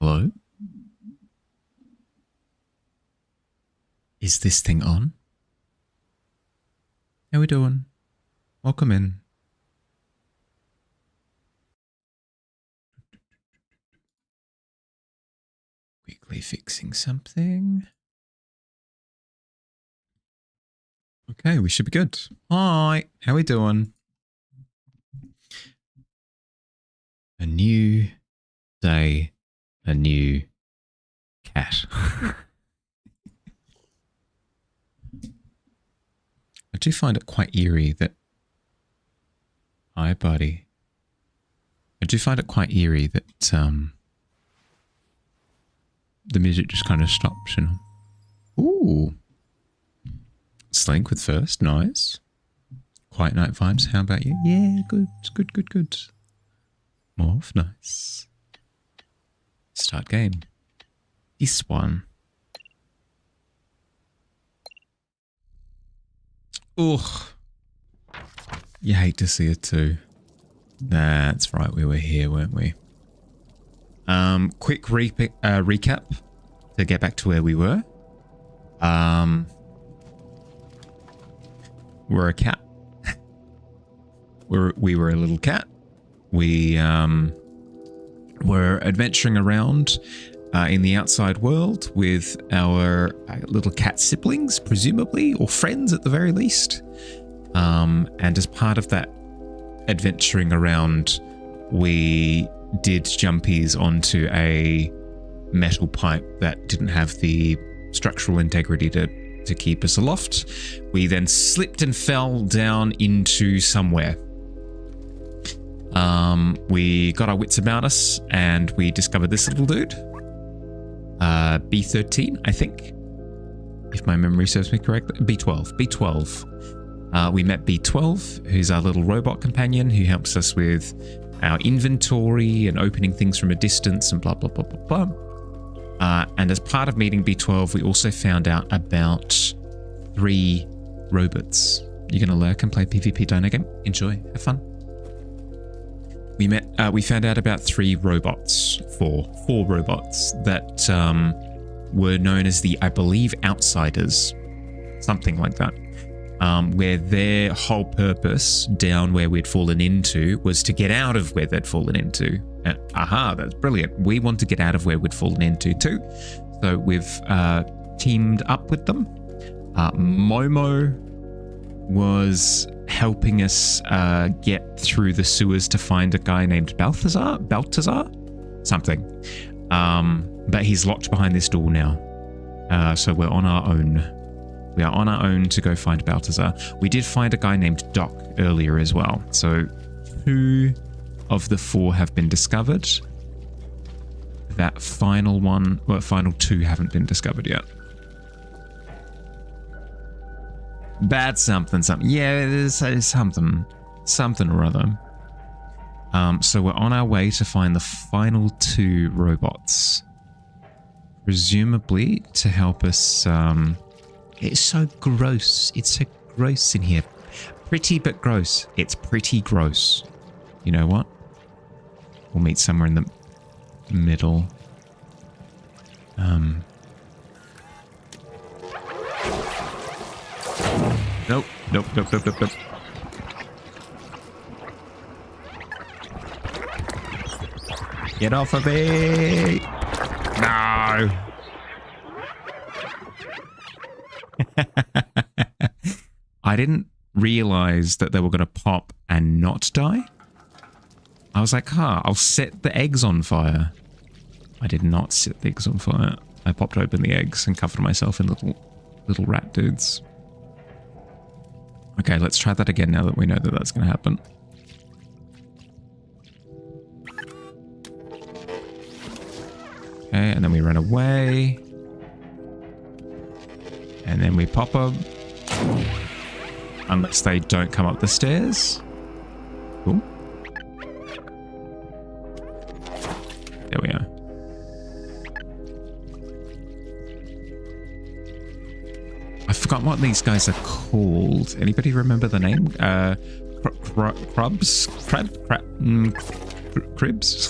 Hello? Is this thing on? How we doing? Welcome in. Quickly fixing something. Okay, we should be good. Hi, how we doing? A new day, a new cat. I do find it quite eerie that... Hi, buddy. I do find it quite eerie that the music just kind of stops, you know. Ooh. Slink with first, nice. Quiet night vibes, how about you? Yeah, good, good, good, good. Morph, nice. Start game. This one. Ugh. You hate to see it too. That's right, we were here, weren't we? Quick recap to get back to where we were. We're a cat. we were a little cat. We were adventuring around in the outside world with our little cat siblings, presumably, or friends at the very least. And as part of that adventuring around, we did jumpies onto a metal pipe that didn't have the structural integrity to keep us aloft. We then slipped and fell down into somewhere. We got our wits about us and we discovered this little dude. B13, I think, if my memory serves me correctly. B12. We met B12, who's our little robot companion who helps us with our inventory and opening things from a distance and blah, blah, blah, blah, blah. And as part of meeting B12, we also found out about 3 robots. You're going to lurk and play PvP Dino game? Enjoy. Have fun. We found out about 3 robots, four robots that were known as the, I believe, Outsiders, something like that. Where their whole purpose down where we'd fallen into was to get out of where they'd fallen into. Aha, that's brilliant. We want to get out of where we'd fallen into too. So we've teamed up with them. Momo was helping us get through the sewers to find a guy named Balthazar, something. But he's locked behind this door now. So we're on our own. We are on our own to go find Balthazar. We did find a guy named Doc earlier as well. So 2 of the 4 have been discovered. That final 2 haven't been discovered yet. Bad something. Yeah, there's something or other. So we're on our way to find the final 2 robots. Presumably to help us... It's so gross. It's so gross in here. Pretty but gross. It's pretty gross. You know what? We'll meet somewhere in the middle. Nope. Get off of me! No! I didn't realize that they were going to pop and not die. I was like, I'll set the eggs on fire. I did not set the eggs on fire. I popped open the eggs and covered myself in little rat dudes. Okay, let's try that again now that we know that that's going to happen. Okay, and then we run away. And then we pop them. Unless they don't come up the stairs. Cool. There we are. I forgot what these guys are called. Anybody remember the name? Cribs?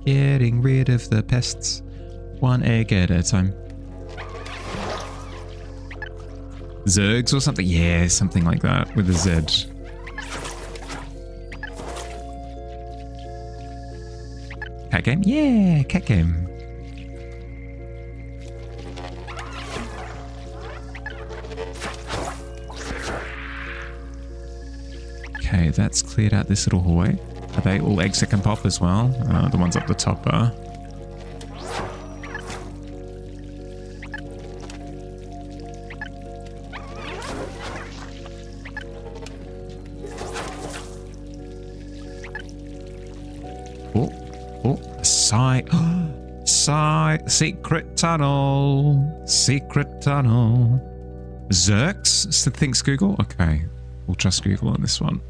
Getting rid of the pests. One egg at a time. Zergs or something? Yeah, something like that with a Z. Cat game? Yeah, cat game. Okay, that's cleared out this little hallway. Are they all eggs that can pop as well? The ones up the top are. Secret tunnel. Secret tunnel. Zerks? Thinks Google? Okay. We'll trust Google on this one.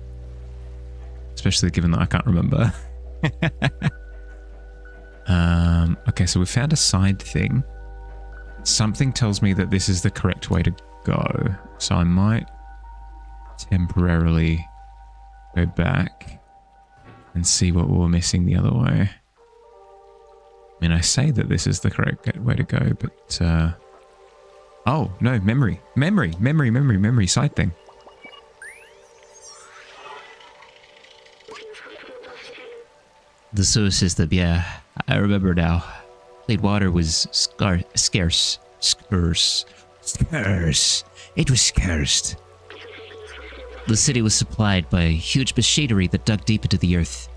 Especially given that I can't remember. Okay, so we found a side thing. Something tells me that this is the correct way to go. So I might temporarily go back and see what we were missing the other way. I mean, I say that this is the correct way to go, but... oh, no, memory, side thing. The sewer system, yeah, I remember now. Clean water was scarce. It was scarce. The city was supplied by huge machinery that dug deep into the earth.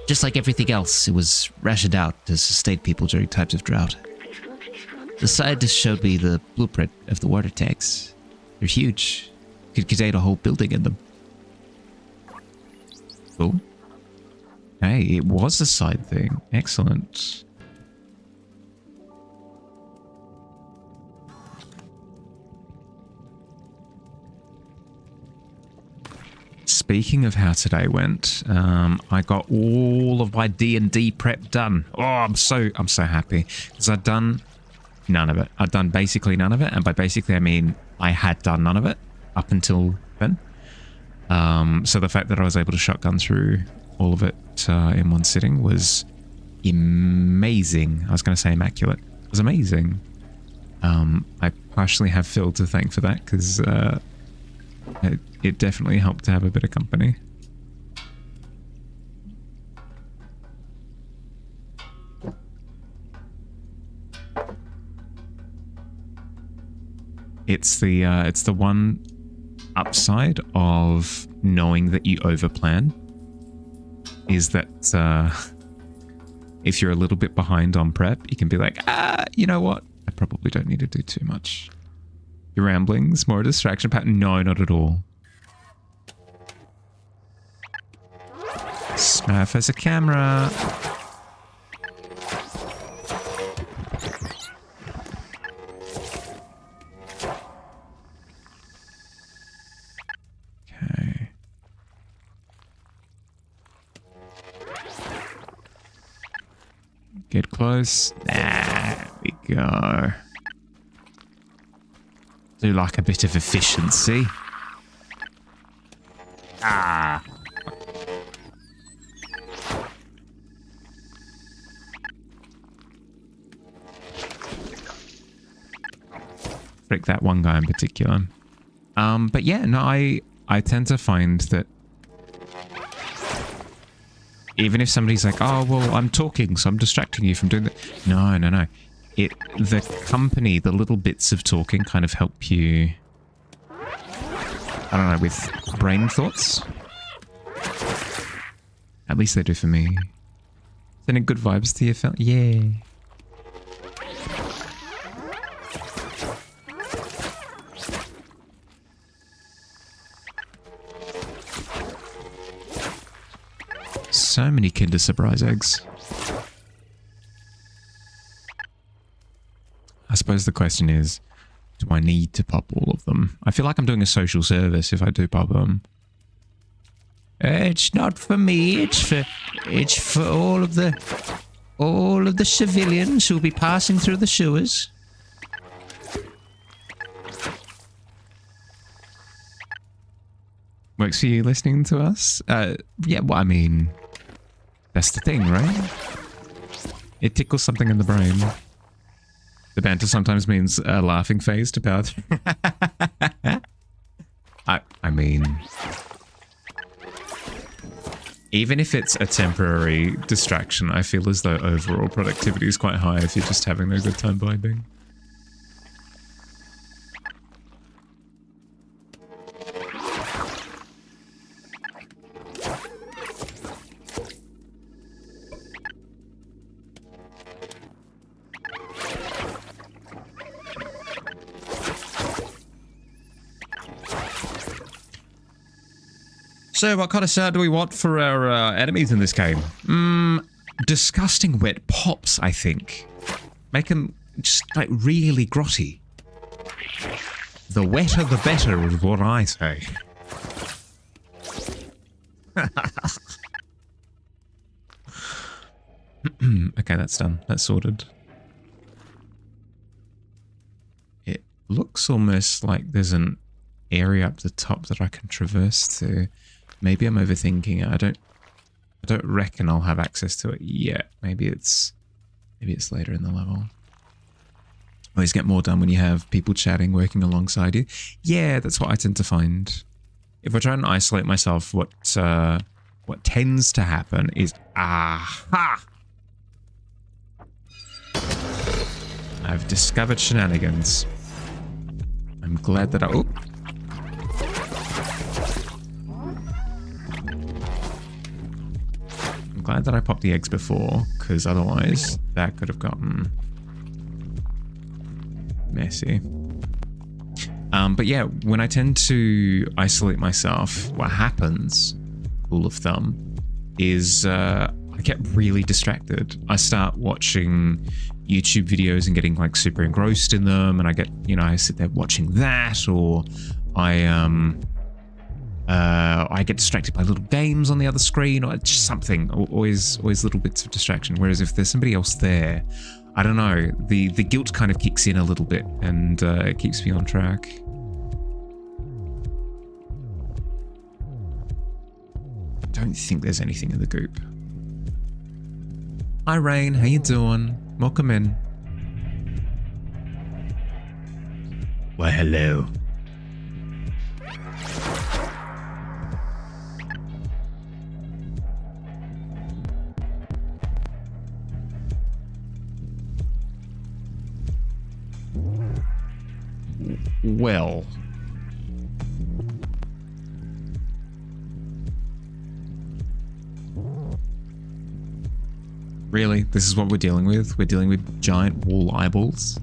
Just like everything else, it was rationed out to sustain people during times of drought. The scientist showed me the blueprint of the water tanks. They're huge. Could contain a whole building in them. Cool. Hey, it was a side thing. Excellent. Speaking of how today went, I got all of my D&D prep done. Oh, I'm so happy because I'd done none of it. I'd done basically none of it, and by basically I mean I had done none of it up until then. So the fact that I was able to shotgun through all of it in one sitting was amazing. I was going to say immaculate. It was amazing. I partially have Phil to thank for that because it definitely helped to have a bit of company. It's the one upside of knowing that you overplan is that if you're a little bit behind on prep, you can be like, you know what? I probably don't need to do too much. Your ramblings, more a distraction pattern? No, not at all. Smurf has a camera. Okay. Get close. There we go. Do like a bit of efficiency. Ah. Frick that one guy in particular. But yeah, no, I tend to find that even if somebody's like, oh, well, I'm talking, so I'm distracting you from doing that. No. The company, the little bits of talking kind of help you, I don't know, with brain thoughts. At least they do for me. Sending good vibes to you, Phil? Yeah. So many Kinder Surprise eggs. I suppose the question is, do I need to pop all of them? I feel like I'm doing a social service if I do pop them. It's not for me. It's for all of the civilians who'll be passing through the sewers. Works for you listening to us? Yeah, well, I mean, that's the thing, right? It tickles something in the brain. The banter sometimes means a laughing phase to power through. I mean, even if it's a temporary distraction, I feel as though overall productivity is quite high if you're just having a good time vibing. So what kind of sound do we want for our enemies in this game? Disgusting wet pops, I think. Make them just like really grotty. The wetter the better is what I say. Okay, that's done. That's sorted. It looks almost like there's an area up the top that I can traverse to. Maybe I'm overthinking it. I don't reckon I'll have access to it yet. Maybe it's later in the level. Always get more done when you have people chatting, working alongside you. Yeah, that's what I tend to find. If I try and isolate myself, what tends to happen is aha! I've discovered shenanigans. I'm glad that I'm glad that I popped the eggs before, because otherwise that could have gotten messy. But yeah, when I tend to isolate myself, what happens, rule of thumb, is I get really distracted. I start watching YouTube videos and getting like super engrossed in them, and I get, I sit there watching that, or I get distracted by little games on the other screen, or just something. Always little bits of distraction. Whereas if there's somebody else there, I don't know, the guilt kind of kicks in a little bit, and it keeps me on track. I don't think there's anything in the goop. Hi Rain, how you doing? Welcome in. Why hello. Well, really? This is what we're dealing with? We're dealing with giant wall eyeballs?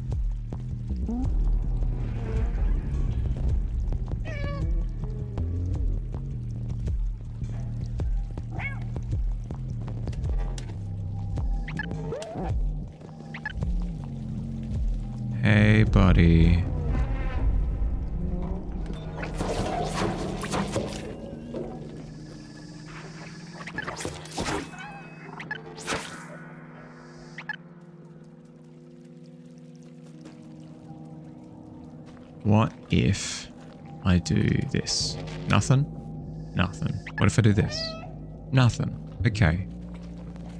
Hey, buddy. What if I do this? Nothing? Nothing. What if I do this? Nothing. Okay.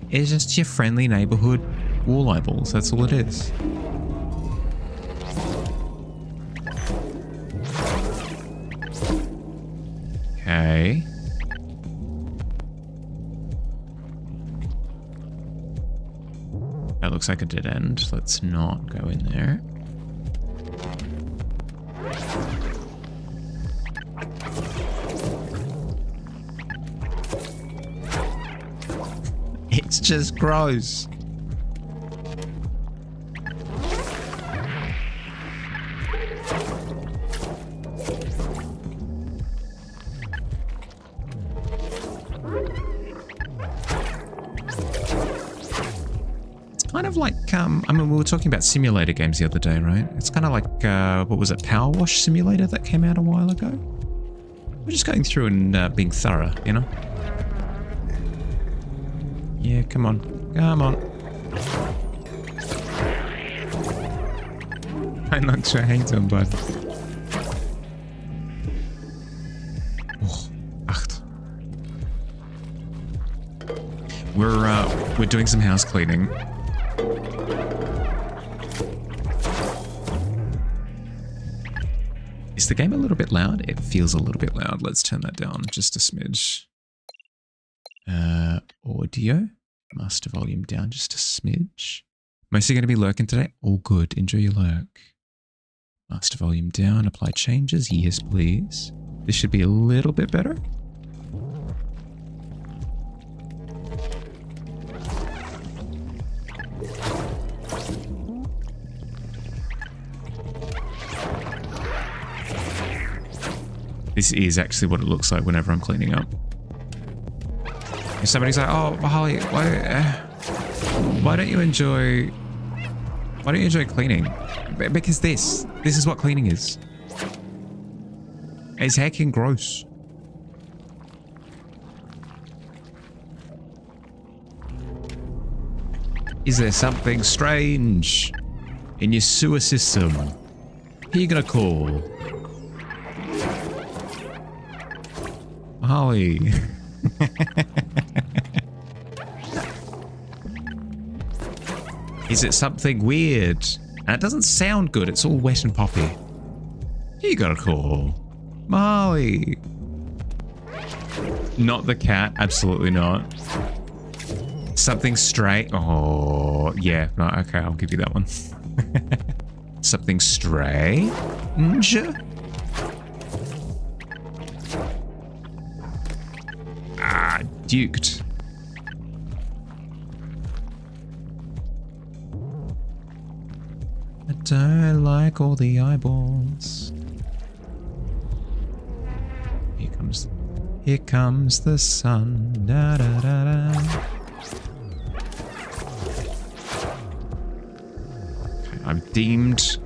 It's just your friendly neighborhood wall eyeballs. That's all it is. Okay. That looks like a dead end. Let's not go in there. It's just gross. It's kind of like, I mean, we were talking about simulator games the other day, right? It's kind of like, what was it, Power Wash Simulator that came out a while ago? We're just going through and being thorough, you know? Yeah, come on. Come on. I'm not sure. Hang on, bud. Oh, acht. We're doing some house cleaning. Is the game a little bit loud? It feels a little bit loud. Let's turn that down just a smidge. Audio. Master volume down just a smidge. Mostly going to be lurking today. All good. Enjoy your lurk. Master volume down. Apply changes. Yes, please. This should be a little bit better. This is actually what it looks like whenever I'm cleaning up. If somebody's like, "Oh, Meowhali, why don't you enjoy cleaning?" Because this is what cleaning is. It's heckin' gross. Is there something strange in your sewer system? Who are you gonna call? Meowhali. Is it something weird? And it doesn't sound good. It's all wet and poppy. Who you gotta call? Meowhali. Not the cat. Absolutely not. Something straight. Oh, yeah. No, okay. I'll give you that one. Something strange. Duked. I don't like all the eyeballs. Here comes the sun. Da, da, da, da. Okay, I've deemed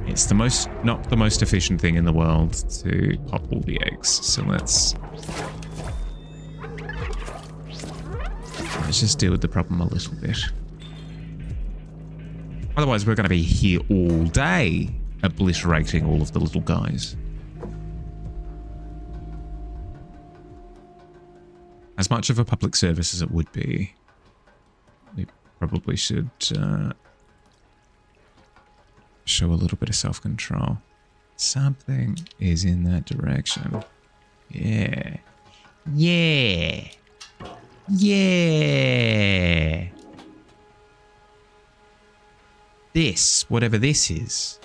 it's not the most efficient thing in the world to pop all the eggs. So let's just deal with the problem a little bit. Otherwise, we're going to be here all day obliterating all of the little guys. As much of a public service as it would be, we probably should show a little bit of self-control. Something is in that direction. Yeah. Yeah. Yeah. This, whatever this is.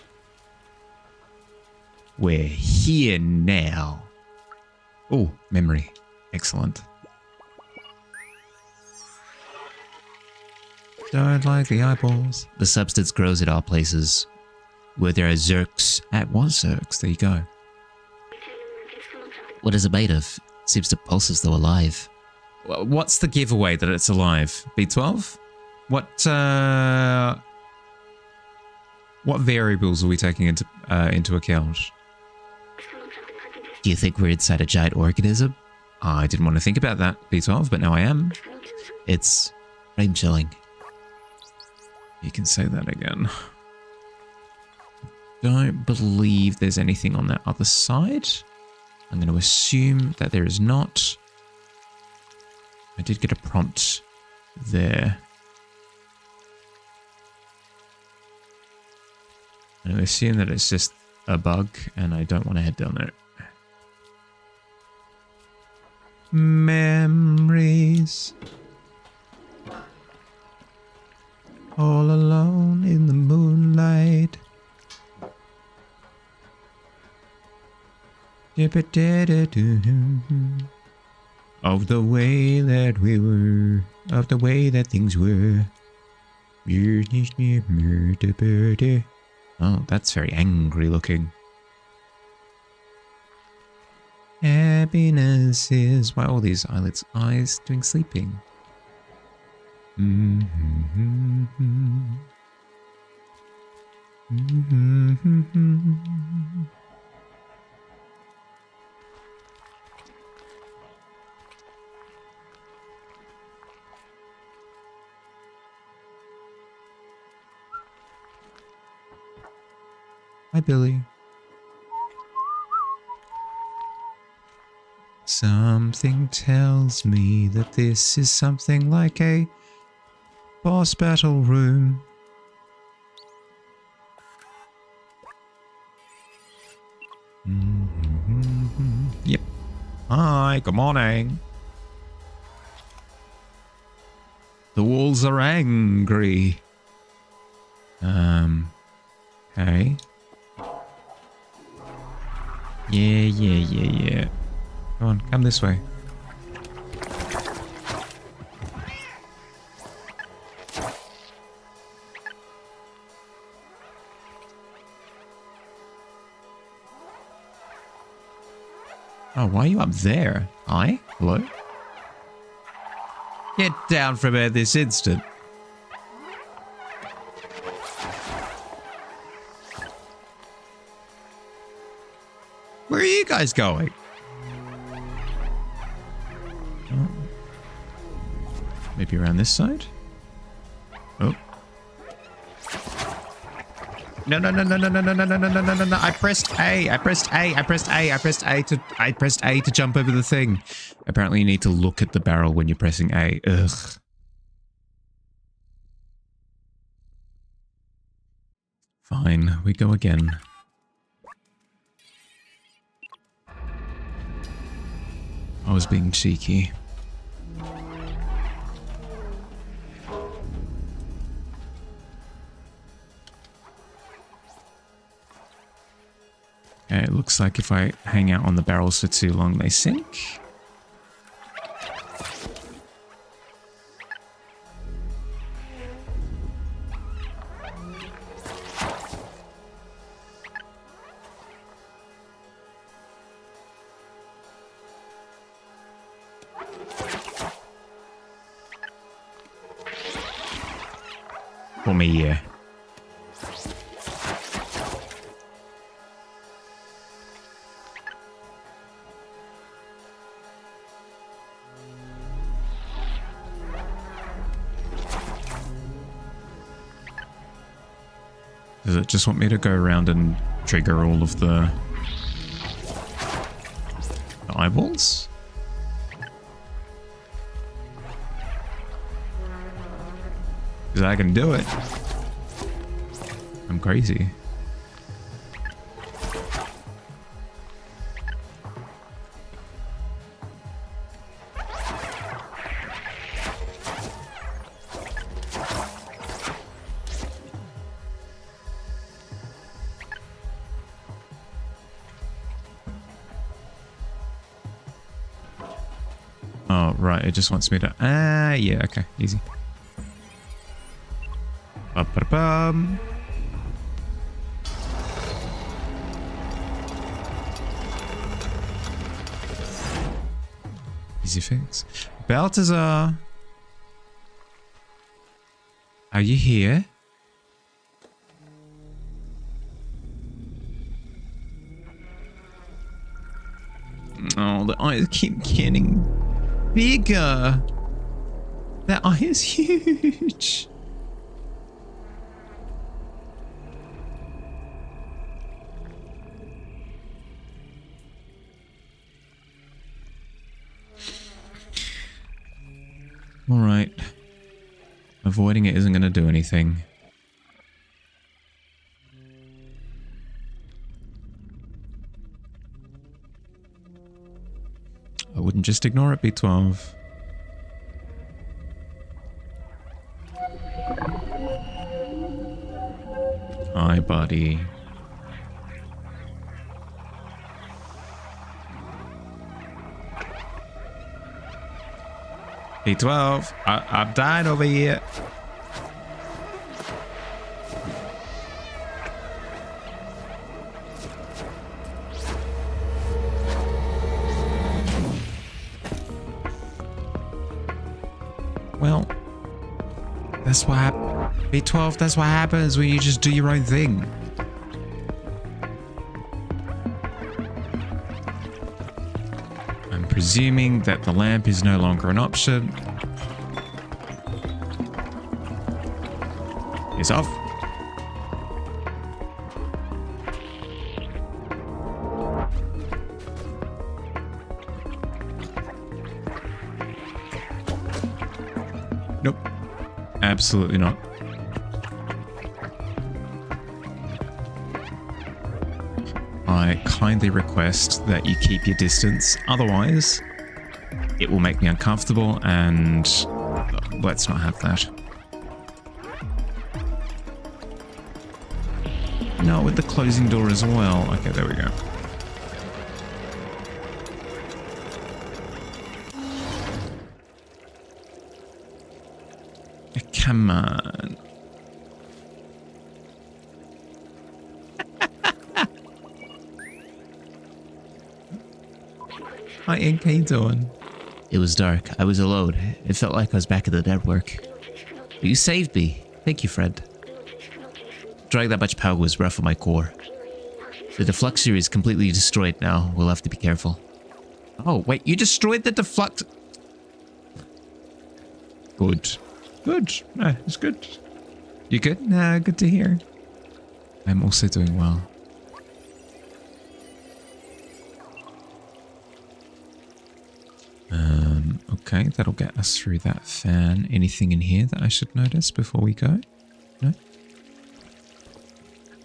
We're here now. Oh, memory. Excellent. Don't like the eyeballs. The substance grows at all places where there are zerks. At one zerks, there you go. What is it made of? Seems to pulse as though alive. What's the giveaway that it's alive? B12? What variables are we taking into account? Do you think we're inside a giant organism? I didn't want to think about that, B12, but now I am. It's brain chilling. You can say that again. Don't believe there's anything on that other side. I'm going to assume that there is not. I did get a prompt there. I'm going to assume that it's just a bug and I don't want to head down there. Memories. All alone in the moonlight. Of the way that we were, of the way that things were. Oh, that's very angry looking. Happiness is why all these eyes doing sleeping. Hi, Billy. Something tells me that this is something like a boss battle room. Hi, good morning. The wolves are angry. Okay. Yeah. Come on, come this way. Oh, why are you up there? Hi? Hello? Get down from here this instant. Where are you guys going? Oh. Maybe around this side? Oh. No. I pressed A to jump over the thing. Apparently you need to look at the barrel when you're pressing A. Ugh. Fine, we go again. I was being cheeky. Okay, it looks like if I hang out on the barrels for too long, they sink. For me, yeah. Does it just want me to go around and trigger all of the eyeballs? Because I can do it. I'm crazy. Oh, right. It just wants me to... yeah. Okay. Easy. Ba-ba-da-bum. Easy fix. Balthazar. Are you here? Oh, the eyes keep getting bigger. That eye is huge. All right. Avoiding it isn't going to do anything. I wouldn't just ignore it, B12. Hi, buddy. B12, I'm dying over here. Well, that's what happens. B12, that's what happens when you just do your own thing. I'm presuming that the lamp is no longer an option. It's off. Nope. Absolutely not. I kindly request that you keep your distance. Otherwise, it will make me uncomfortable, and let's not have that. No, with the closing door as well. Okay, there we go. Come on. Hi, Ink, how you doing? It was dark. I was alone. It felt like I was back in the network. But you saved me. Thank you, friend. Drawing that much power was rough on my core. The defluxer is completely destroyed now. We'll have to be careful. Oh, wait, you destroyed the deflux... Good. Good. No, it's good. You good? Nah, good to hear. I'm also doing well. Okay, that'll get us through that fan. Anything in here that I should notice before we go? No?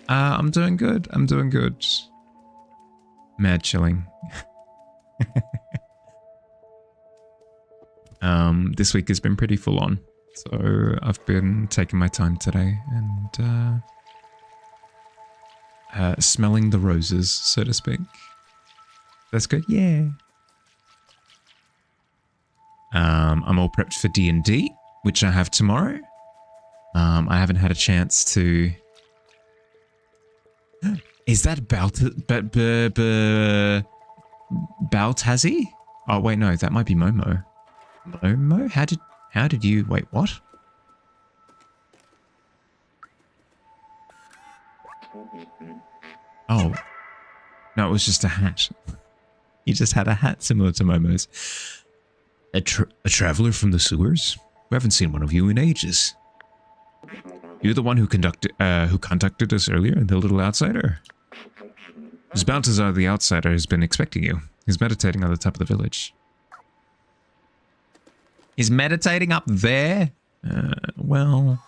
I'm doing good. I'm doing good. Mad chilling. This week has been pretty full on. So I've been taking my time today and smelling the roses, so to speak. That's good. Yeah. I'm all prepped for D&D, which I have tomorrow. I haven't had a chance to... Is that Baltazi? Oh, wait, no, that might be Momo. Momo? How did you... Wait, what? Oh. No, it was just a hat. You just had a hat similar to Momo's. A traveler from the sewers? We haven't seen one of you in ages. You're the one who contacted us earlier, the little outsider? Miss Baltazar, the outsider, has been expecting you. He's meditating on the top of the village. He's meditating up there? Well,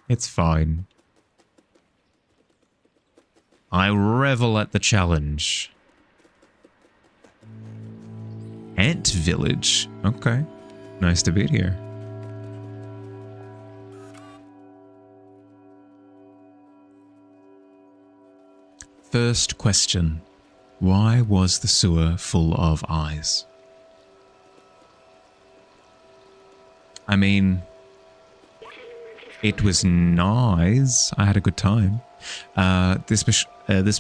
it's fine. I revel at the challenge. Ant Village. Okay. Nice to be here. First question. Why was the sewer full of eyes? I mean, it was nice. I had a good time. This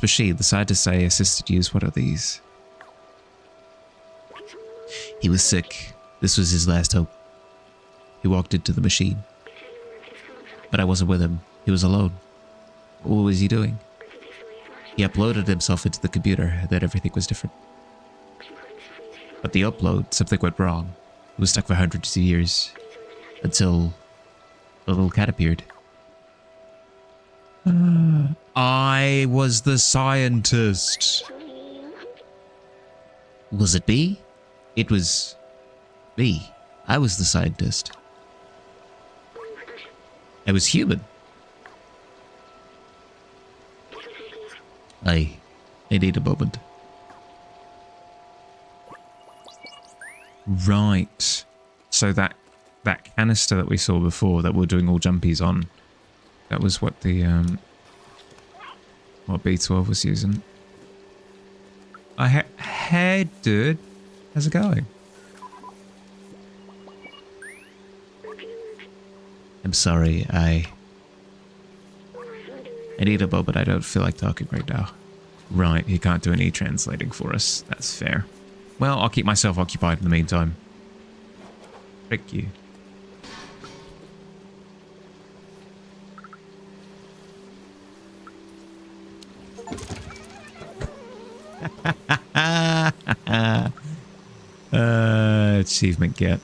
machine, the scientist I assisted use, what are these? He was sick. This was his last hope. He walked into the machine. But I wasn't with him. He was alone. What was he doing? He uploaded himself into the computer, and then everything was different. But the upload, something went wrong. It was stuck for hundreds of years. Until a little cat appeared. I was the scientist. Was it me? It was me. I was the scientist. I was human. I need a moment. Right. So that canister that we saw before that we're doing all jumpies on, that was what the what B12 was using. Hey dude, how's it going? I'm sorry, I need a moment. I don't feel like talking right now. Right, he can't do any translating for us. That's fair. Well, I'll keep myself occupied in the meantime. Thank you. Achievement get.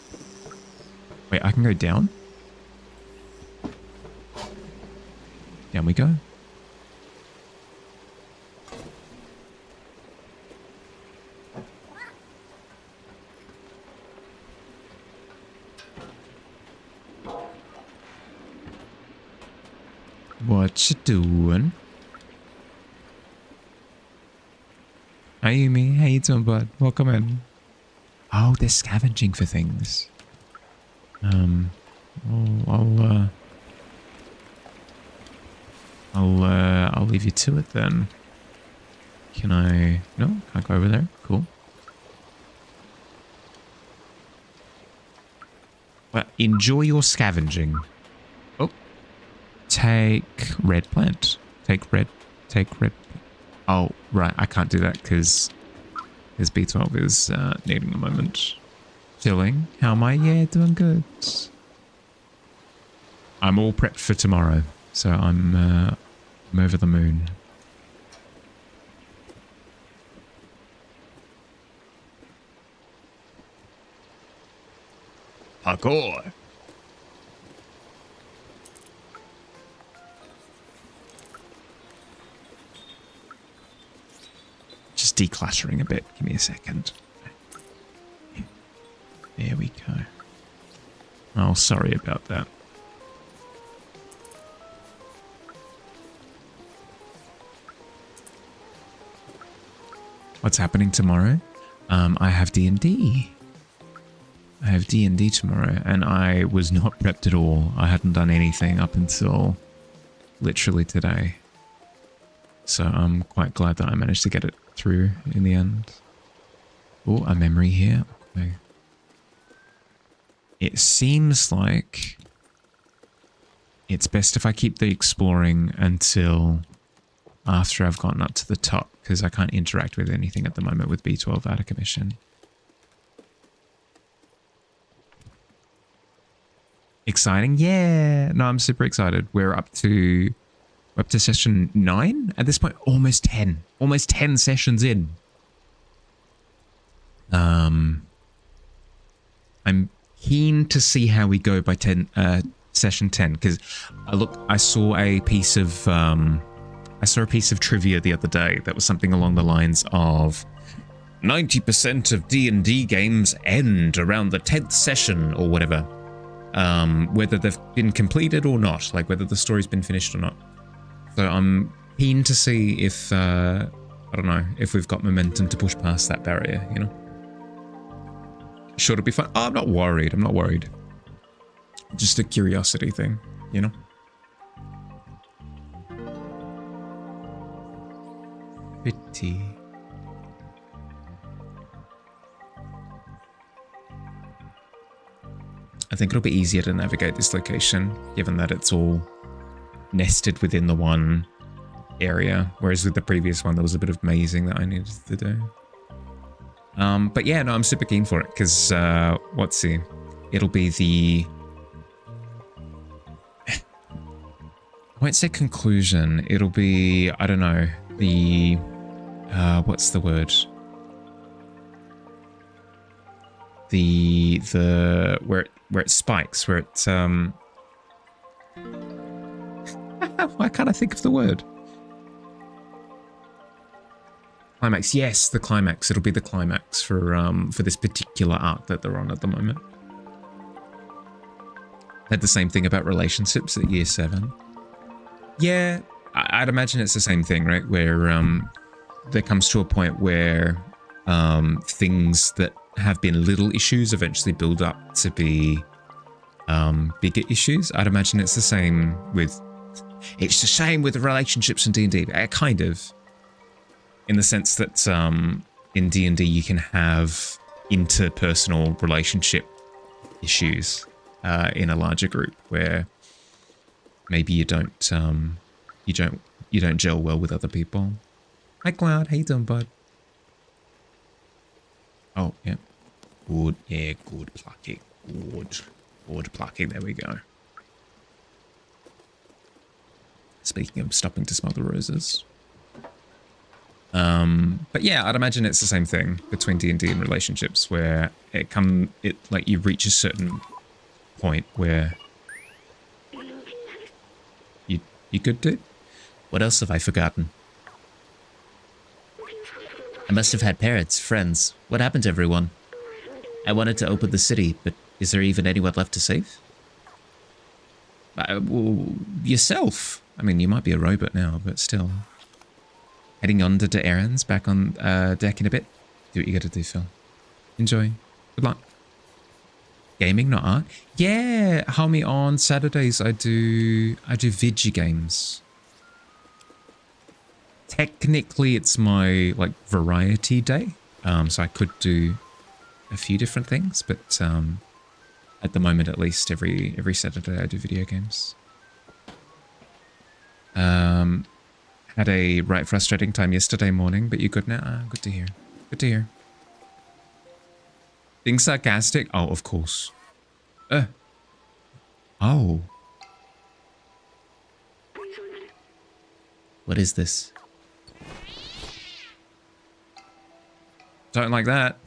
Wait, I can go down? Down we go. What you doing? Ayumi, how you doing, bud? Welcome in. Oh, they're scavenging for things. I'll leave you to it then. Can I? No, can't go over there. Cool. Well, enjoy your scavenging. Oh, take red plant. Take red. Oh, right. I can't do that because his B12 is needing a moment. Chilling. How am I? Yeah, doing good. I'm all prepped for tomorrow, so I'm over the moon. Parkour. Just decluttering a bit. Give me a second. There we go. Oh, sorry about that. What's happening tomorrow? I have D&D. I have D&D tomorrow, and I was not prepped at all. I hadn't done anything up until literally today. So I'm quite glad that I managed to get it through in the end. Oh, a memory here. Okay. It seems like it's best if I keep the exploring until after I've gotten up to the top, because I can't interact with anything at the moment with B12 out of commission. Exciting? Yeah. No, I'm super excited. We're up to session 9 at this point. Almost 10. Almost 10 sessions in. I'm keen to see how we go by session 10, because I saw a piece of trivia the other day that was something along the lines of 90% of D&D games end around the 10th session or whatever. Whether they've been completed or not, like whether the story's been finished or not. So I'm keen to see if, I don't know, if we've got momentum to push past that barrier, you know? Sure, it'll be fun. Oh, I'm not worried. I'm not worried. Just a curiosity thing, you know? Pretty. I think it'll be easier to navigate this location, given that it's all nested within the one area, whereas with the previous one, there was a bit of mazing that I needed to do. But yeah, no, I'm super keen for it, because, let's see, it'll be the... I won't say conclusion, it'll be, I don't know, the... what's the word? The where it spikes, where it why can't I think of the word? Climax. Yes, the climax. It'll be the climax for this particular arc that they're on at the moment. Had the same thing about relationships at year 7. Yeah, I'd imagine it's the same thing, right? Where there comes to a point where things that have been little issues eventually build up to be bigger issues. I'd imagine it's the same with relationships in D&D. Kind of, in the sense that in D&D you can have interpersonal relationship issues in a larger group where maybe you don't gel well with other people. Hi Cloud, how you doing, bud? Oh, yeah. Good, yeah, good plucking. Good plucking, there we go. Speaking of stopping to smell the roses. But yeah, I'd imagine it's the same thing between D&D and relationships, where like you reach a certain point where you good, dude? What else have I forgotten? I must have had parents, friends. What happened to everyone? I wanted to open the city, but is there even anyone left to save? Well, yourself. I mean, you might be a robot now, but still. Heading on to errands, back on deck in a bit. Do what you gotta do, Phil. Enjoy. Good luck. Gaming, not art. Yeah, homie, on Saturdays I do video games. Technically it's my like variety day. So I could do a few different things, but at the moment at least every Saturday I do video games. Had a right frustrating time yesterday morning, but you good now? Ah, good to hear. Good to hear. Being sarcastic? Oh, of course. Oh. What is this? Don't like that.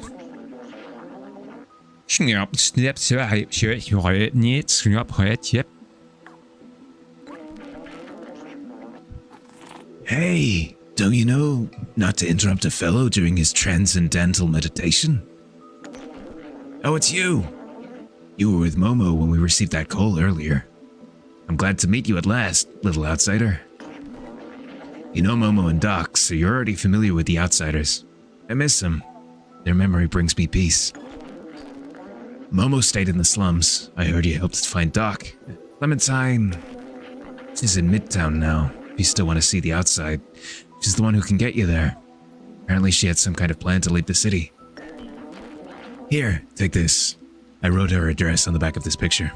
Hey, don't you know not to interrupt a fellow during his transcendental meditation? Oh, it's you. You were with Momo when we received that call earlier. I'm glad to meet you at last, little outsider. You know Momo and Doc, so you're already familiar with the outsiders. I miss them. Their memory brings me peace. Momo stayed in the slums. I heard you helped find Doc. Clementine. She's in Midtown now. If you still want to see the outside, she's the one who can get you there. Apparently she had some kind of plan to leave the city. Here, take this. I wrote her address on the back of this picture.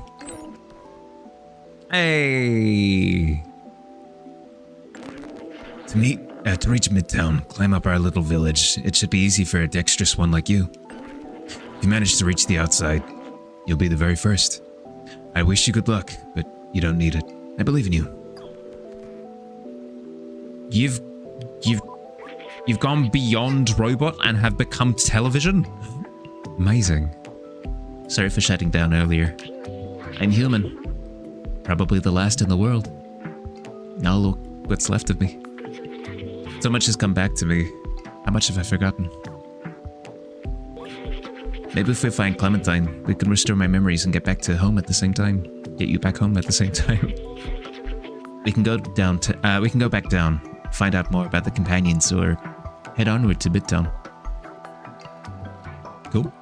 Hey. To reach Midtown, climb up our little village. It should be easy for a dexterous one like you. If you manage to reach the outside, you'll be the very first. I wish you good luck, but you don't need it. I believe in you. You've gone beyond robot and have become television? Amazing. Sorry for shutting down earlier. I'm human. Probably the last in the world. Now look what's left of me. So much has come back to me. How much have I forgotten? Maybe if we find Clementine, we can restore my memories and get back to home at the same time. Get you back home at the same time. We can go back down, find out more about the companions, or head onward to Midtown. Cool.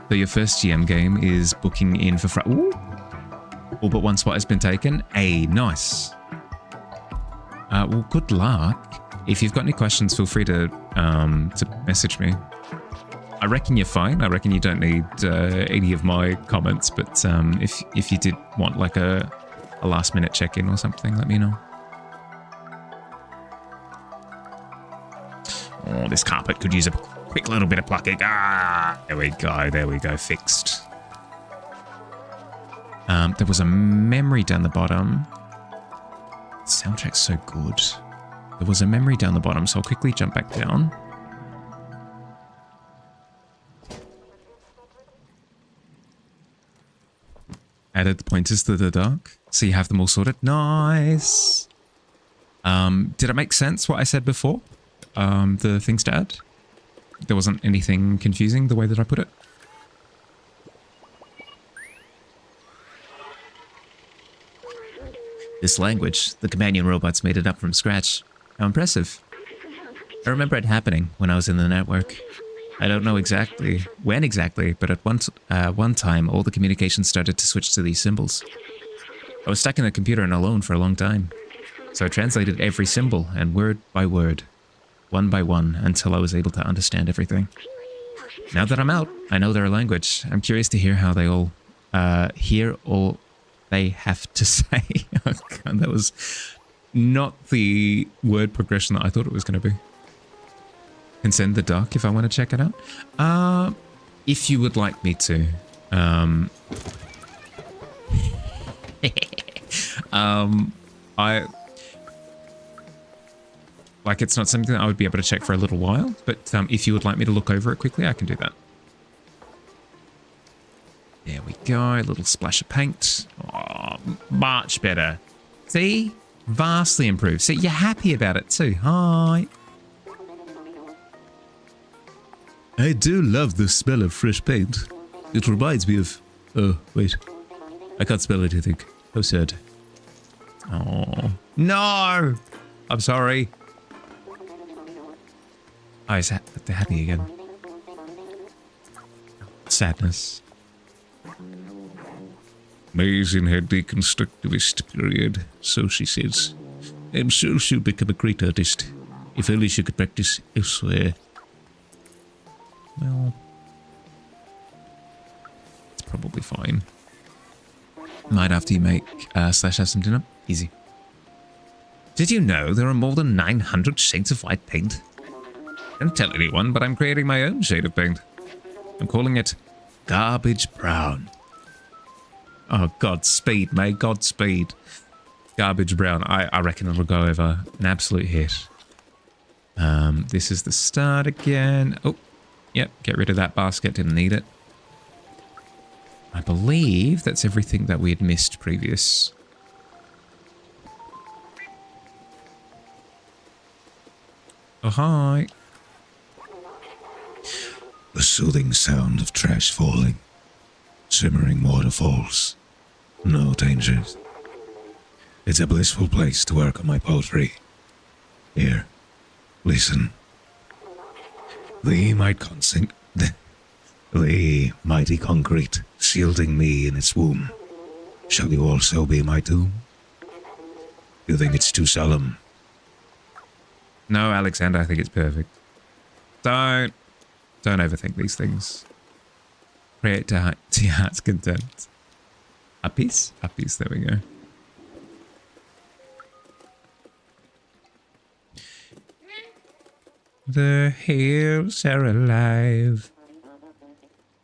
So your first GM game is booking in for all but one spot has been taken. Hey, nice. Well, good luck. If you've got any questions, feel free to message me. I reckon you're fine. I reckon you don't need any of my comments, but if you did want like a last minute check-in or something, let me know. Oh, this carpet could use a quick little bit of plucking. Ah, there we go, fixed. There was a memory down the bottom. The soundtrack's so good. There was a memory down the bottom, so I'll quickly jump back down. Added the pointers to the dock, so you have them all sorted. Nice. Did it make sense what I said before? The things to add? There wasn't anything confusing the way that I put it? This language, the companion robots made it up from scratch. How impressive. I remember it happening when I was in the network. I don't know when exactly, but at one time, all the communication started to switch to these symbols. I was stuck in the computer and alone for a long time. So I translated every symbol, and word by word, one by one, until I was able to understand everything. Now that I'm out, I know their language. I'm curious to hear how they all hear all they have to say. Oh God, that was not the word progression that I thought it was going to be. Can send the doc if I want to check it out. If you would like me to. It's not something that I would be able to check for a little while, but if you would like me to look over it quickly, I can do that. There we go, a little splash of paint. Oh, much better. See? Vastly improved. See, you're happy about it too. Hi. I do love the smell of fresh paint. It reminds me of... Oh, wait. I can't spell anything. How sad. Oh. No! I'm sorry. Oh, they're happy again. Sadness. Maze in her deconstructivist period, so she says. I'm sure she'll become a great artist. If only she could practice elsewhere. Well, it's probably fine. Might after you make slash have some dinner. Easy. Did you know there are more than 900 shades of white paint? Don't tell anyone, but I'm creating my own shade of paint. I'm calling it Garbage Brown. Oh, Godspeed, mate. Godspeed. Garbage Brown. I reckon it'll go over an absolute hit. This is the start again. Oh, yep. Get rid of that basket. Didn't need it. I believe that's everything that we had missed previous. Oh, hi. The soothing sound of trash falling. Shimmering waterfalls. No dangers. It's a blissful place to work on my poetry. Here, listen. The mighty concrete shielding me in its womb. Shall you also be my doom? You think it's too solemn? No, Alexander, I think it's perfect. Don't overthink these things. Create to your heart's content. A piece? A piece, there we go. The hills are alive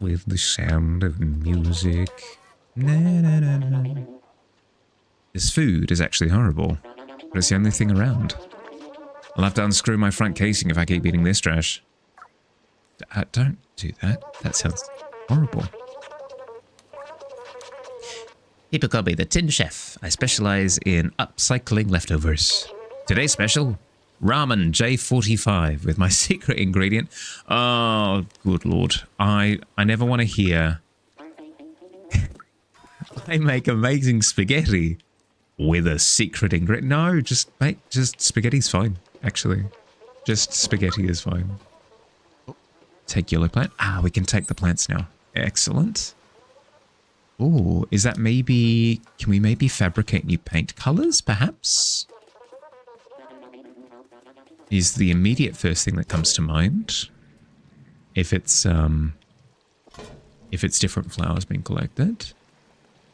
with the sound of music. Na, na, na, na. This food is actually horrible, but it's the only thing around. I'll have to unscrew my front casing if I keep eating this trash. Don't do that. That sounds horrible. People call me the Tin Chef. I specialize in upcycling leftovers. Today's special, ramen J45 with my secret ingredient. Oh, good lord. I never want to hear I make amazing spaghetti with a secret ingredient. No, just spaghetti's fine, actually. Just spaghetti is fine. Take yellow plant. Ah, we can take the plants now. Excellent. Oh, is that maybe... Can we maybe fabricate new paint colors, perhaps? Is the immediate first thing that comes to mind. If it's different flowers being collected.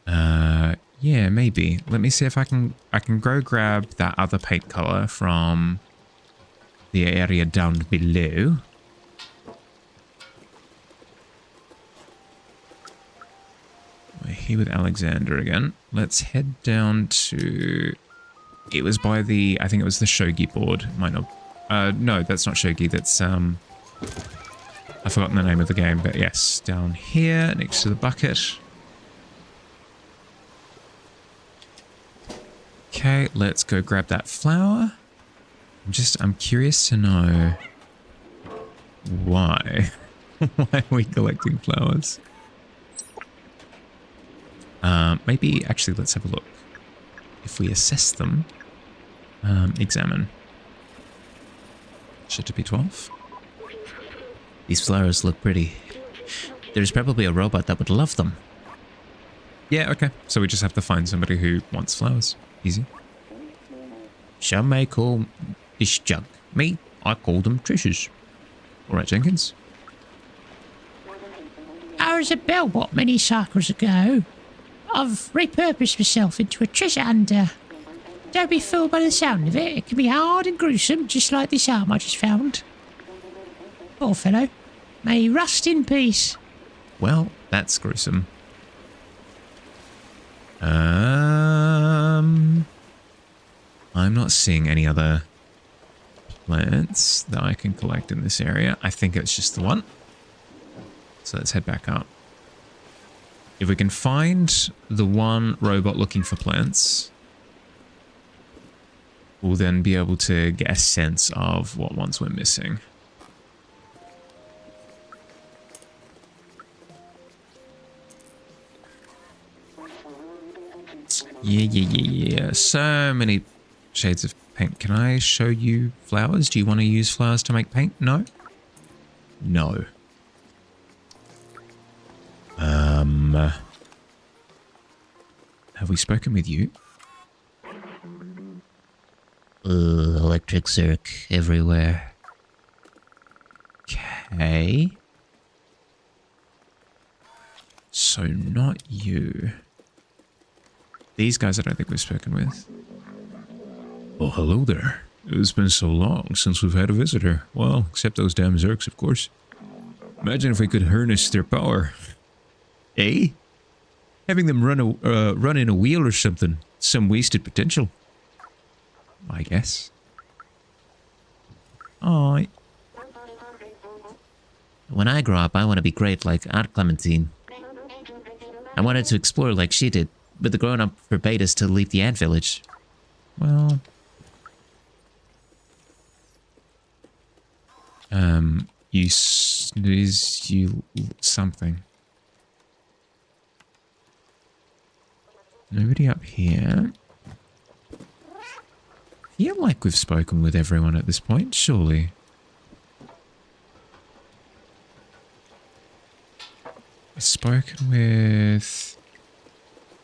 Yeah, maybe. Let me see if I can go grab that other paint color from the area down below. We're here with Alexander again. Let's head down to... It was by the... I think it was the shogi board. Might not... no, that's not shogi. That's... I've forgotten the name of the game, but yes. Down here, next to the bucket. Okay, let's go grab that flower. I'm curious to know... Why? Why are we collecting flowers? Maybe, actually, let's have a look. If we assess them, examine. Should it be 12? These flowers look pretty. There's probably a robot that would love them. Yeah, okay. So we just have to find somebody who wants flowers. Easy. Some may call this jug. Me, I call them treasures. All right, Jenkins. I was a bellbot many cycles ago. I've repurposed myself into a treasure hunter. Don't be fooled by the sound of it. It can be hard and gruesome, just like this arm I just found. Poor fellow. May he rust in peace. Well, that's gruesome. I'm not seeing any other plants that I can collect in this area. I think it's just the one. So let's head back up. If we can find the one robot looking for plants, we'll then be able to get a sense of what ones we're missing. Yeah. So many shades of paint. Can I show you flowers? Do you want to use flowers to make paint? No? No. Have we spoken with you? Electric circ everywhere. Okay. So not you. These guys I don't think we've spoken with. Oh, hello there. It's been so long since we've had a visitor. Well, except those damn Zerks, of course. Imagine if we could harness their power. Eh? Having them run in a wheel or something. Some wasted potential. I guess. Alright. When I grow up, I want to be great like Aunt Clementine. I wanted to explore like she did, but the grown-up forbade us to leave the ant village. Well... you snooze, you something. Nobody up here. Feel like we've spoken with everyone at this point, surely. We've spoken with...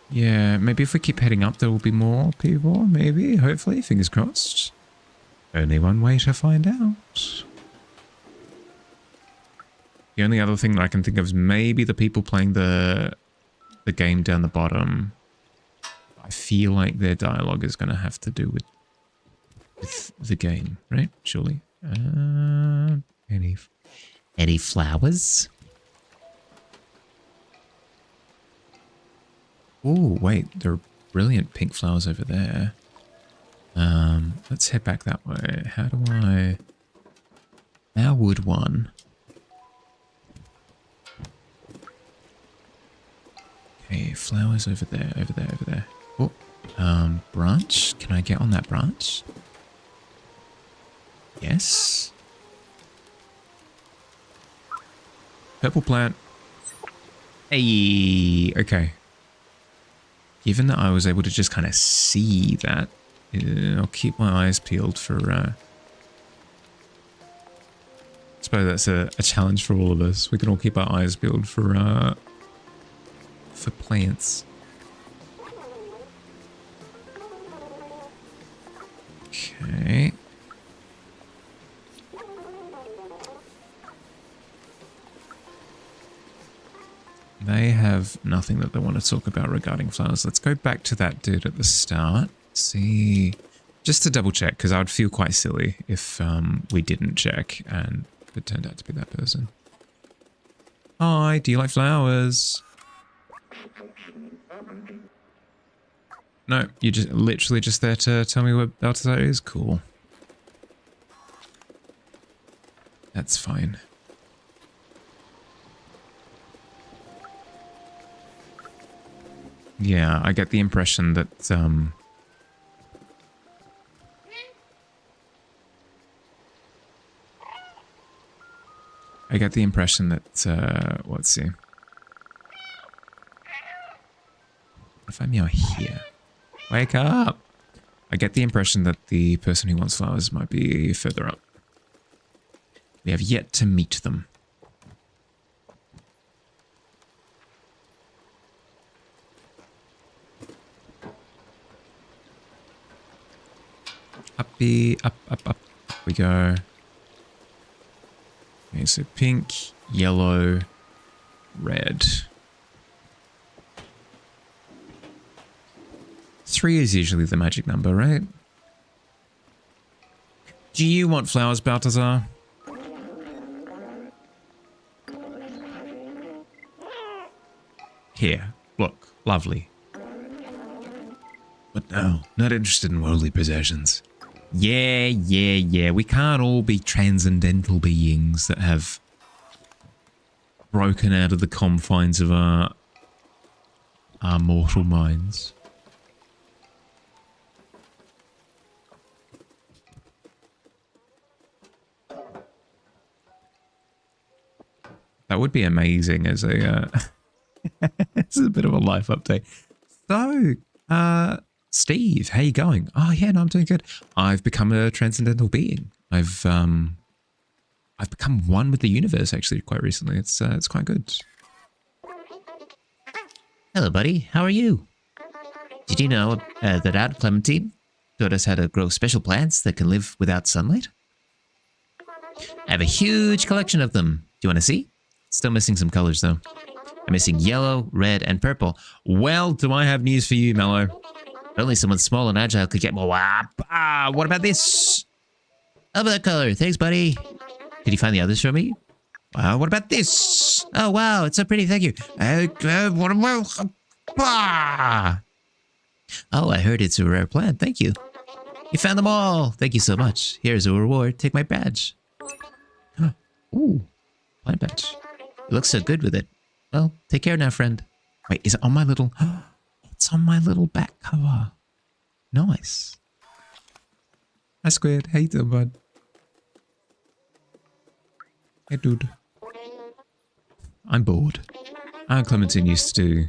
Yeah, maybe if we keep heading up there will be more people, maybe, hopefully, fingers crossed. Only one way to find out. The only other thing that I can think of is maybe the people playing the game down the bottom. I feel like their dialogue is going to have to do with the game, right? Surely. Any flowers? Oh, wait. There are brilliant pink flowers over there. Let's head back that way. How do I... Our wood one. Okay, flowers over there, over there, over there. Oh, branch. Can I get on that branch? Yes. Purple plant. Hey, okay. Given that I was able to just kind of see that, I'll keep my eyes peeled for, I suppose that's a challenge for all of us. We can all keep our eyes peeled for plants. Okay. They have nothing that they want to talk about regarding flowers. Let's go back to that dude at the start. See, just to double check, because I would feel quite silly if we didn't check and it turned out to be that person. Hi, do you like flowers? No, you're just literally just there to tell me what Balthazar is? Cool. That's fine. Yeah, I get the impression that, let's see. If I'm out here. Wake up! I get the impression that the person who wants flowers might be further up. We have yet to meet them. Uppy, up we go. Okay, so pink, yellow, red. 3 is usually the magic number, right? Do you want flowers, Balthazar? Here, look, lovely. But no, not interested in worldly possessions. Yeah. We can't all be transcendental beings that have broken out of the confines of our mortal minds. That would be amazing as a... This is a bit of a life update. So, Steve, how you going? Oh yeah, no, I'm doing good. I've become a transcendental being. I've become one with the universe actually quite recently. It's quite good. Hello, buddy. How are you? Did you know that Aunt Clementine taught us how to grow special plants that can live without sunlight? I have a huge collection of them. Do you want to see? Still missing some colors, though. I'm missing yellow, red, and purple. Well, do I have news for you, Mello? Only someone small and agile could get more. What about this? Love that color. Thanks, buddy. Did you find the others for me? What about this? Oh, wow. It's so pretty. Thank you. What about... Oh, I heard it's a rare plant. Thank you. You found them all. Thank you so much. Here's a reward. Take my badge. Ooh, plant badge. You look so good with it. Well, take care now, friend. Wait, is it on my little... It's on my little back cover. Nice. Hi, Squid. How you doing, bud? Hey, dude. I'm bored. I and Clementine used to do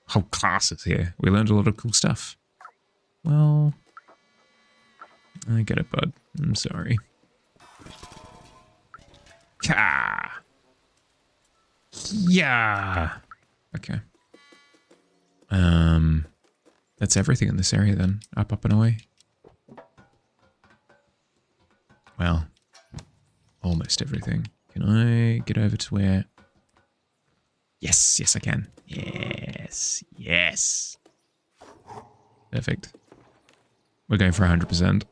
whole classes here. We learned a lot of cool stuff. Well, I get it, bud. I'm sorry. Yeah. Okay. That's everything in this area then. Up and away. Well, almost everything. Can I get over to where... Yes, I can. Yes. Perfect. We're going for 100%.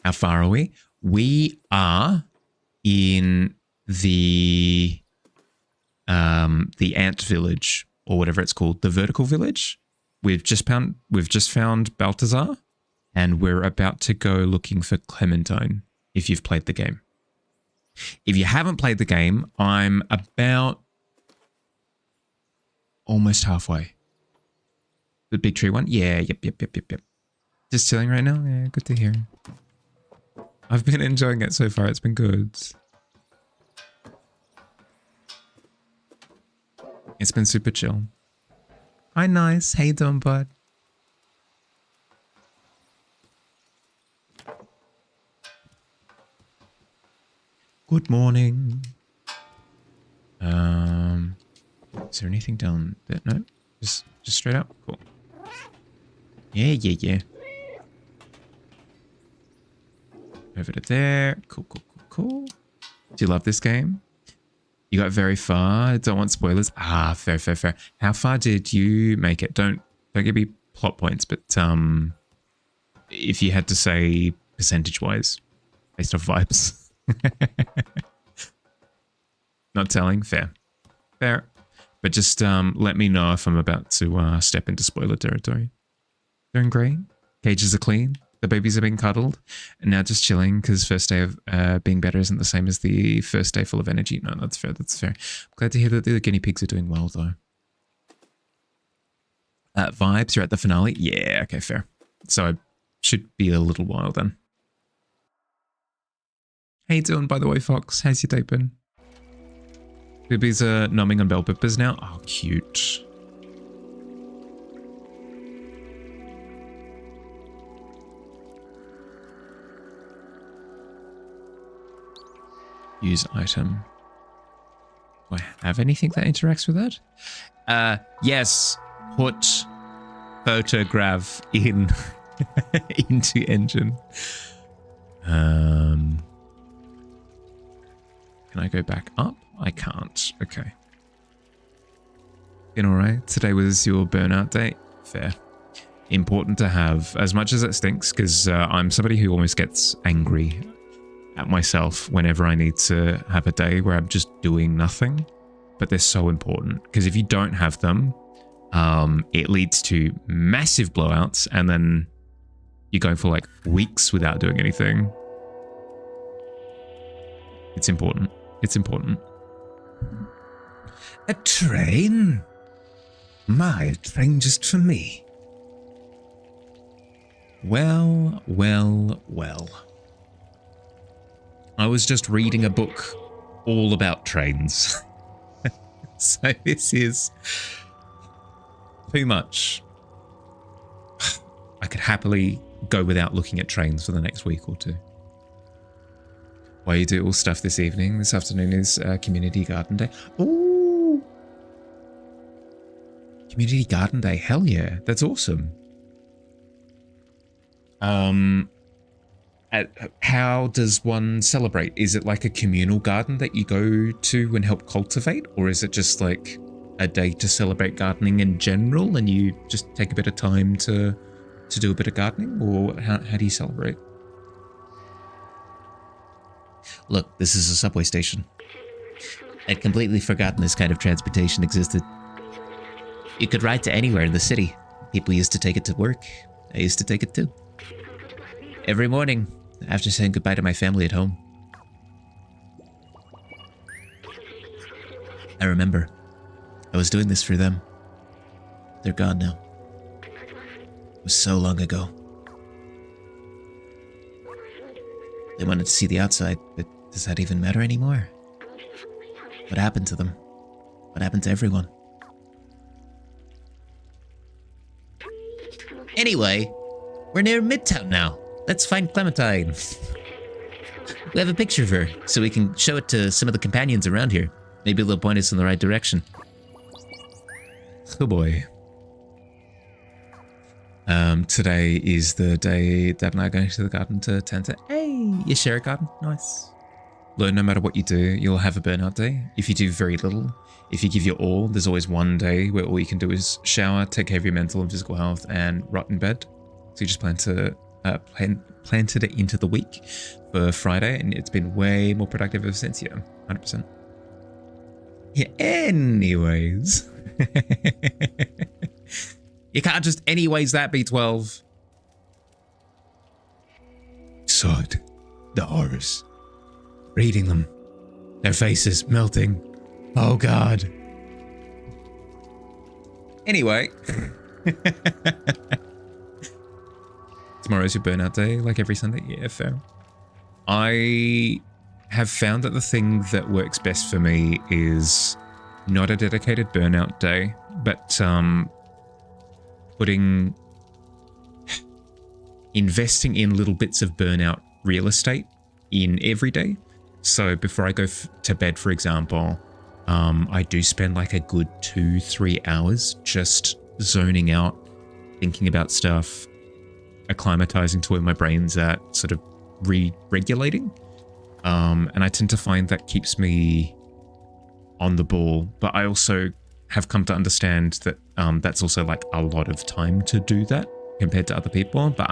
How far are we? We are in the ant village, or whatever it's called, the vertical village. We've just found Balthazar, and we're about to go looking for Clementine, if you've played the game. If you haven't played the game, I'm about almost halfway. The big tree one? Yeah, yep. Just chilling right now? Yeah, good to hear. I've been enjoying it so far, it's been good. It's been super chill. Hi, nice. How you doing, bud? Good morning. Is there anything down there? No? Just straight up? Cool. Yeah. Over to there. Cool. Do you love this game? You got very far. Don't want spoilers. Fair. How far did you make it? Don't give me plot points, but if you had to say percentage-wise, based off vibes. Not telling. Fair. But just let me know if I'm about to step into spoiler territory. Doing great. Cages are clean. The babies are being cuddled. And now just chilling because first day of being better isn't the same as the first day full of energy. No, that's fair. I'm glad to hear that the guinea pigs are doing well, though. Vibes, you're at the finale? Yeah, okay, fair. So I should be a little while then. How you doing, by the way, Fox? How's your day been? Boobies are numbing on bell peppers now. Oh, cute. Use item. Do I have anything that interacts with that? Yes. Put photograph in into engine. Can I go back up? I can't. Okay. Been alright. Today was your burnout day. Fair. Important to have, as much as it stinks, because I'm somebody who almost gets angry at myself whenever I need to have a day where I'm just doing nothing. But they're so important, because if you don't have them, it leads to massive blowouts, and then you're going for like weeks without doing anything. It's important. It's important. A train? A train just for me. Well. I was just reading a book all about trains. So this is too much. I could happily go without looking at trains for the next week or two. While you do all stuff this evening, this afternoon is Community Garden Day. Ooh! Community Garden Day, hell yeah, that's awesome. How does one celebrate? Is it like a communal garden that you go to and help cultivate? Or is it just like a day to celebrate gardening in general and you just take a bit of time to do a bit of gardening? Or how do you celebrate? Look, this is a subway station. I'd completely forgotten this kind of transportation existed. You could ride to anywhere in the city. People used to take it to work. I used to take it too. Every morning, after saying goodbye to my family at home. I remember. I was doing this for them. They're gone now. It was so long ago. They wanted to see the outside, but does that even matter anymore? What happened to them? What happened to everyone? Anyway, we're near Midtown now. Let's find Clementine. We have a picture of her, so we can show it to some of the companions around here. Maybe they'll point us in the right direction. Oh boy. Today is the day Dad and I are going to the garden to tend to. Hey, you share a garden? Nice. Learn no matter what you do, you'll have a burnout day. If you do very little, if you give your all, there's always one day where all you can do is shower, take care of your mental and physical health, and rot in bed. So you just planted it into the week for Friday, and it's been way more productive ever since. Yeah, 100%. Yeah, anyways. You can't just anyways that, B12. Saw it. The horrors. Reading them. Their faces melting. Oh God. Anyway. Tomorrow's your burnout day, like every Sunday. Yeah, fair. I have found that the thing that works best for me is not a dedicated burnout day, but investing in little bits of burnout real estate in every day. So before I go to bed, for example, I do spend like a good 2-3 hours just zoning out, thinking about stuff, acclimatizing to where my brain's at, sort of re-regulating. And I tend to find that keeps me on the ball. But I also have come to understand that that's also like a lot of time to do that compared to other people. But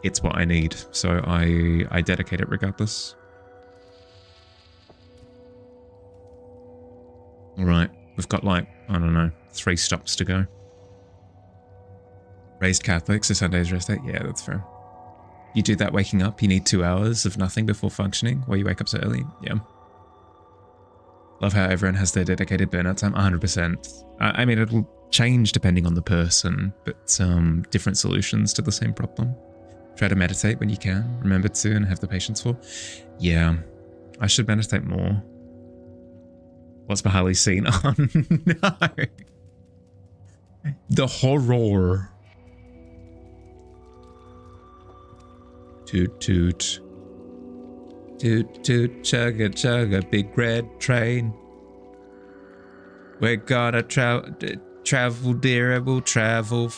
it's what I need. So I dedicate it regardless. All right, we've got like, I don't know, 3 stops to go. Raised Catholic, so Sunday's rest day. Yeah, that's fair. You do that waking up, you need 2 hours of nothing before functioning, while you wake up so early. Yeah. Love how everyone has their dedicated burnout time. 100%. I mean, it'll change depending on the person, but different solutions to the same problem. Try to meditate when you can. Remember to and have the patience for. Yeah, I should meditate more. What's Meowhali seen on? No. The horror. Toot toot. Toot toot, chugga chugga, big red train. We're gonna travel, dear, we'll travel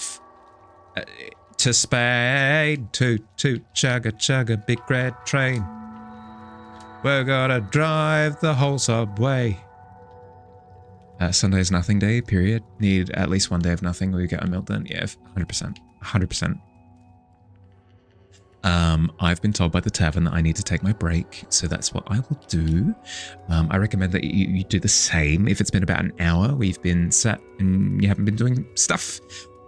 to Spain. Toot toot, chugga chugga, big red train. We're gonna drive the whole subway. Sunday's nothing day, period. Need at least 1 day of nothing or you get a meltdown. Yeah, 100%. 100%. I've been told by the tavern that I need to take my break, so that's what I will do. I recommend that you do the same. If it's been about an hour where you've been sat and you haven't been doing stuff,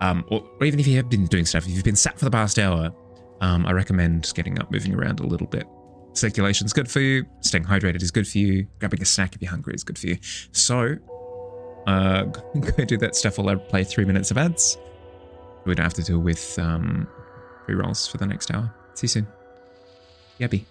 or even if you have been doing stuff, if you've been sat for the past hour, I recommend getting up, moving around a little bit. Circulation's good for you. Staying hydrated is good for you. Grabbing a snack if you're hungry is good for you. So, go do that stuff while I play 3 minutes of ads. We don't have to deal with pre-rolls for the next hour. See you soon. Yabby.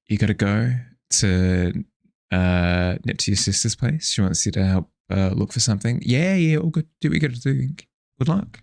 you got to go to nip to your sister's place. She wants you to help look for something. Yeah, all good. Do what you got to do. Good luck.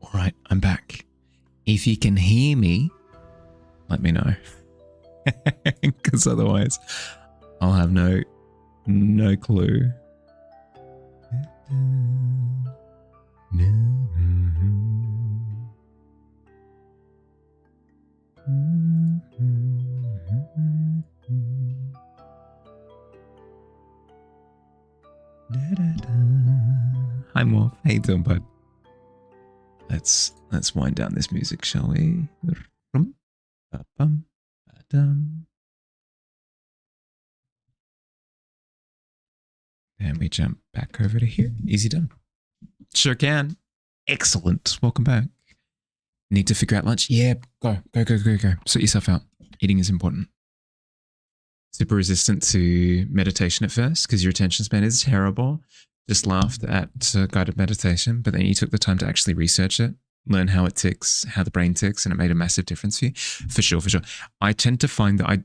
All right, I'm back. If you can hear me, let me know. Because otherwise, I'll have no clue. Hi, Morph. How you doing, bud? Let's wind down this music, shall we? And we jump back over to here. Easy done. Sure can. Excellent. Welcome back. Need to figure out lunch? Yeah, go. Sort yourself out. Eating is important. Super resistant to meditation at first because your attention span is terrible. Just laughed at guided meditation, but then you took the time to actually research it, learn how it ticks, how the brain ticks, and it made a massive difference for you. For sure. I tend to find that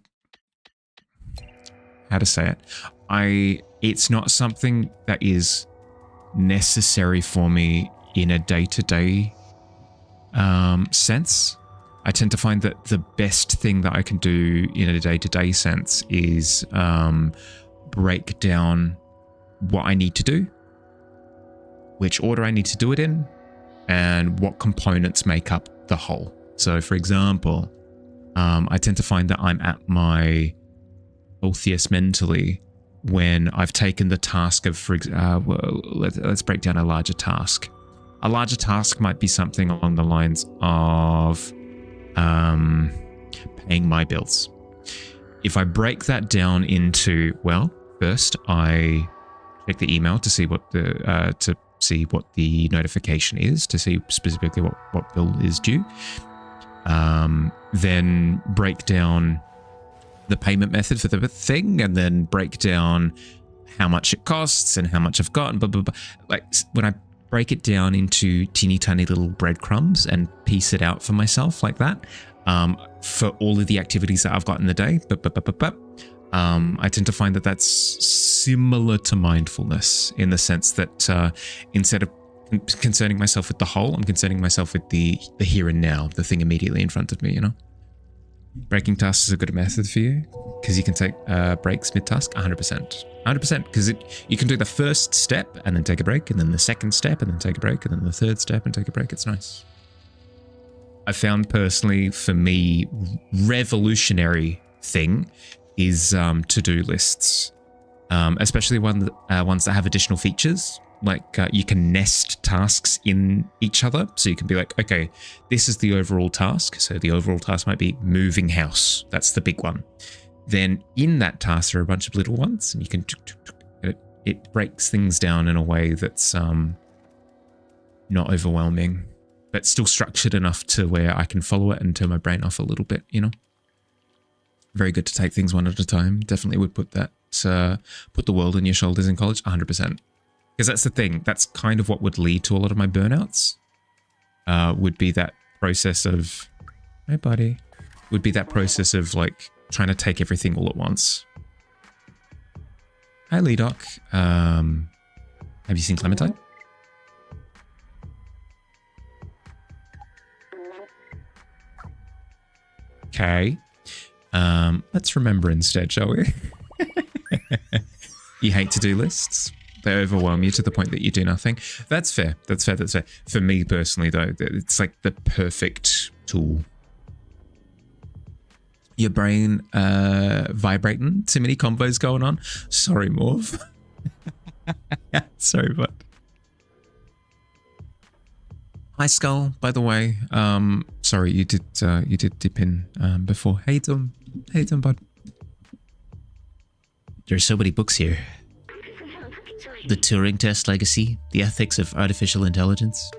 how to say it? It's not something that is necessary for me in a day-to-day sense. I tend to find that the best thing that I can do in a day-to-day sense is break down what I need to do, which order I need to do it in, and what components make up the whole. So, for example, I tend to find that I'm at my healthiest mentally when I've taken the task of, let's break down a larger task. A larger task might be something along the lines of paying my bills. If I break that down into, first I check the email to see what the notification is, to see specifically what bill is due. Then break down the payment method for the thing, and then break down how much it costs and how much I've got, and blah, blah, blah. Like when I break it down into teeny tiny little breadcrumbs and piece it out for myself like that, for all of the activities that I've got in the day, I tend to find that that's similar to mindfulness in the sense that instead of concerning myself with the whole, I'm concerning myself with the here and now, the thing immediately in front of me, you know? Breaking tasks is a good method for you because you can take breaks mid-task, 100%. 100%, because you can do the first step and then take a break, and then the second step and then take a break, and then the third step and take a break. It's nice. I found personally, for me, revolutionary thing is to-do lists, especially ones that have additional features. Like you can nest tasks in each other. So you can be like, okay, this is the overall task. So the overall task might be moving house. That's the big one. Then in that task, there are a bunch of little ones, and you can, it breaks things down in a way that's not overwhelming, but still structured enough to where I can follow it and turn my brain off a little bit, you know? Very good to take things one at a time. Definitely would put that, put the world on your shoulders in college, 100%. Because that's the thing. That's kind of what would lead to a lot of my burnouts. Would be that process of, hey buddy, would be that process of like trying to take everything all at once. Hi Lee Doc. Have you seen Clementine? Okay. Let's remember instead, shall we? You hate to-do lists? They overwhelm you to the point that you do nothing. That's fair. That's fair. That's fair. For me personally, though, it's like the perfect tool. Your brain vibrating. Too many combos going on. Sorry, Morv. Sorry, bud. Hi, Skull. By the way, sorry, you did dip in before. How you doing? How you doing, bud? There's so many books here. The Turing Test Legacy, The Ethics of Artificial Intelligence.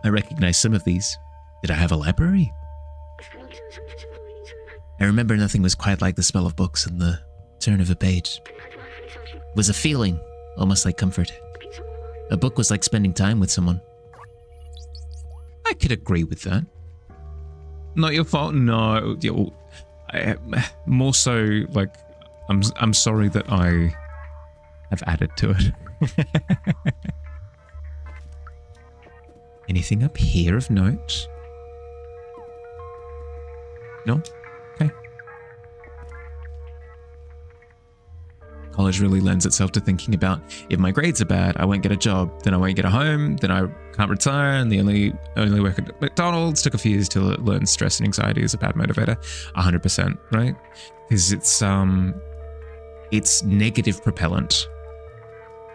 I recognize some of these. Did I have a library? I remember nothing was quite like the smell of books and the turn of a page. It was a feeling, almost like comfort. A book was like spending time with someone. I could agree with that. Not your fault. No, more so like I'm sorry that I have added to it. Anything up here of note? No? Okay. College really lends itself to thinking about, if my grades are bad, I won't get a job, then I won't get a home, then I can't retire, and the only work at McDonald's. Took a few years to learn stress and anxiety is a bad motivator. 100%, right? Because it's negative propellant.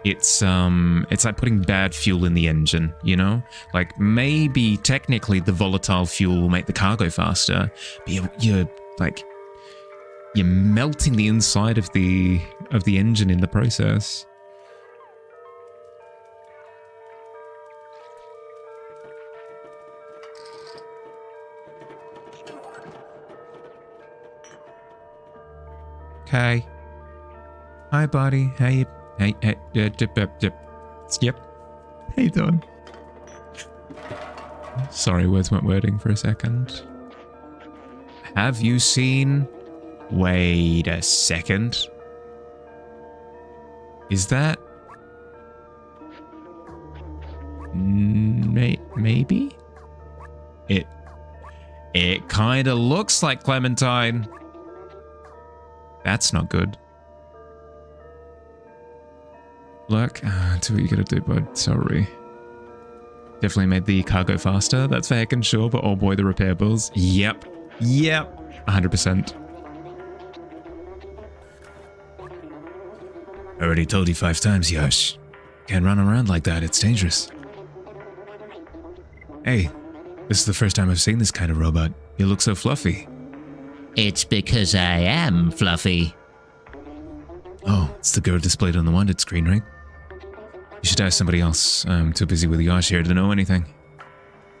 It's like putting bad fuel in the engine, you know? Like maybe technically the volatile fuel will make the car go faster, but you're melting the inside of the engine in the process. Okay. Hi, buddy. How you? Hey, dip. Yep. How you doing? Sorry, words weren't wording for a second. Have you seen? Wait a second. Is that? Maybe? It kind of looks like Clementine. That's not good. Look, do what you gotta do, bud. Sorry. Definitely made the car go faster. That's for heckin' sure, but oh boy, the repair bills. Yep. 100%. Already told you 5 times, Yosh. Can't run around like that, it's dangerous. Hey, this is the first time I've seen this kind of robot. You look so fluffy. It's because I am fluffy. Oh, it's the girl displayed on the wanted screen, right? You should ask somebody else. I'm too busy with Yosh here to know anything.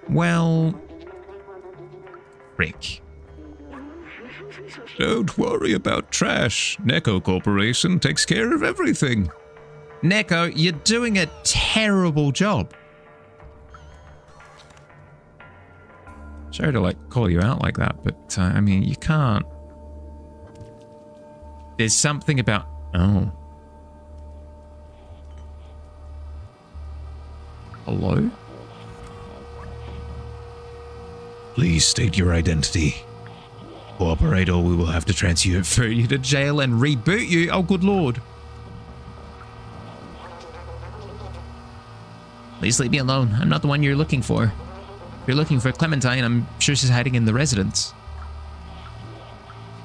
Well, Rick. Don't worry about trash. Neko Corporation takes care of everything. Neko, you're doing a terrible job. Sorry to call you out like that, but I mean, you can't There's something about... Oh. Hello? Please state your identity. Cooperate or we will have to transfer You to jail and reboot you? Oh, good lord. Please leave me alone. I'm not the one you're looking for. If you're looking for Clementine, I'm sure she's hiding in the residence.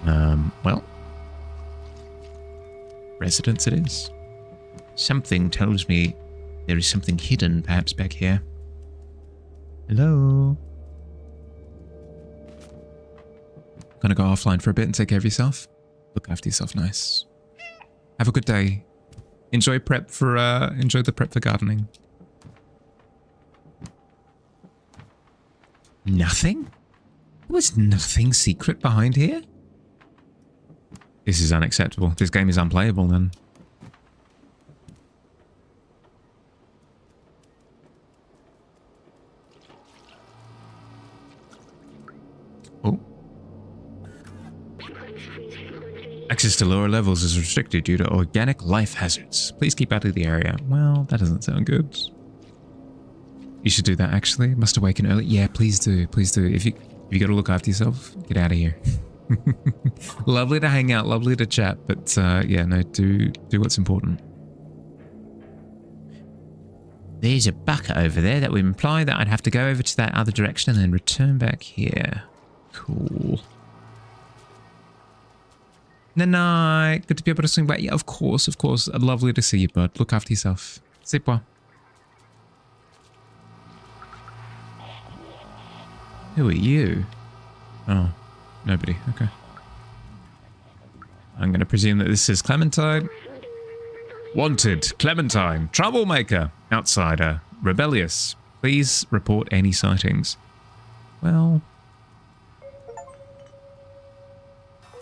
Well. Residence it is. Something tells me there is something hidden perhaps back here. Hello? Gonna go offline for a bit and take care of yourself. Look after yourself nice. Have a good day. Enjoy the prep for gardening. Nothing? There was nothing secret behind here? This is unacceptable. This game is unplayable then. Oh. Access to lower levels is restricted due to organic life hazards. Please keep out of the area. Well, that doesn't sound good. You should do that actually. Must awaken early. Yeah, please do. Please do. If you gotta look after yourself, get out of here. Lovely to hang out, lovely to chat, but yeah, no, do what's important. There's a bucket over there that would imply that I'd have to go over to that other direction and then return back here. Cool. Night. Good to be able to swing back. Yeah, of course, of course. Lovely to see you, bud. Look after yourself. C'est bon. Who are you? Oh, nobody. Okay. I'm going to presume that this is Clementine. Wanted, Clementine, troublemaker, outsider, rebellious. Please report any sightings. Well...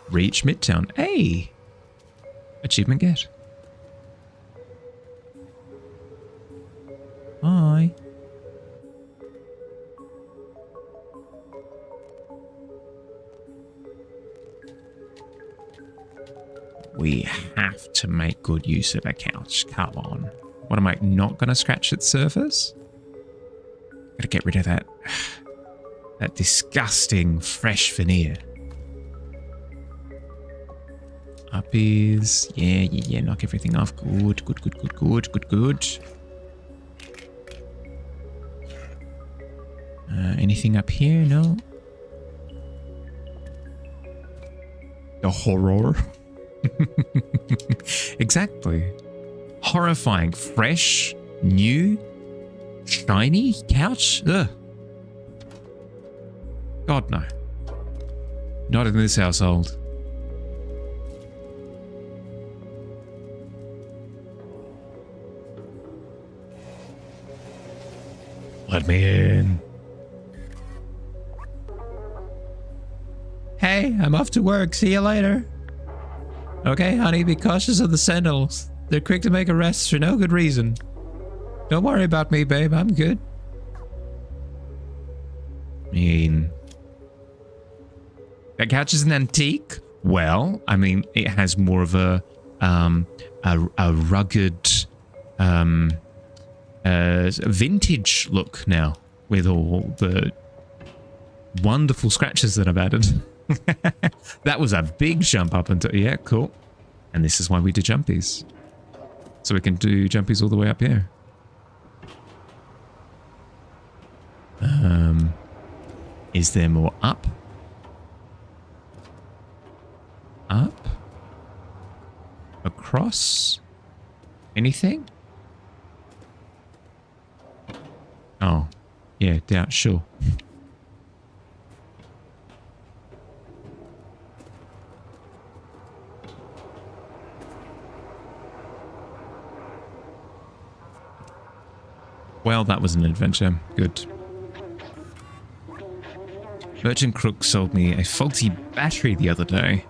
Reach Midtown. Hey! Achievement get. Hi. We have to make good use of a couch. Come on. What am I not going to scratch its surface? Gotta get rid of that disgusting fresh veneer. Uppies. Yeah. Knock everything off. Good. Anything up here? No. The horror. Exactly. Horrifying. Fresh, new, shiny couch? Ugh. God, no. Not in this household. Let me in. Hey, I'm off to work. See you later. Okay, honey, be cautious of the sentinels. They're quick to make arrests for no good reason. Don't worry about me, babe. I'm good. I mean... That couch is an antique? Well, I mean, it has more of a rugged, vintage look now, with all the wonderful scratches that I've added. That was a big jump up into... Yeah, cool. And this is why we do jumpies. So we can do jumpies all the way up here. Is there more up? Up? Across? Anything? Oh, yeah, down, sure. Well, that was an adventure. Good. Merchant Crook sold me a faulty battery the other day.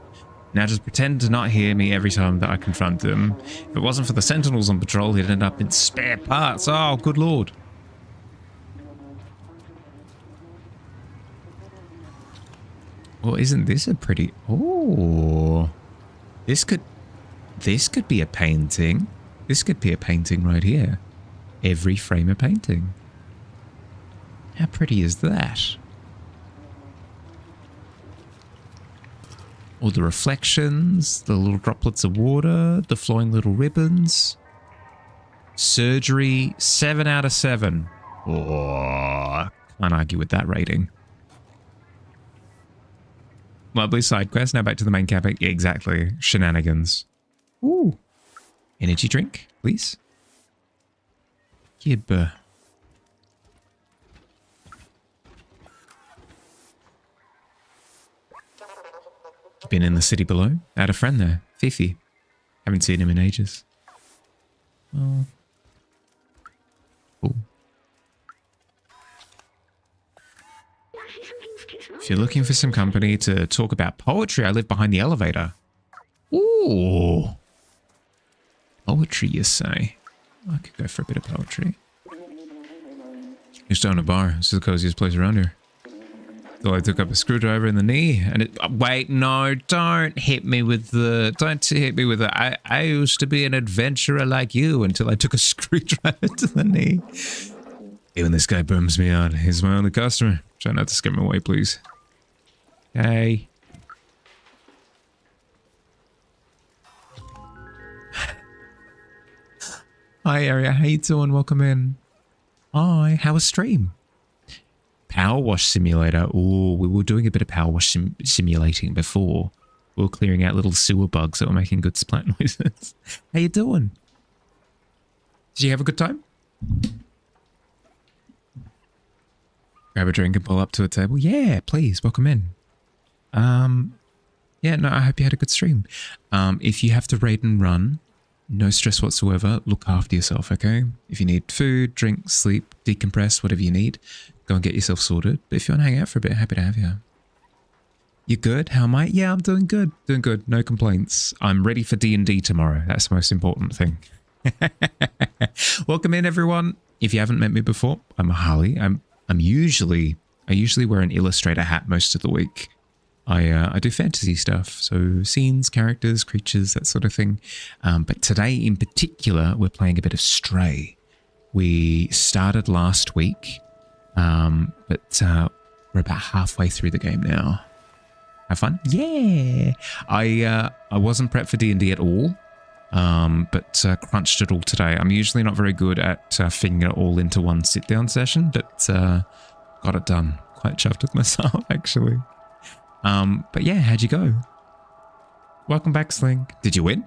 Now just pretend to not hear me every time that I confront him. If it wasn't for the sentinels on patrol, he'd end up in spare parts. Oh, good lord. Well, isn't this a pretty... Oh. This could be a painting. This could be a painting right here. Every frame a painting. How pretty is that? All the reflections, the little droplets of water, the flowing little ribbons. Surgery, 7 out of 7. Oh, can't argue with that rating. Lovely side quest. Now back to the main campaign. Yeah, exactly. Shenanigans. Ooh. Energy drink, please. Gib. Been in the city below. Had a friend there, Fifi. Haven't seen him in ages. Well, cool. If you're looking for some company to talk about poetry, I live behind the elevator. Ooh. Poetry, you say? I could go for a bit of poetry. You're still in a bar. This is the coziest place around here. So I took up a screwdriver in the knee and it... Wait, no, don't hit me with the... I used to be an adventurer like you until I took a screwdriver to the knee. Even this guy bums me out. He's my only customer. Try not to scare him away, please. Hey. Hi, Aria. How you doing? Welcome in. Hi. How was stream? Power wash simulator. Ooh, we were doing a bit of power wash simulating before. We were clearing out little sewer bugs that were making good splat noises. How you doing? Did you have a good time? Grab a drink and pull up to a table. Yeah, please. Welcome in. Yeah, no, I hope you had a good stream. If you have to raid and run, no stress whatsoever. Look after yourself, okay? If you need food, drink, sleep, decompress, whatever you need, go and get yourself sorted. But if you want to hang out for a bit, happy to have you. You good? How am I? Yeah, I'm doing good. Doing good. No complaints. I'm ready for D&D tomorrow. That's the most important thing. Welcome in, everyone. If you haven't met me before, I'm Meowhali. I usually wear an illustrator hat most of the week. I do fantasy stuff, so scenes, characters, creatures, that sort of thing. But today in particular, we're playing a bit of Stray. We started last week, but we're about halfway through the game now. Have fun? Yeah! I wasn't prepped for D&D at all, but crunched it all today. I'm usually not very good at fitting it all into one sit-down session, but got it done. Quite chuffed with myself, actually. But yeah, how'd you go? Welcome back, Sling. Did you win?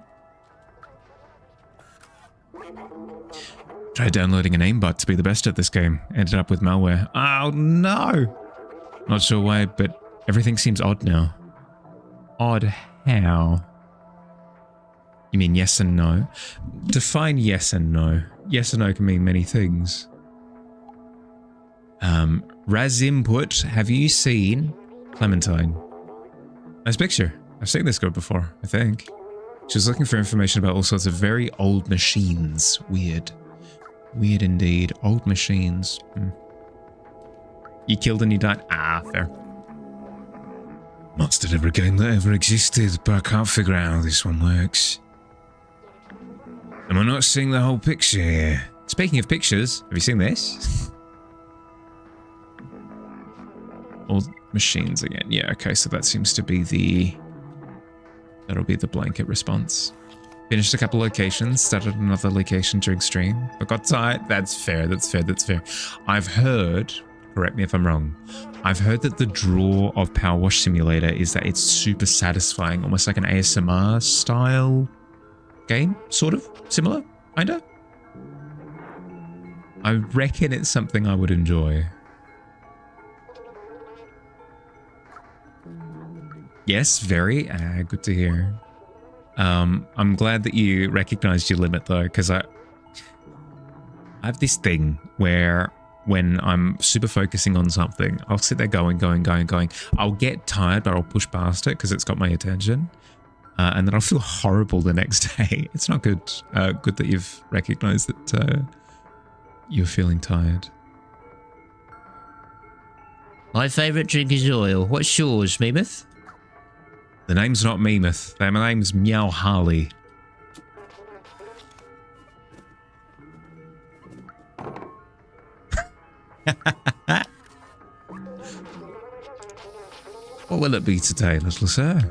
Tried downloading an aimbot to be the best at this game. Ended up with malware. Oh no! Not sure why, but everything seems odd now. Odd how? You mean yes and no? Define yes and no. Yes and no can mean many things. Raz Input, have you seen Clementine? Nice picture. I've seen this girl before, I think. She was looking for information about all sorts of very old machines. Weird. Weird indeed. Old machines. You killed and you died? Ah, fair. Monstered every game that ever existed, but I can't figure out how this one works. Am I not seeing the whole picture here? Speaking of pictures, have you seen this? Old machines again. Yeah, okay, so that seems to be the... That'll be the blanket response. Finished a couple locations, started another location during stream, but got tired. That's fair, that's fair, that's fair. I've heard, correct me if I'm wrong, I've heard that the draw of Power Wash Simulator is that it's super satisfying, almost like an ASMR style game, sort of, similar, kinda. I reckon it's something I would enjoy. Yes, very. Good to hear. I'm glad that you recognized your limit though, because I have this thing where when I'm super focusing on something, I'll sit there going. I'll get tired, but I'll push past it because it's got my attention. And then I'll feel horrible the next day. It's not good. Good that you've recognized that you're feeling tired. My favourite drink is oil. What's yours, Meemith? The name's not Meemith. My name's Meowhali. What will it be today, little sir?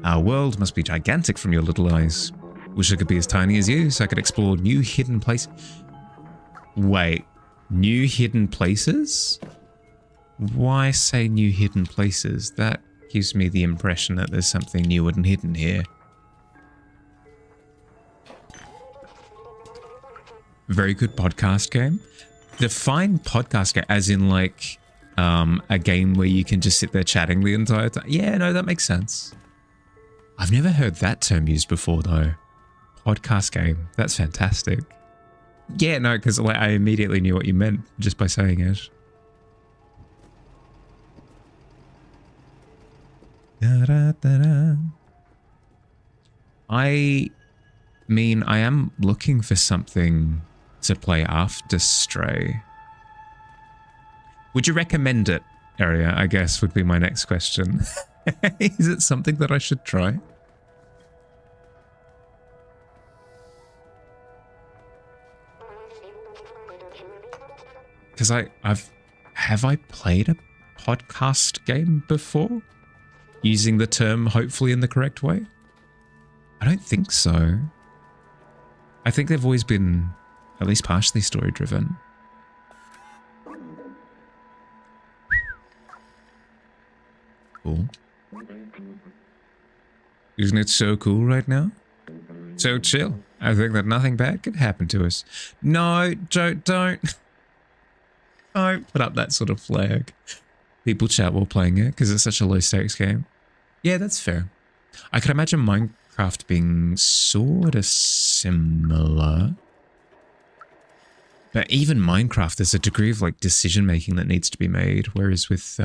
Our world must be gigantic from your little eyes. Wish I could be as tiny as you so I could explore new hidden places. Wait, new hidden places? Why say new hidden places? That gives me the impression that there's something new and hidden here. Very good podcast game. Define podcast game as in like a game where you can just sit there chatting the entire time. Yeah, no, that makes sense. I've never heard that term used before though. Podcast game. That's fantastic. Yeah, no, because like, I immediately knew what you meant just by saying it. Da, da, da, da. I mean, I am looking for something to play after Stray. Would you recommend it, Aria? I guess would be my next question. Is it something that I should try? Because have I played a podcast game before? Using the term hopefully in the correct way? I don't think so. I think they've always been at least partially story driven. Cool. Isn't it so cool right now? So chill. I think that nothing bad could happen to us. No, don't put up that sort of flag. People chat while playing it because it's such a low stakes game. Yeah, that's fair. I could imagine Minecraft being sort of similar. But even Minecraft, there's a degree of like decision making that needs to be made. Whereas with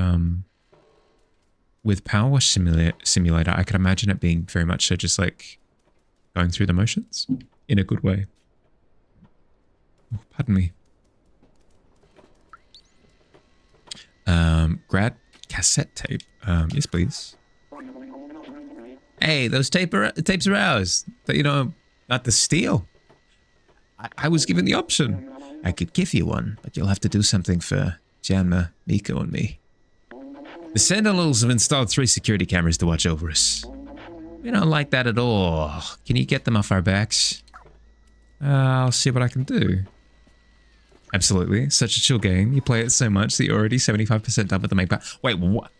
Power Wash Simulator, I could imagine it being very much so just like going through the motions in a good way. Oh, pardon me. Grad cassette tape. Yes, please. Hey, those tapes are ours. You know, not to steal. I was given the option. I could give you one, but you'll have to do something for Janma, Miko, and me. The Sentinels have installed 3 security cameras to watch over us. We don't like that at all. Can you get them off our backs? I'll see what I can do. Absolutely. Such a chill game. You play it so much that you're already 75% done with the main part. Wait, what?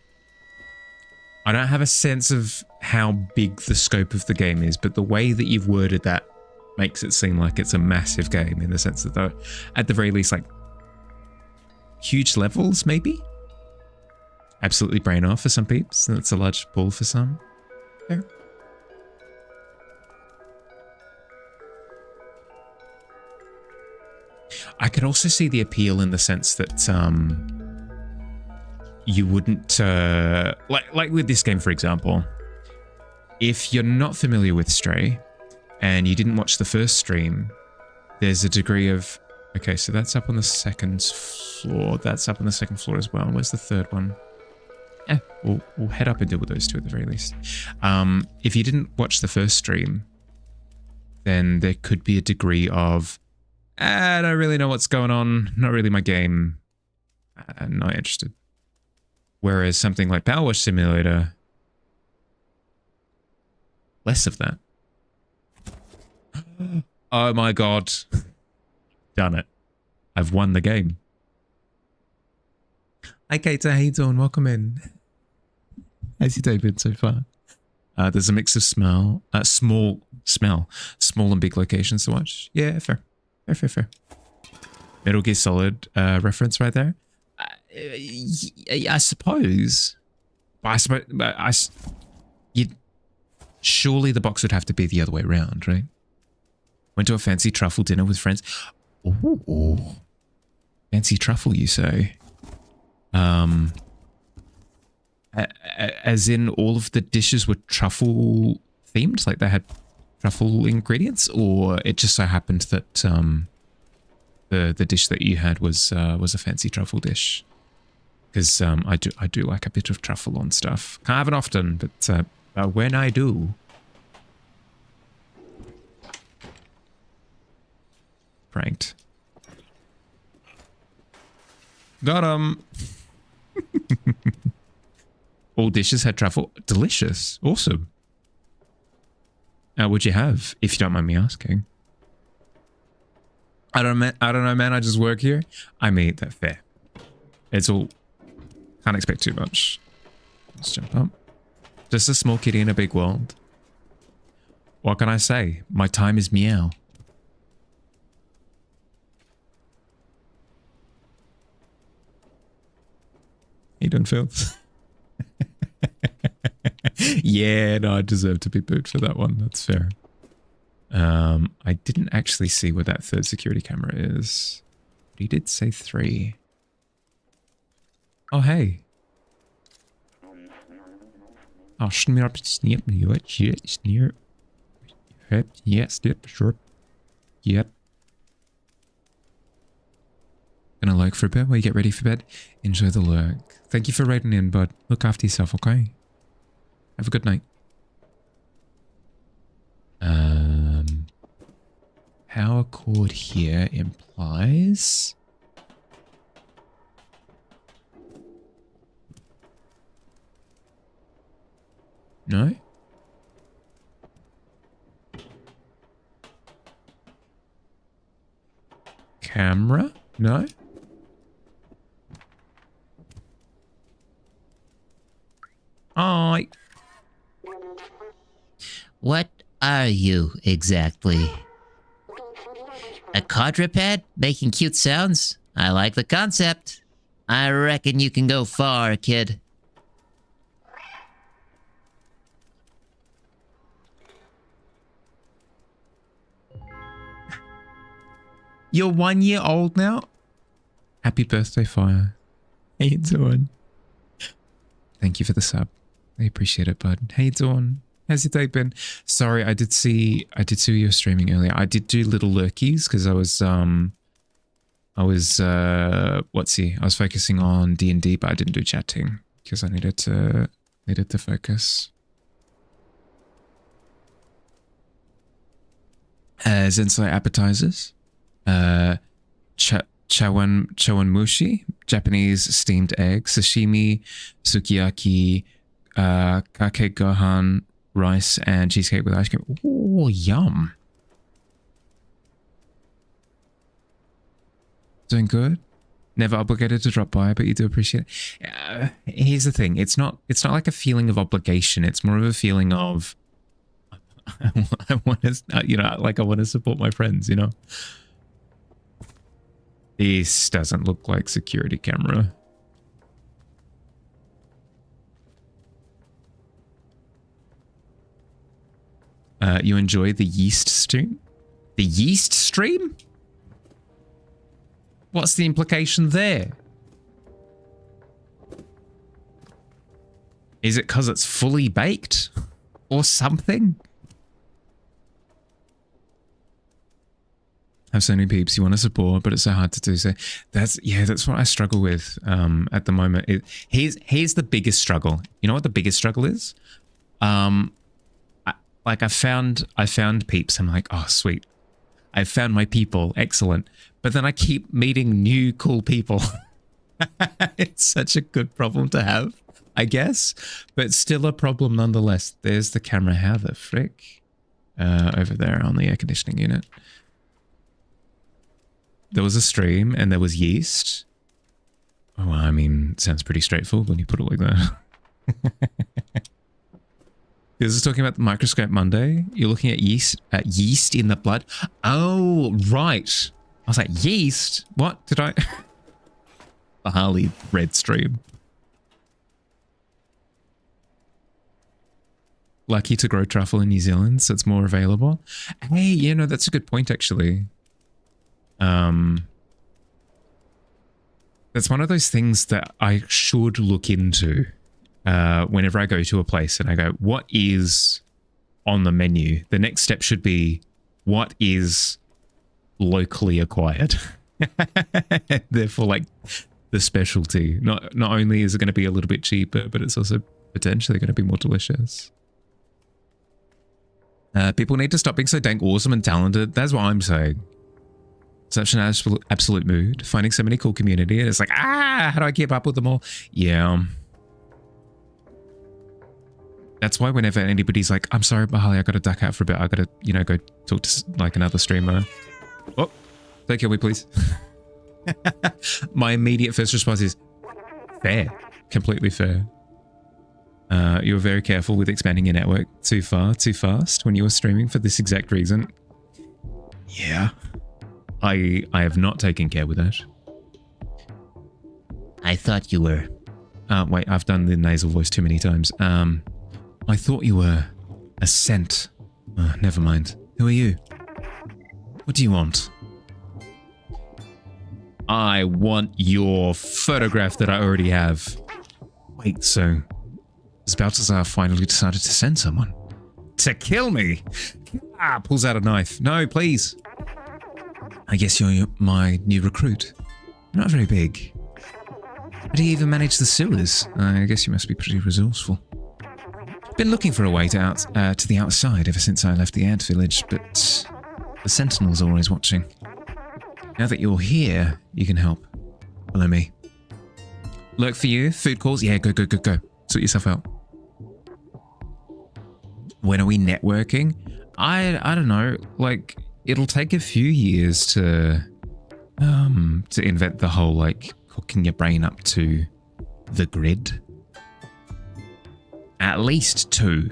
I don't have a sense of how big the scope of the game is, but the way that you've worded that makes it seem like it's a massive game in the sense that they're, at the very least, like huge levels, maybe? Absolutely brain off for some peeps, and it's a large pull for some. Fair. I could also see the appeal in the sense that you wouldn't like with this game, for example, if you're not familiar with Stray and you didn't watch the first stream, there's a degree of okay, so that's up on the second floor, that's up on the second floor as well. Where's the third one? Yeah, we'll head up and deal with those two at the very least. If you didn't watch the first stream, then there could be a degree of I don't really know what's going on. Not really my game. I'm not interested. Whereas something like Power Wash Simulator, less of that. Oh my god. Done it. I've won the game. Hi Kato, how you doing? Welcome in. How's your day been so far? There's a mix of small and big locations to watch. Yeah, fair. Fair. Metal Gear Solid reference right there. I suppose. Surely the box would have to be the other way around, right? Went to a fancy truffle dinner with friends. Ooh. Fancy truffle, you say? As in all of the dishes were truffle themed? Like they had truffle ingredients, or it just so happened that the dish that you had was a fancy truffle dish? Because I do like a bit of truffle on stuff. Can't have it often, but When I do. Pranked. Got him. All dishes had truffle. Delicious. Awesome. What'd you have, if you don't mind me asking? I don't know, man. I just work here. I mean, that's fair. It's all... Can't expect too much. Let's jump up. Just a small kitty in a big world. What can I say? My time is meow. You doing, Phil? Yeah, no, I deserve to be booed for that one. That's fair. I didn't actually see where that third security camera is. But he did say 3. Oh, hey. Oh, snip, snip, snip. Yes, snip, sure. Yep. Gonna lurk for a bit while you get ready for bed. Enjoy the lurk. Thank you for writing in, bud. Look after yourself, okay? Have a good night. Power cord here implies... No? Camera? No? Aye. What are you exactly? A quadruped making cute sounds? I like the concept. I reckon you can go far, kid. You're 1 year old now? Happy birthday, Fire. How you doing? Thank you for the sub. I appreciate it, bud. How you doing? How's your day been? Sorry, I did see you were streaming earlier. I did do little lurkies because I was focusing on D&D, but I didn't do chatting because I needed to focus. Zensai appetizers. Chawanmushi, Japanese steamed egg, sashimi, sukiyaki, kake gohan, rice, and cheesecake with ice cream. Oh, yum. Doing good? Never obligated to drop by, but you do appreciate it. Here's the thing. It's not like a feeling of obligation. It's more of a feeling of I want to, I want to support my friends, This doesn't look like security camera. You enjoy the yeast stream? The yeast stream? What's the implication there? Is it because it's fully baked? Or something? Have so many peeps you want to support, but it's so hard to do so. That's what I struggle with at the moment. Here's the biggest struggle. You know what the biggest struggle is? I found peeps. I'm like, oh sweet, I found my people, excellent. But then I keep meeting new cool people. It's such a good problem to have, I guess, but still a problem nonetheless. There's the camera. How the frick? Over there on the air conditioning unit. There was a stream and there was yeast. Oh, I mean, it sounds pretty straightforward when you put it like that. This is talking about the microscope Monday. You're looking at yeast in the blood. Oh, right. I was like, yeast? What did I? The Harley red stream. Lucky to grow truffle in New Zealand, so it's more available. Hey, that's a good point, actually. That's one of those things that I should look into whenever I go to a place and I go, what is on the menu? The next step should be, what is locally acquired? Therefore, like, the specialty. Not only is it going to be a little bit cheaper, but it's also potentially going to be more delicious. People need to stop being so dang awesome and talented. That's what I'm saying. Such an absolute mood. Finding so many cool community. And it's like, how do I keep up with them all? Yeah. That's why whenever anybody's like, I'm sorry, Meowhali, I got to duck out for a bit. I got to, you know, go talk to like another streamer. Oh, don't kill me, please. My immediate first response is fair. Completely fair. You were very careful with expanding your network too far, too fast when you were streaming for this exact reason. Yeah. I have not taken care with that. I thought you were. Wait, I've done the nasal voice too many times. I thought you were a scent. Never mind. Who are you? What do you want? I want your photograph that I already have. Wait, so Balthazar finally decided to send someone to kill me. Pulls out a knife. No, please. I guess you're my new recruit. You're not very big. How do you even manage the sewers? I guess you must be pretty resourceful. Been looking for a way to the outside ever since I left the ant village, but the sentinel's always watching. Now that you're here, you can help. Follow me. Lurk for you? Food calls? Yeah, go. Sort yourself out. When are we networking? I don't know. Like, it'll take a few years to invent the whole, like, hooking your brain up to the grid. At least 2.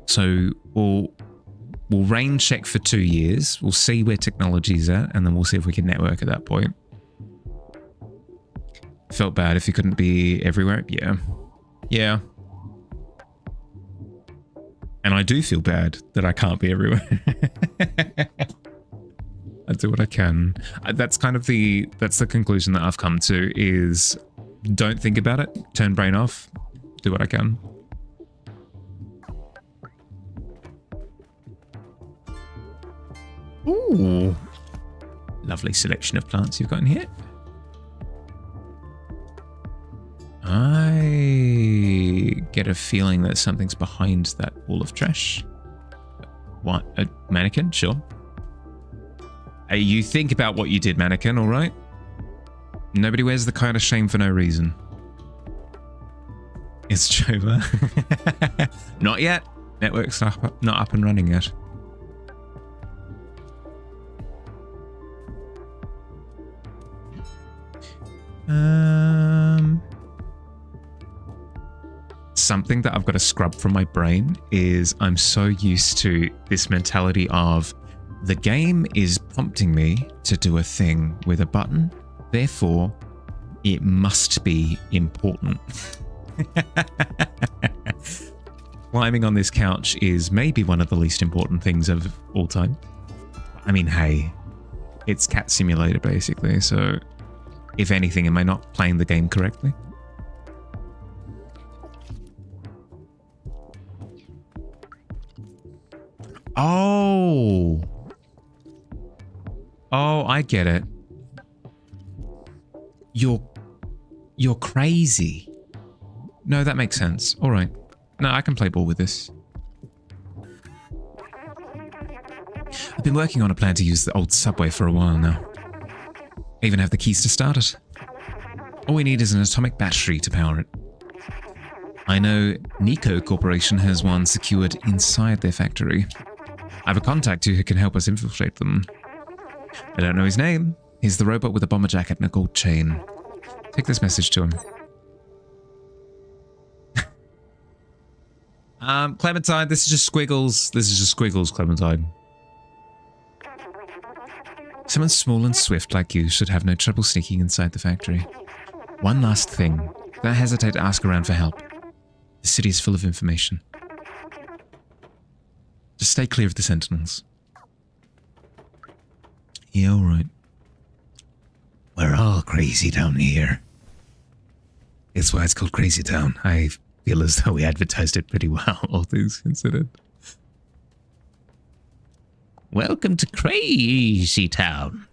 So we'll rain check for 2 years. We'll see where technology's at, and then we'll see if we can network at that point. Felt bad if you couldn't be everywhere. Yeah. And I do feel bad that I can't be everywhere. I do what I can. That's kind of that's the conclusion that I've come to is don't think about it. Turn brain off. Do what I can. Ooh. Lovely selection of plants you've got in here. I get a feeling that something's behind that wall of trash. What? A mannequin? Sure. Hey, you think about what you did, mannequin, all right? Nobody wears the kind of shame for no reason. It's Jova. Not yet. Network's not up and running yet. Something that I've got to scrub from my brain is I'm so used to this mentality of the game is prompting me to do a thing with a button, therefore it must be important. Climbing on this couch is maybe one of the least important things of all time. I mean, hey, it's Cat Simulator basically, so if anything, am I not playing the game correctly? Oh, I get it. You're crazy. No, that makes sense. All right. No, I can play ball with this. I've been working on a plan to use the old subway for a while now. I even have the keys to start it. All we need is an atomic battery to power it. I know Nico Corporation has one secured inside their factory. I have a contact who can help us infiltrate them. I don't know his name. He's the robot with a bomber jacket and a gold chain. Take this message to him. Clementine, this is just Squiggles. This is just Squiggles, Clementine. Someone small and swift like you should have no trouble sneaking inside the factory. One last thing. Don't hesitate to ask around for help. The city is full of information. Just stay clear of the sentinels. Yeah, all right. We're all crazy down here. It's why it's called Crazy Town. I feel as though we advertised it pretty well, all things considered. Welcome to Crazy Town.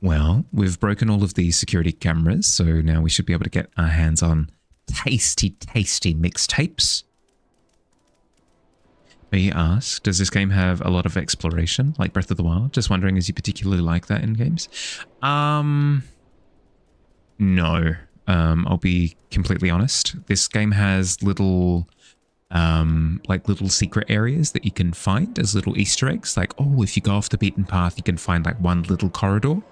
Well, we've broken all of the security cameras, so now we should be able to get our hands on tasty, tasty mixtapes. He asked, does this game have a lot of exploration, like Breath of the Wild? Just wondering, is you particularly like that in games? No. I'll be completely honest. This game has little, like little secret areas that you can find as little Easter eggs. Like, oh, if you go off the beaten path, you can find like one little corridor.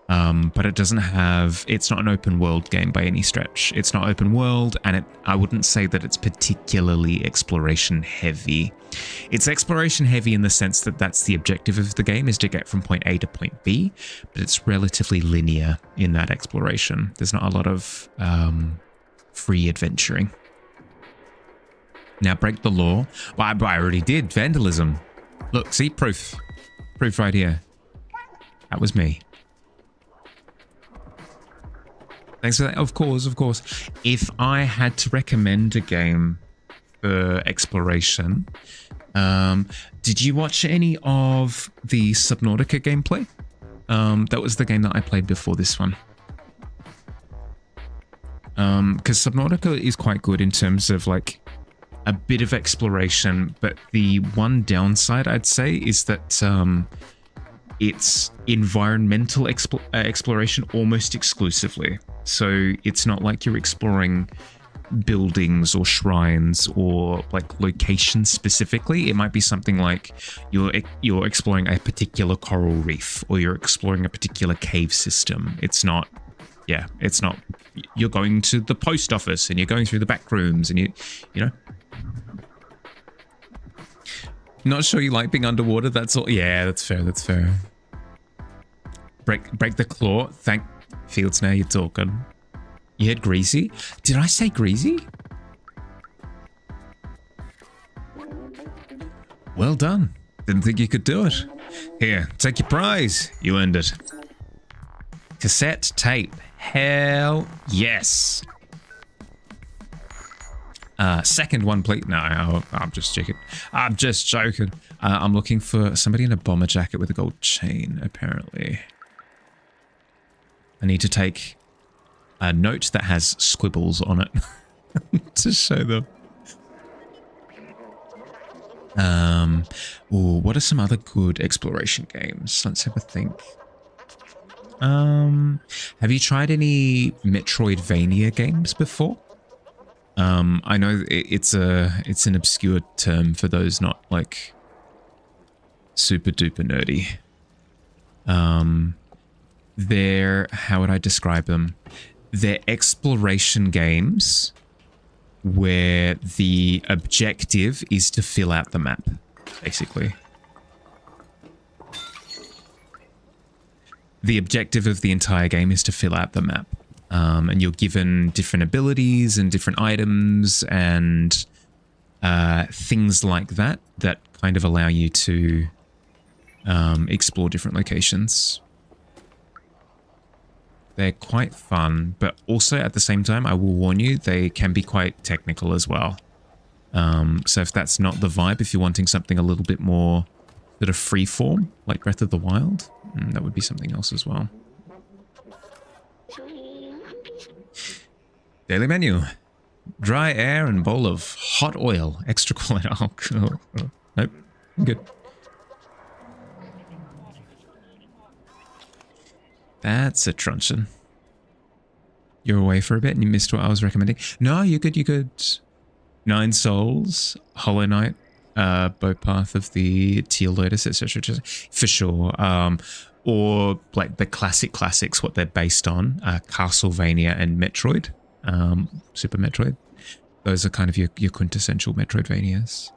But it doesn't have, it's not an open world game by any stretch. It's not open world, and I wouldn't say that it's particularly exploration heavy. It's exploration heavy in the sense that that's the objective of the game, is to get from point A to point B, but it's relatively linear in that exploration. There's not a lot of free adventuring. Now, break the law. Well, I already did. Vandalism. Look, see, proof. Proof right here. That was me. Thanks for that. Of course, of course. If I had to recommend a game for exploration, did you watch any of the Subnautica gameplay? That was the game that I played before this one. Because Subnautica is quite good in terms of like a bit of exploration, but the one downside I'd say is that it's environmental exploration almost exclusively. So it's not like you're exploring buildings or shrines or like locations specifically. It might be something like you're exploring a particular coral reef, or you're exploring a particular cave system. It's not, yeah, it's not, you're going to the post office and you're going through the back rooms and you know. Not sure you like being underwater, that's all. Yeah, that's fair, that's fair. Break the claw. Thank Fields, now you're talking. You heard greasy? Did I say greasy? Well done. Didn't think you could do it. Here, take your prize. You earned it. Cassette tape. Hell yes. Second one, please. No, I'm just joking. I'm just joking. I'm looking for somebody in a bomber jacket with a gold chain, apparently. I need to take a note that has squibbles on it to show them. Ooh, what are some other good exploration games? Let's have a think. Have you tried any Metroidvania games before? I know it's an obscure term for those not like super duper nerdy. How would I describe them? They're exploration games where the objective is to fill out the map, basically. The objective of the entire game is to fill out the map. And you're given different abilities and different items and things like that that kind of allow you to explore different locations. They're quite fun, but also at the same time, I will warn you, they can be quite technical as well. So if that's not the vibe, if you're wanting something a little bit more sort of freeform, like Breath of the Wild, that would be something else as well. Daily menu. Dry air and bowl of hot oil. Extra quality. Oh, cool. Nope. I'm good. That's a truncheon. You're away for a bit and you missed what I was recommending. No, you're good, you're good. 9 Souls, Hollow Knight, Bowpath of the Teal Lotus, etc. For sure. Or like the classics, what they're based on, Castlevania and Metroid, Super Metroid. Those are kind of your quintessential Metroidvanias.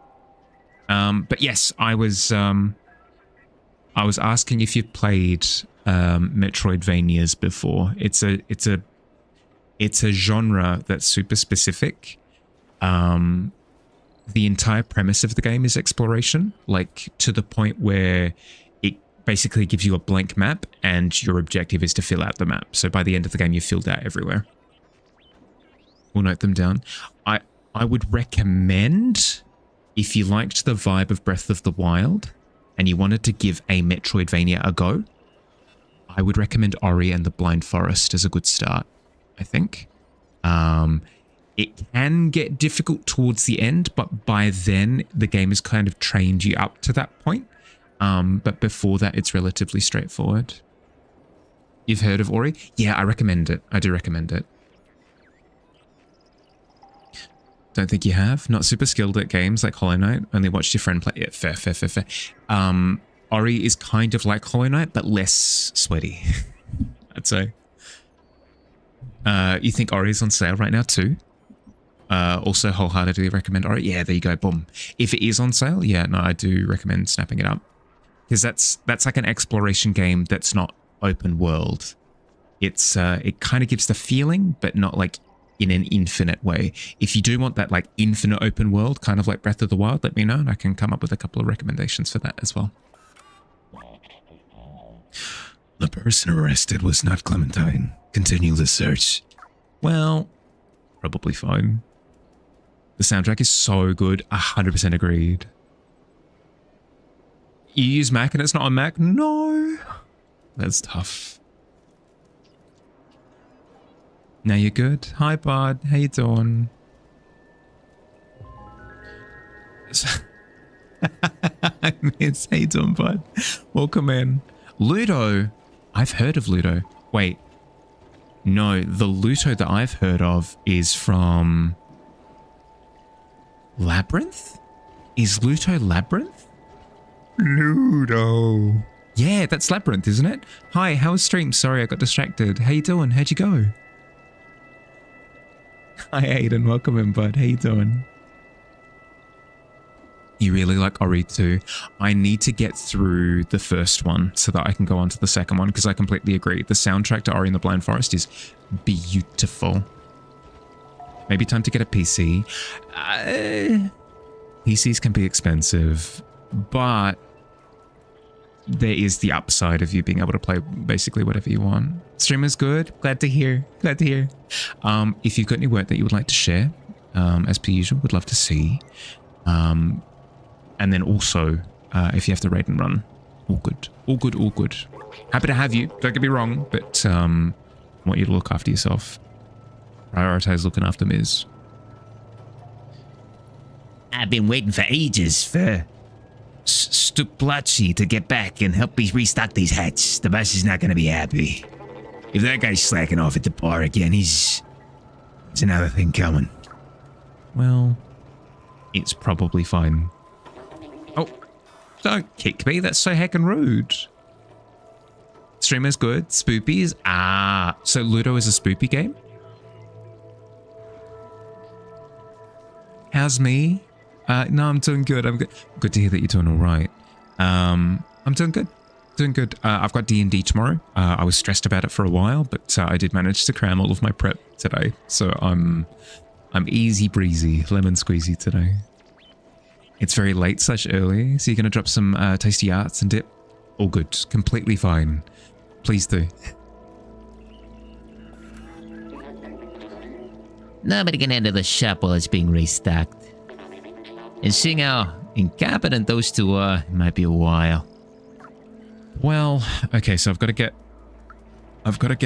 But yes, I was asking if you've played Metroidvanias before. It's a genre that's super specific. The entire premise of the game is exploration, like to the point where it basically gives you a blank map and your objective is to fill out the map. So by the end of the game, you've filled out everywhere. We'll note them down. I would recommend, if you liked the vibe of Breath of the Wild and you wanted to give a Metroidvania a go, I would recommend Ori and the Blind Forest as a good start, I think. It can get difficult towards the end, but by then the game has kind of trained you up to that point. But before that, it's relatively straightforward. You've heard of Ori? Yeah, I recommend it. I do recommend it. Don't think you have? Not super skilled at games like Hollow Knight? Only watched your friend play it? Yeah, fair. Ori is kind of like Hollow Knight, but less sweaty, I'd say. You think Ori is on sale right now too? Also wholeheartedly recommend Ori. Yeah, there you go. Boom. If it is on sale, yeah, no, I do recommend snapping it up. Because that's like an exploration game that's not open world. It's it kind of gives the feeling, but not like in an infinite way. If you do want that like infinite open world, kind of like Breath of the Wild, let me know and I can come up with a couple of recommendations for that as well. The person arrested was not Clementine. Continue the search. Well, probably fine. The soundtrack is so good. 100% agreed. You use Mac and it's not on Mac? No. That's tough. Now you're good. Hi, bud. How you doing? I miss. How you doing, bud? Welcome in. Ludo. I've heard of Ludo. Wait. No, the Ludo that I've heard of is from Labyrinth? Is Ludo Labyrinth? Ludo. Yeah, that's Labyrinth, isn't it? Hi, how was stream? Sorry, I got distracted. How you doing? How'd you go? Hi, Aiden. Welcome in, bud. How you doing? You really like Ori too? I need to get through the first one so that I can go on to the second one because I completely agree. The soundtrack to Ori and the Blind Forest is beautiful. Maybe time to get a PC. PCs can be expensive, but there is the upside of you being able to play basically whatever you want. Streamer's good. Glad to hear. Glad to hear. If you've got any work that you would like to share, as per usual, would love to see. And then also, if you have to raid and run, all good. All good, all good. Happy to have you. Don't get me wrong, but I want you to look after yourself. Prioritize looking after Miz. I've been waiting for ages for Stuplachi to get back and help me restock these hats. The boss is not going to be happy. If that guy's slacking off at the bar again, he's another thing coming. Well, it's probably fine. Oh, don't kick me. That's so heckin' rude. Streamer's good. Spoopies. Ah, so Ludo is a spoopy game? How's me? No, I'm doing good. I'm good. Good to hear that you're doing all right. I'm doing good. Doing good. I've got D&D tomorrow. I was stressed about it for a while, but I did manage to cram all of my prep today. So I'm easy breezy, lemon squeezy today. It's very late / early, so you're going to drop some tasty arts and dip? All good. Completely fine. Please do. Nobody can enter the shop while it's being restocked. And seeing how incompetent those two are, it might be a while. Well, okay, so I've got to get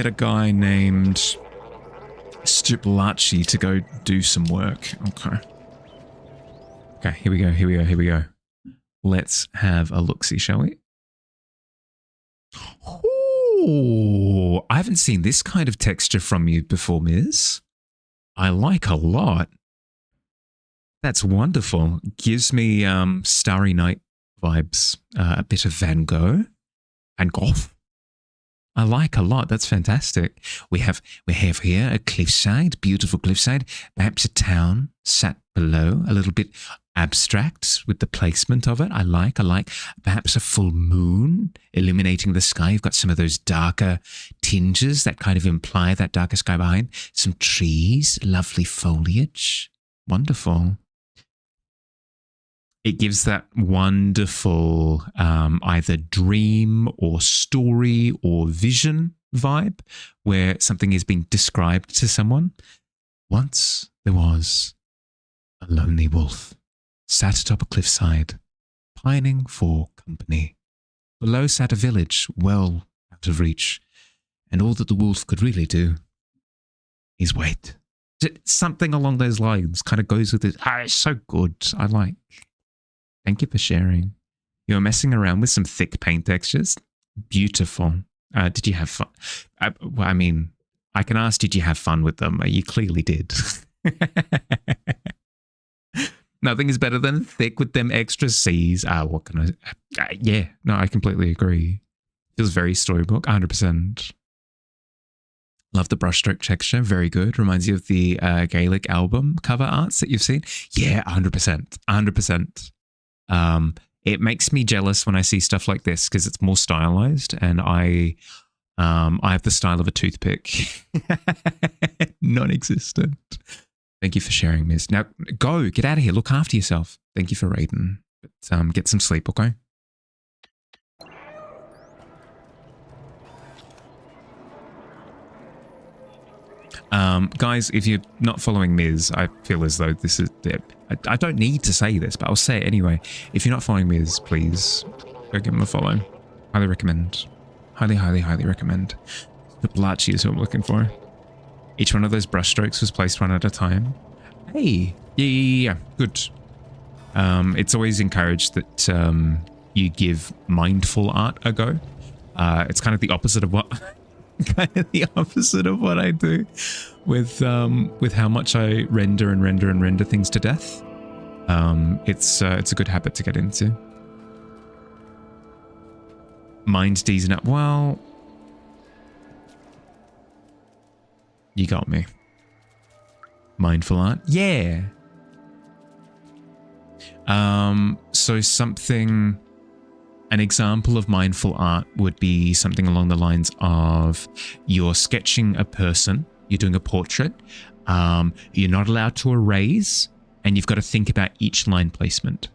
a guy named Stuplachi to go do some work. Okay, here we go. Let's have a look-see, shall we? Oh, I haven't seen this kind of texture from you before, Miz. I like a lot. That's wonderful. Gives me Starry Night vibes. A bit of Van Gogh. I like a lot. That's fantastic. We have here a cliffside, beautiful cliffside. Perhaps a town sat below, a little bit abstract with the placement of it. I like. Perhaps a full moon illuminating the sky. You've got some of those darker tinges that kind of imply that darker sky behind. Some trees, lovely foliage. Wonderful. It gives that wonderful either dream or story or vision vibe where something is being described to someone. Once there was a lonely wolf sat atop a cliffside, pining for company. Below sat a village well out of reach, and all that the wolf could really do is wait. Something along those lines kind of goes with it. It's so good. I like. Thank you for sharing. You're messing around with some thick paint textures. Beautiful. Did you have fun? Well, I mean, I can ask, did you have fun with them? You clearly did. Nothing is better than thick with them extra C's. What can I? Yeah, no, I completely agree. Feels very storybook, 100%. Love the brushstroke texture, very good. Reminds you of the Gaelic album cover arts that you've seen. Yeah, 100%, 100%. It makes me jealous when I see stuff like this because it's more stylized, and I have the style of a toothpick, non-existent. Thank you for sharing, Miz. Now, go. Get out of here. Look after yourself. Thank you for raiding. But get some sleep, okay? Guys, if you're not following Miz, I feel as though this is... I don't need to say this, but I'll say it anyway. If you're not following Miz, please go give him a follow. Highly recommend. Highly, highly, highly recommend. The Blatchy is what I'm looking for. Each one of those brushstrokes was placed one at a time. Hey, yeah, good. It's always encouraged that you give mindful art a go. It's kind of the opposite of what I do with how much I render and render and render things to death. It's a good habit to get into. Mind D's up. Well, you got me. Mindful art? Yeah. So something, an example of mindful art would be something along the lines of you're sketching a person, you're doing a portrait, you're not allowed to erase, and you've got to think about each line placement.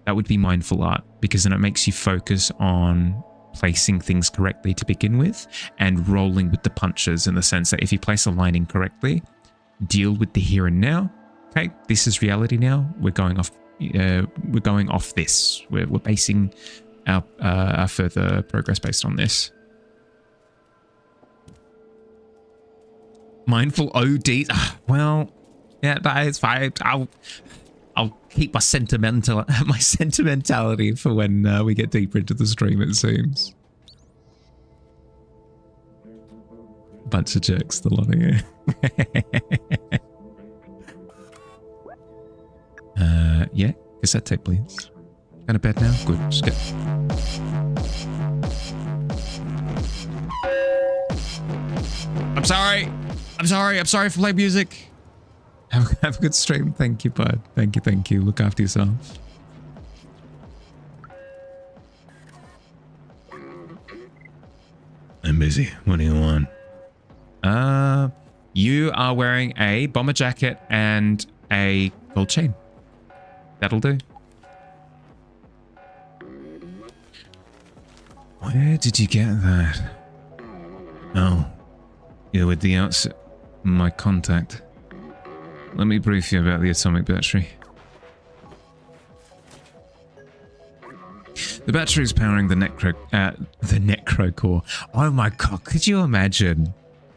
That would be mindful art, because then it makes you focus on placing things correctly to begin with and rolling with the punches, in the sense that if you place a line incorrectly, deal with the here and now. Okay, this is reality now. We're going off this. We're basing our further progress based on this. Mindful OD. Well, yeah, that is fine. I'll keep my sentimentality for when we get deeper into the stream, it seems. Bunch of jerks, the lot of you. Yeah, cassette tape, please. Going to bed now? Good. Just get... I'm sorry for playing music. Have a good stream. Thank you, bud. Thank you. Look after yourself. I'm busy. What do you want? You are wearing a bomber jacket and a gold chain. That'll do. Where did you get that? Oh, you're with the outset. My contact. Let me brief you about the atomic battery. The battery is powering the necro core. Oh my god, could you imagine?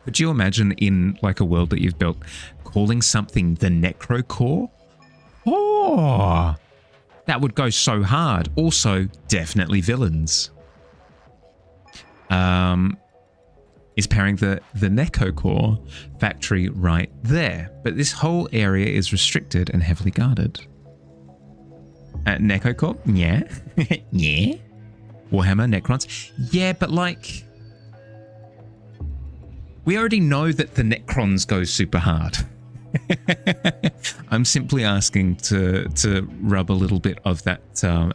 Could you imagine in like a world that you've built calling something the necro core? Oh, that would go so hard. Also, definitely villains. Is powering the Neko Core factory right there. But this whole area is restricted and heavily guarded. Neko Core? Yeah. Yeah. Warhammer, Necrons? Yeah, but like... we already know that the Necrons go super hard. I'm simply asking to rub a little bit of that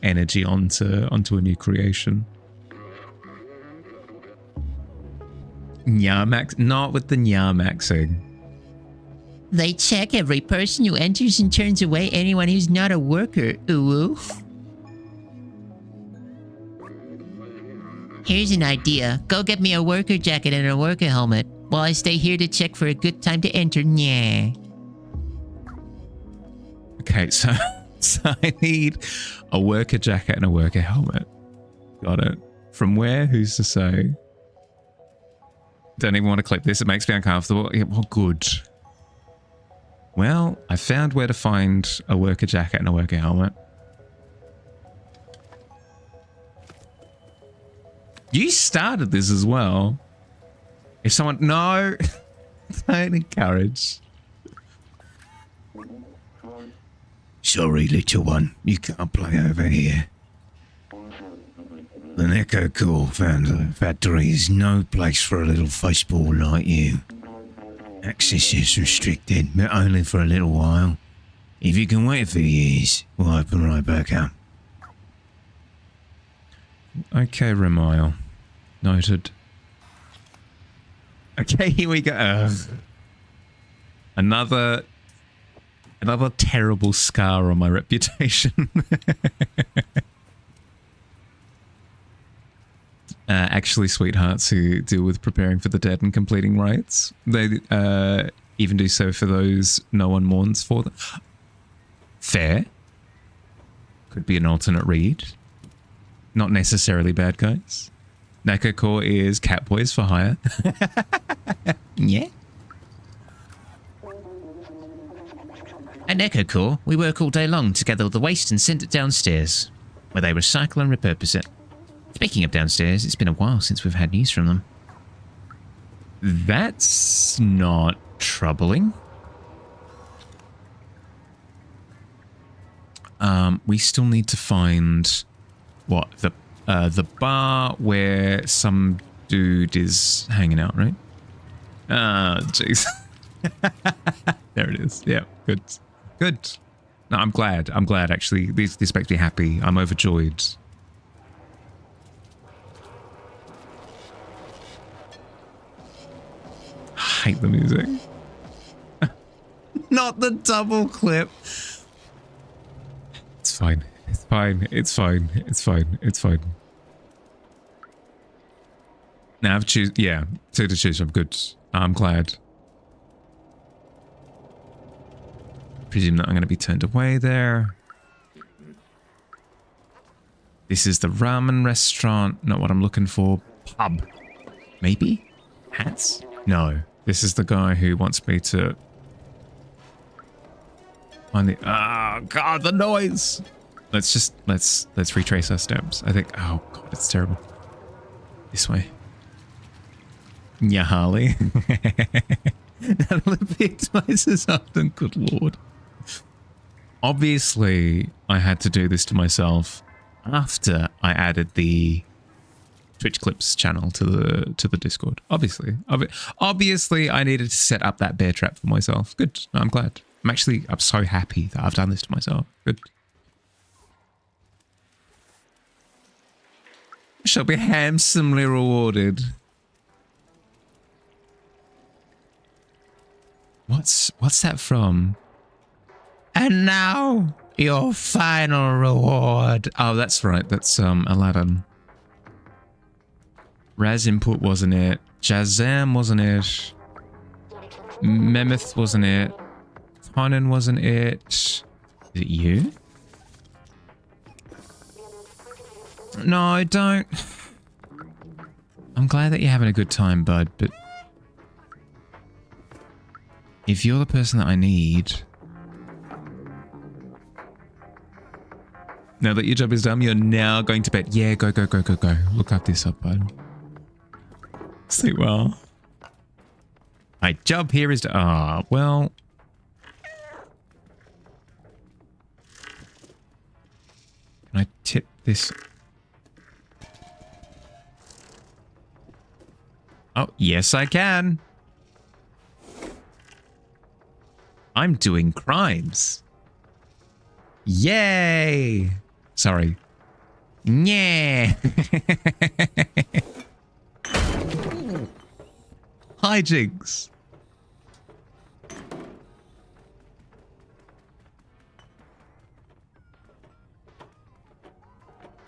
energy onto a new creation. Nyamax, not with the Nyamaxing. They check every person who enters and turns away anyone who's not a worker. Ooh. Here's an idea. Go get me a worker jacket and a worker helmet while I stay here to check for a good time to enter. Yeah. Okay, so I need a worker jacket and a worker helmet. Got it. From where? Who's to say? Don't even want to click this. It makes me uncomfortable. Yeah, well, good. Well, I found where to find a worker jacket and a worker helmet. You started this as well. If someone... No. Don't encourage. Sorry, little one. You can't play over here. The Echo Core factory is no place for a little fuzzball like you. Access is restricted, but only for a little while. If you can wait a few years, we'll open right back up. Okay, Remile. Noted. Okay, here we go. Another terrible scar on my reputation. Actually, sweethearts who deal with preparing for the dead and completing rites. They even do so for those no one mourns for them. Fair. Could be an alternate read. Not necessarily bad guys. Neko Core is Catboys for hire. Yeah. At Echo Core, we work all day long to gather all the waste and send it downstairs, where they recycle and repurpose it. Speaking of downstairs, it's been a while since we've had news from them. That's not troubling. We still need to find what the bar where some dude is hanging out, right? Ah, jeez. There it is. Yeah, good. Good. No, I'm glad. I'm glad, actually. This makes me happy. I'm overjoyed. I hate the music. Not the double clip. It's fine. It's fine. It's fine. It's fine. It's fine. Now I've choose. Yeah, two to choose from. Good. I'm glad. Presume that I'm going to be turned away there. This is the ramen restaurant. Not what I'm looking for. Pub. Maybe? Hats? No. This is the guy who wants me to find the... Oh, God, the noise! Let's retrace our steps. I think... Oh, God, it's terrible. This way. Meowhali. That'll appear twice as often, good lord. Obviously, I had to do this to myself after I added the Twitch Clips channel to the Discord. Obviously, I needed to set up that bear trap for myself. Good. I'm glad. I'm so happy that I've done this to myself. Good. I shall be handsomely rewarded. What's that from? And now, your final reward. Oh, that's right. That's Aladdin. Raz Input wasn't it. Shazam wasn't it. Memeth wasn't it. Conan wasn't it. Is it you? No, I don't. I'm glad that you're having a good time, bud, but if you're the person that I need... Now that your job is done, you're now going to bed. Yeah, go. Look up this up, bud. Sleep well. My job here is to... Ah, well... Can I tip this? Oh, yes I can. I'm doing crimes. Yay! Sorry. Yeah. Hijinks.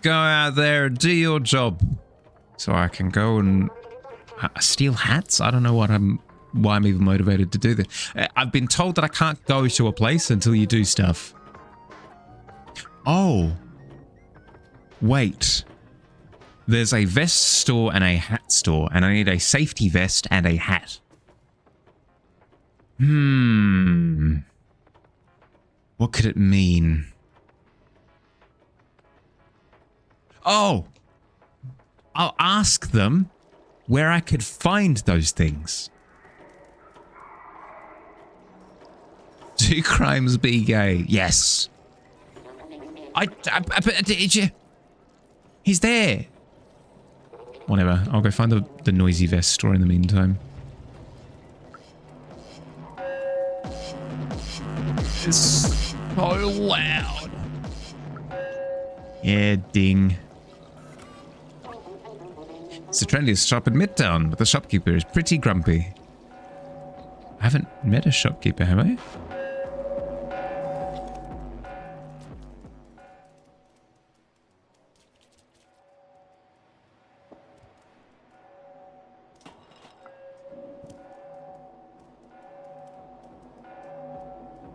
Go out there and do your job. So I can go and steal hats? I don't know why I'm even motivated to do this. I've been told that I can't go to a place until you do stuff. Oh. Wait. There's a vest store and a hat store, and I need a safety vest and a hat. What could it mean? Oh! I'll ask them where I could find those things. Do crimes be gay? Yes. Did you? He's there. Whatever. I'll go find the noisy vest store in the meantime. It's so loud. Yeah, ding. It's the trendiest shop in Midtown, but the shopkeeper is pretty grumpy. I haven't met a shopkeeper, have I?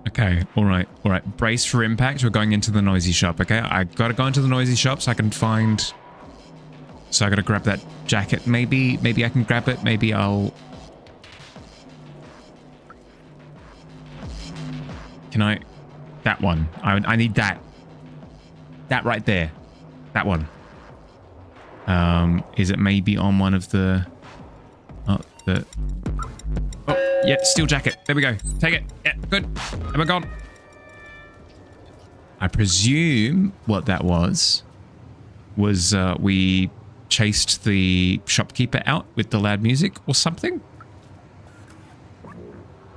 Okay, all right. Brace for impact. We're going into the noisy shop, okay? I gotta go into the noisy shop so I can find... So I gotta grab that jacket. Maybe I can grab it. Maybe I'll... Can I... That one. I need that. That right there. That one. Is it maybe on one of the... Oh, yeah, steel jacket. There we go. Take it. Yeah, good. Am I gone? I presume what that was we chased the shopkeeper out with the loud music or something.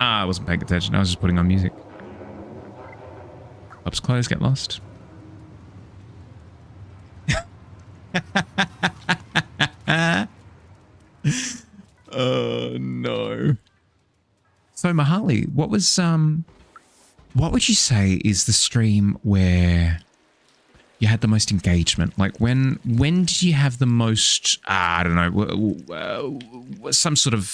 I wasn't paying attention. I was just putting on music. Shop's closed. Get lost. Oh no. So Meowhali, what would you say is the stream where you had the most engagement? Like when did you have the most I don't know, some sort of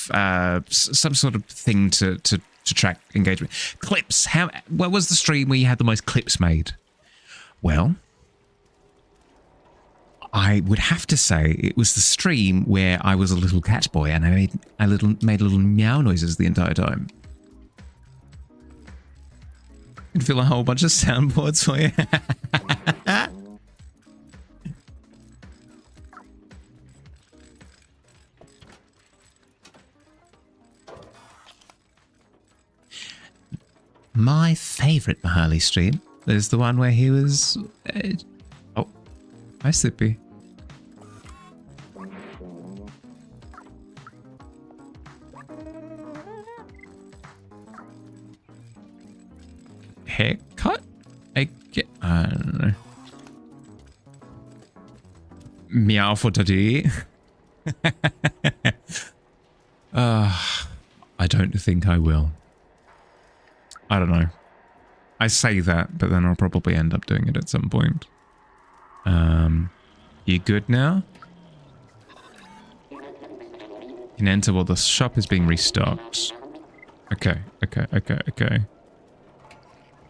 thing to track engagement? Clips. What was the stream where you had the most clips made? Well, I would have to say it was the stream where I was a little cat boy and I made little meow noises the entire time. I can fill a whole bunch of soundboards for you. My favourite Meowhali stream is the one where he was... oh, hi Slippy. Haircut? I don't know. Meow for today. I don't think I will. I don't know. I say that, but then I'll probably end up doing it at some point. You good now? You can enter while the shop is being restocked. Okay.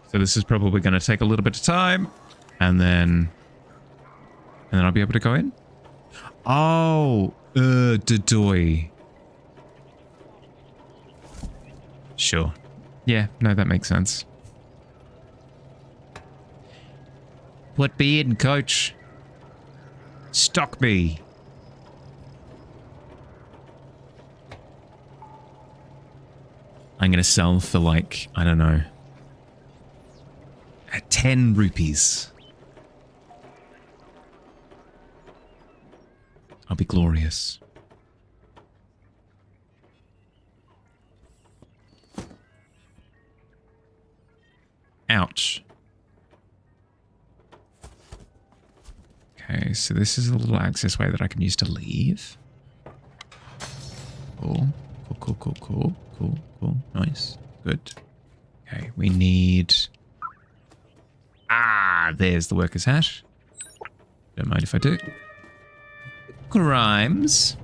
So this is probably going to take a little bit of time, and then I'll be able to go in. Oh, Dodoy. Sure. Yeah, no, that makes sense. Put me in, coach. Stock me. I'm going to sell for like, I don't know, 10 rupees. I'll be glorious. Ouch. Okay, so this is a little access way that I can use to leave. Cool. Nice. Good. Okay, we need... Ah, there's the worker's hat. Don't mind if I do. Crimes.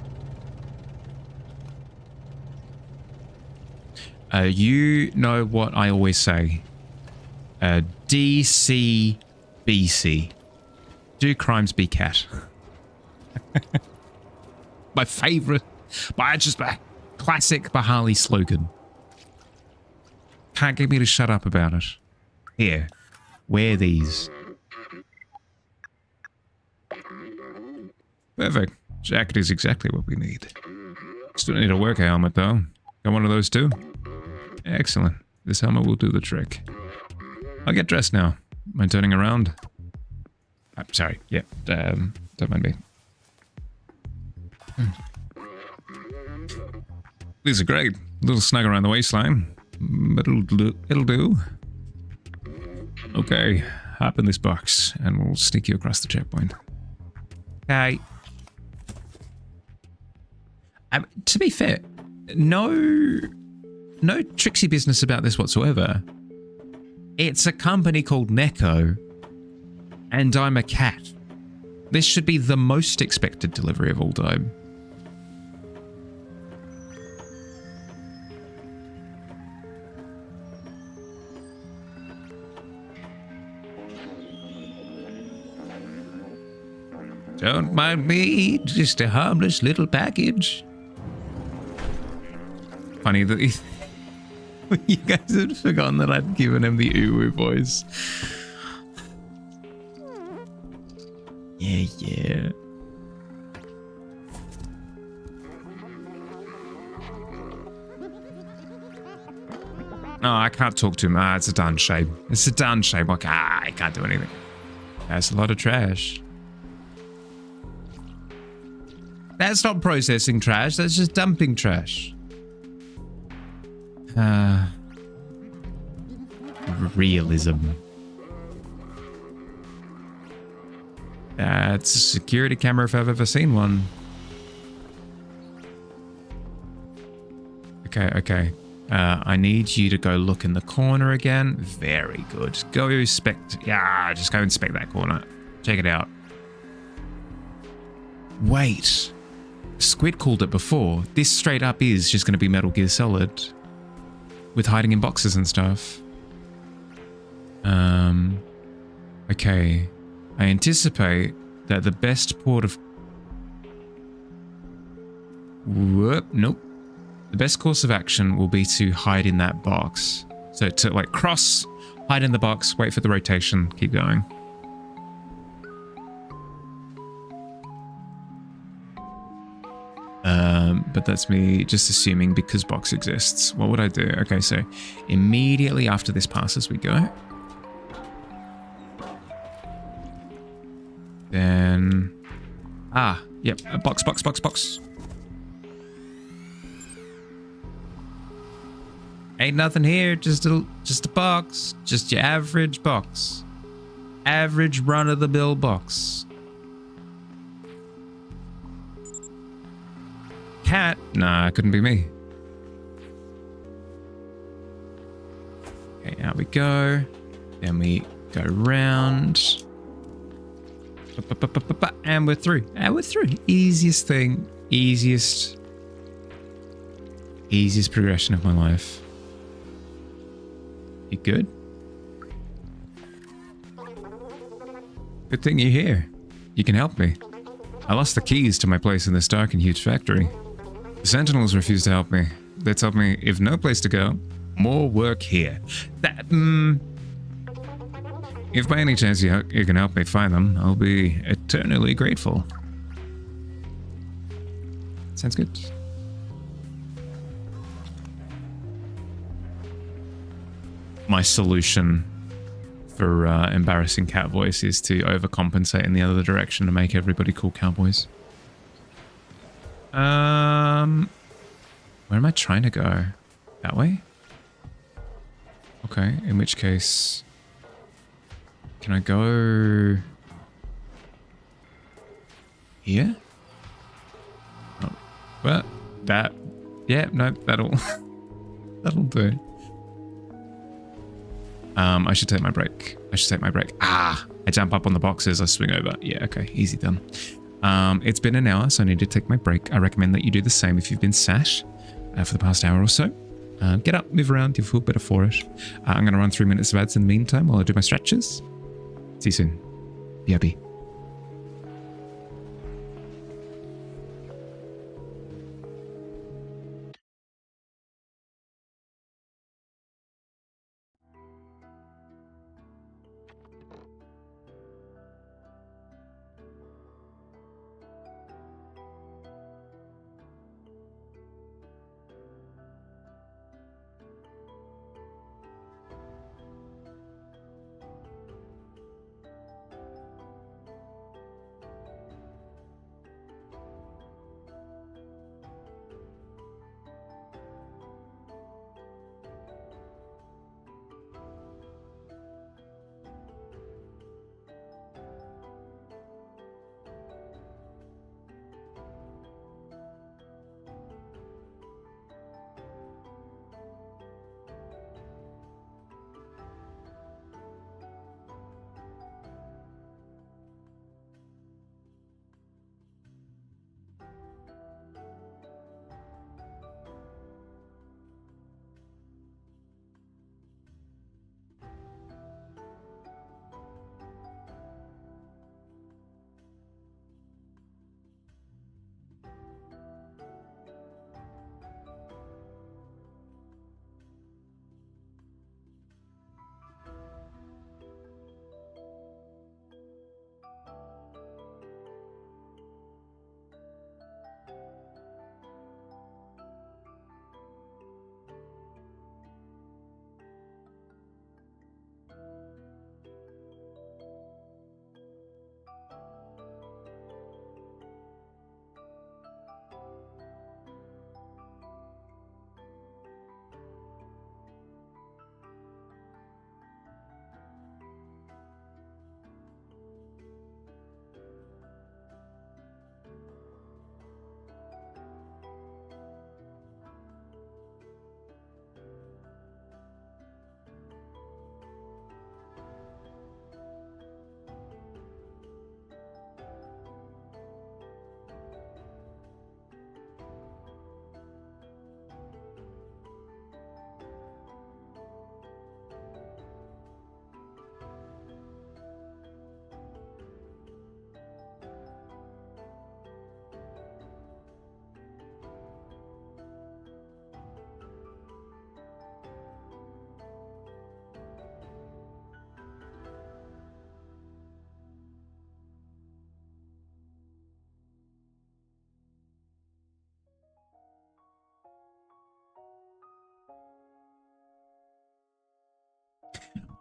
You know what I always say. DCBC. Do crimes be cat? My favourite, just my classic Meowhali slogan. Can't get me to shut up about it. Here, wear these. Perfect. Jacket is exactly what we need. Still need a work helmet, though. Got one of those, too? Excellent. This helmet will do the trick. I'll get dressed now. Mind turning around? I'm sorry. Yeah, don't mind me. These are great. A little snug around the waistline. But it'll do. Okay, hop in this box, and we'll sneak you across the checkpoint. Okay. To be fair, no tricksy business about this whatsoever. It's a company called Neko, and I'm a cat. This should be the most expected delivery of all time. Don't mind me, just a harmless little package. Funny that you guys had forgotten that I'd given him the uwu voice. Yeah. No, I can't talk to him. It's a darn shame. It's a darn shame. Okay, I can't do anything. That's a lot of trash. That's not processing trash, that's just dumping trash. Realism. That's a security camera if I've ever seen one. Okay. I need you to go look in the corner again. Very good. Go inspect. Yeah, just go inspect that corner. Check it out. Wait. Squid called it before. This straight up is just going to be Metal Gear Solid. With hiding in boxes and stuff. Okay. I anticipate that the best port of... Nope. The best course of action will be to hide in that box. So to like cross, hide in the box, wait for the rotation, keep going. But that's me just assuming because box exists. What would I do? Okay, so immediately after this passes, we go. Then... yep, a box. Ain't nothing here, just a box. Just your average box. Average run-of-the-mill box. Cat? Nah, couldn't be me. Okay, out we go. Then we go round. And we're through. Easiest thing. Easiest progression of my life. You good? Good thing you're here. You can help me. I lost the keys to my place in this dark and huge factory. The Sentinels refuse to help me. They told me, if no place to go, more work here. If by any chance you can help me find them, I'll be eternally grateful. Sounds good. My solution for embarrassing cat voice is to overcompensate in the other direction to make everybody cool cowboys. Where am I trying to go? That way? Okay, in which case... Can I go... Here? Oh, well, that... Yeah, no, that'll... that'll do. I should take my break. I jump up on the boxes, I swing over. Yeah, okay, easy done. It's been an hour, so I need to take my break. I recommend that you do the same if you've been sat for the past hour or so. Get up, move around, you'll feel better for it. I'm going to run 3 minutes of ads in the meantime while I do my stretches. See you soon. BRB.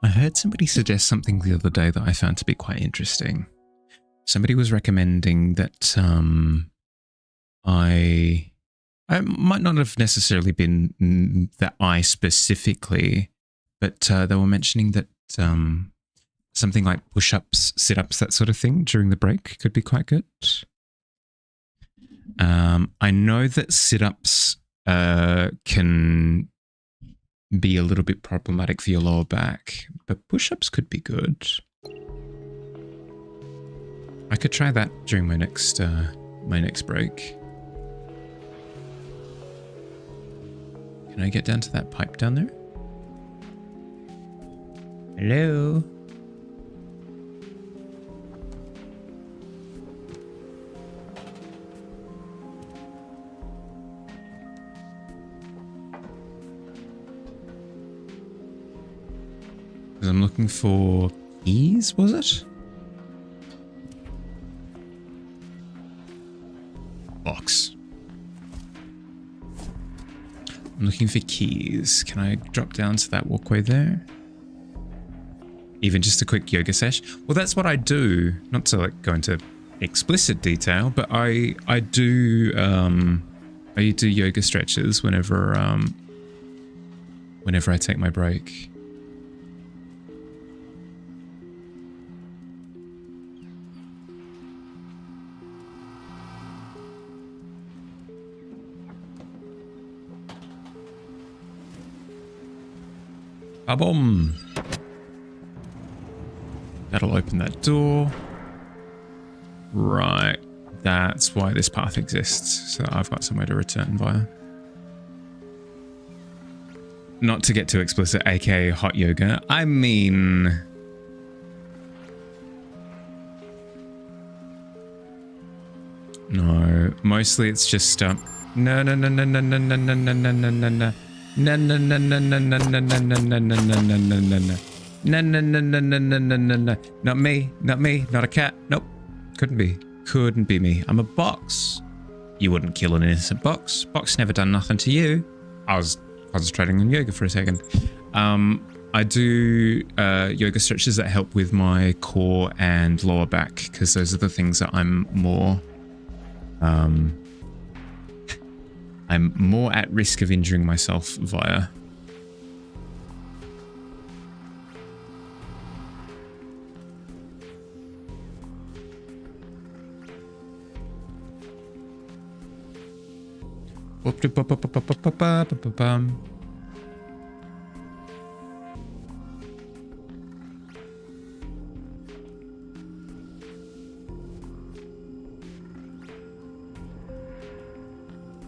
I heard somebody suggest something the other day that I found to be quite interesting. Somebody was recommending that I might not have necessarily been that I specifically, but they were mentioning that something like push-ups, sit-ups, that sort of thing during the break could be quite good. I know that sit-ups can be a little bit problematic for your lower back, but push-ups could be good. I could try that during my next break. Can I get down to that pipe down there? Hello? I'm looking for keys, was it? Box. I'm looking for keys. Can I drop down to that walkway there? Even just a quick yoga sesh? Well, that's what I do. Not to like go into explicit detail, but I do yoga stretches whenever I take my break. Boom. That'll open that door. Right. That's why this path exists. So that I've got somewhere to return via. Not to get too explicit, aka hot yoga. I mean... No. Mostly it's just... No. No, no, no, no, no, no, no, no, no, no, no, no, no. No, no, no, no, no, no, no, no, no, no, no, no, no, no, no, no, no. No, no, no, no, no, no, no, no, no. Not me, not me, not a cat. Nope. Couldn't be me. I'm a box. You wouldn't kill an innocent box. Box never done nothing to you. I was concentrating on yoga for a second. I do yoga stretches that help with my core and lower back because those are the things that I'm more at risk of injuring myself via.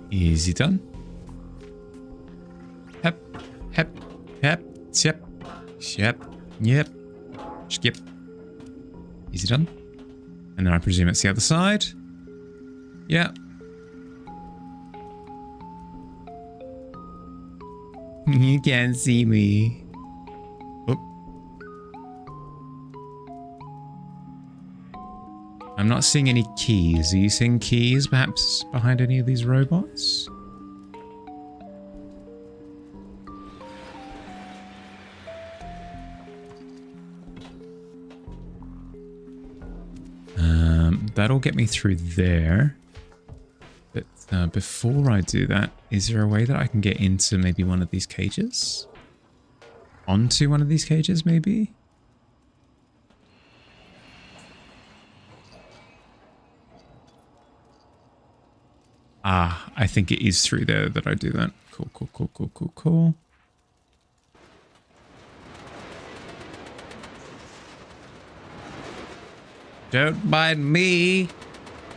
Easy done. Hep, hep, hep, yep, yep, yep, skip. Easy done. And then I presume it's the other side. Yeah. You can't see me. Oop. I'm not seeing any keys. Are you seeing keys perhaps behind any of these robots? That'll get me through there. But before I do that, is there a way that I can get into maybe one of these cages? Onto one of these cages, maybe? Ah, I think it is through there that I do that. Cool, cool, cool, cool, cool, cool. Don't mind me.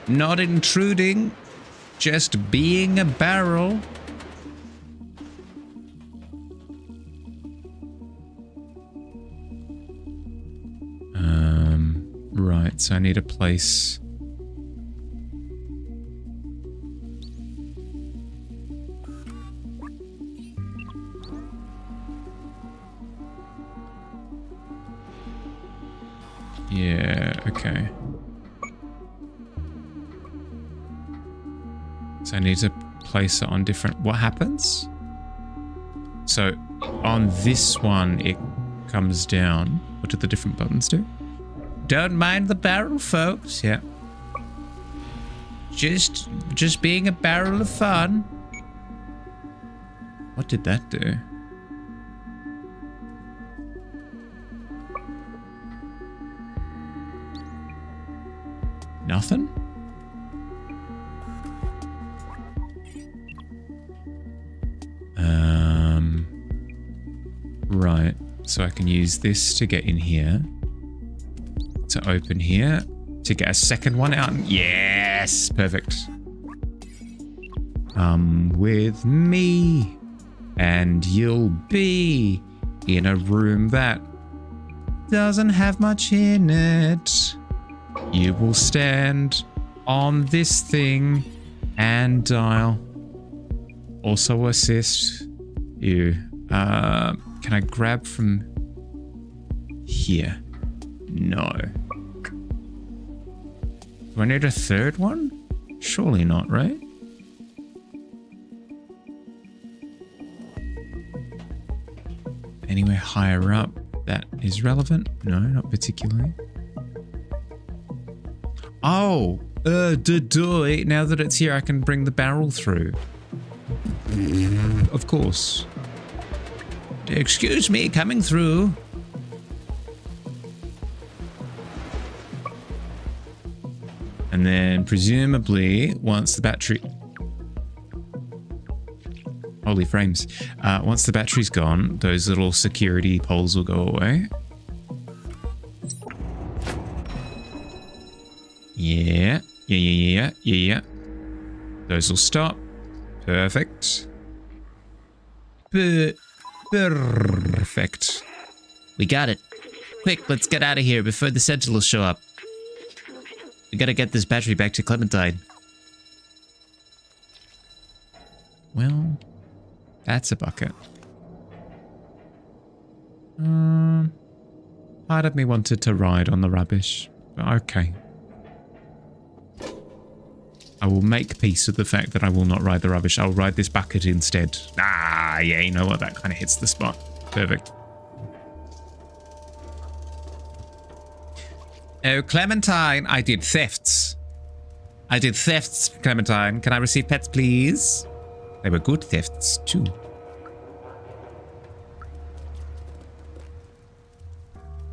Not intruding. Just being a barrel. Right, so I need a place. Yeah, okay. So I need to place it on different... What happens? So on this one, it comes down. What do the different buttons do? Don't mind the barrel, folks. Yeah. Just being a barrel of fun. What did that do? Nothing? Right. So I can use this to get in here. To open here. To get a second one out. Yes! Perfect. Come with me. And you'll be in a room that doesn't have much in it. You will stand on this thing and dial. Also assist you. Can I grab from here? No. Do I need a third one? Surely not, right? Anywhere higher up that is relevant? No, not particularly. Oh, now that it's here, I can bring the barrel through. Of course. Excuse me, coming through. And then presumably once the battery... Holy frames. Once the battery's gone, those little security poles will go away. Yeah. Those will stop. Perfect. Perfect. We got it. Quick, let's get out of here before the Sentinels show up. We gotta get this battery back to Clementine. Well, that's a bucket. Part of me wanted to ride on the rubbish, but okay. I will make peace with the fact that I will not ride the rubbish. I'll ride this bucket instead. Ah, yeah, you know what? That kind of hits the spot. Perfect. Oh, Clementine, I did thefts. Clementine. Can I receive pets, please? They were good thefts, too.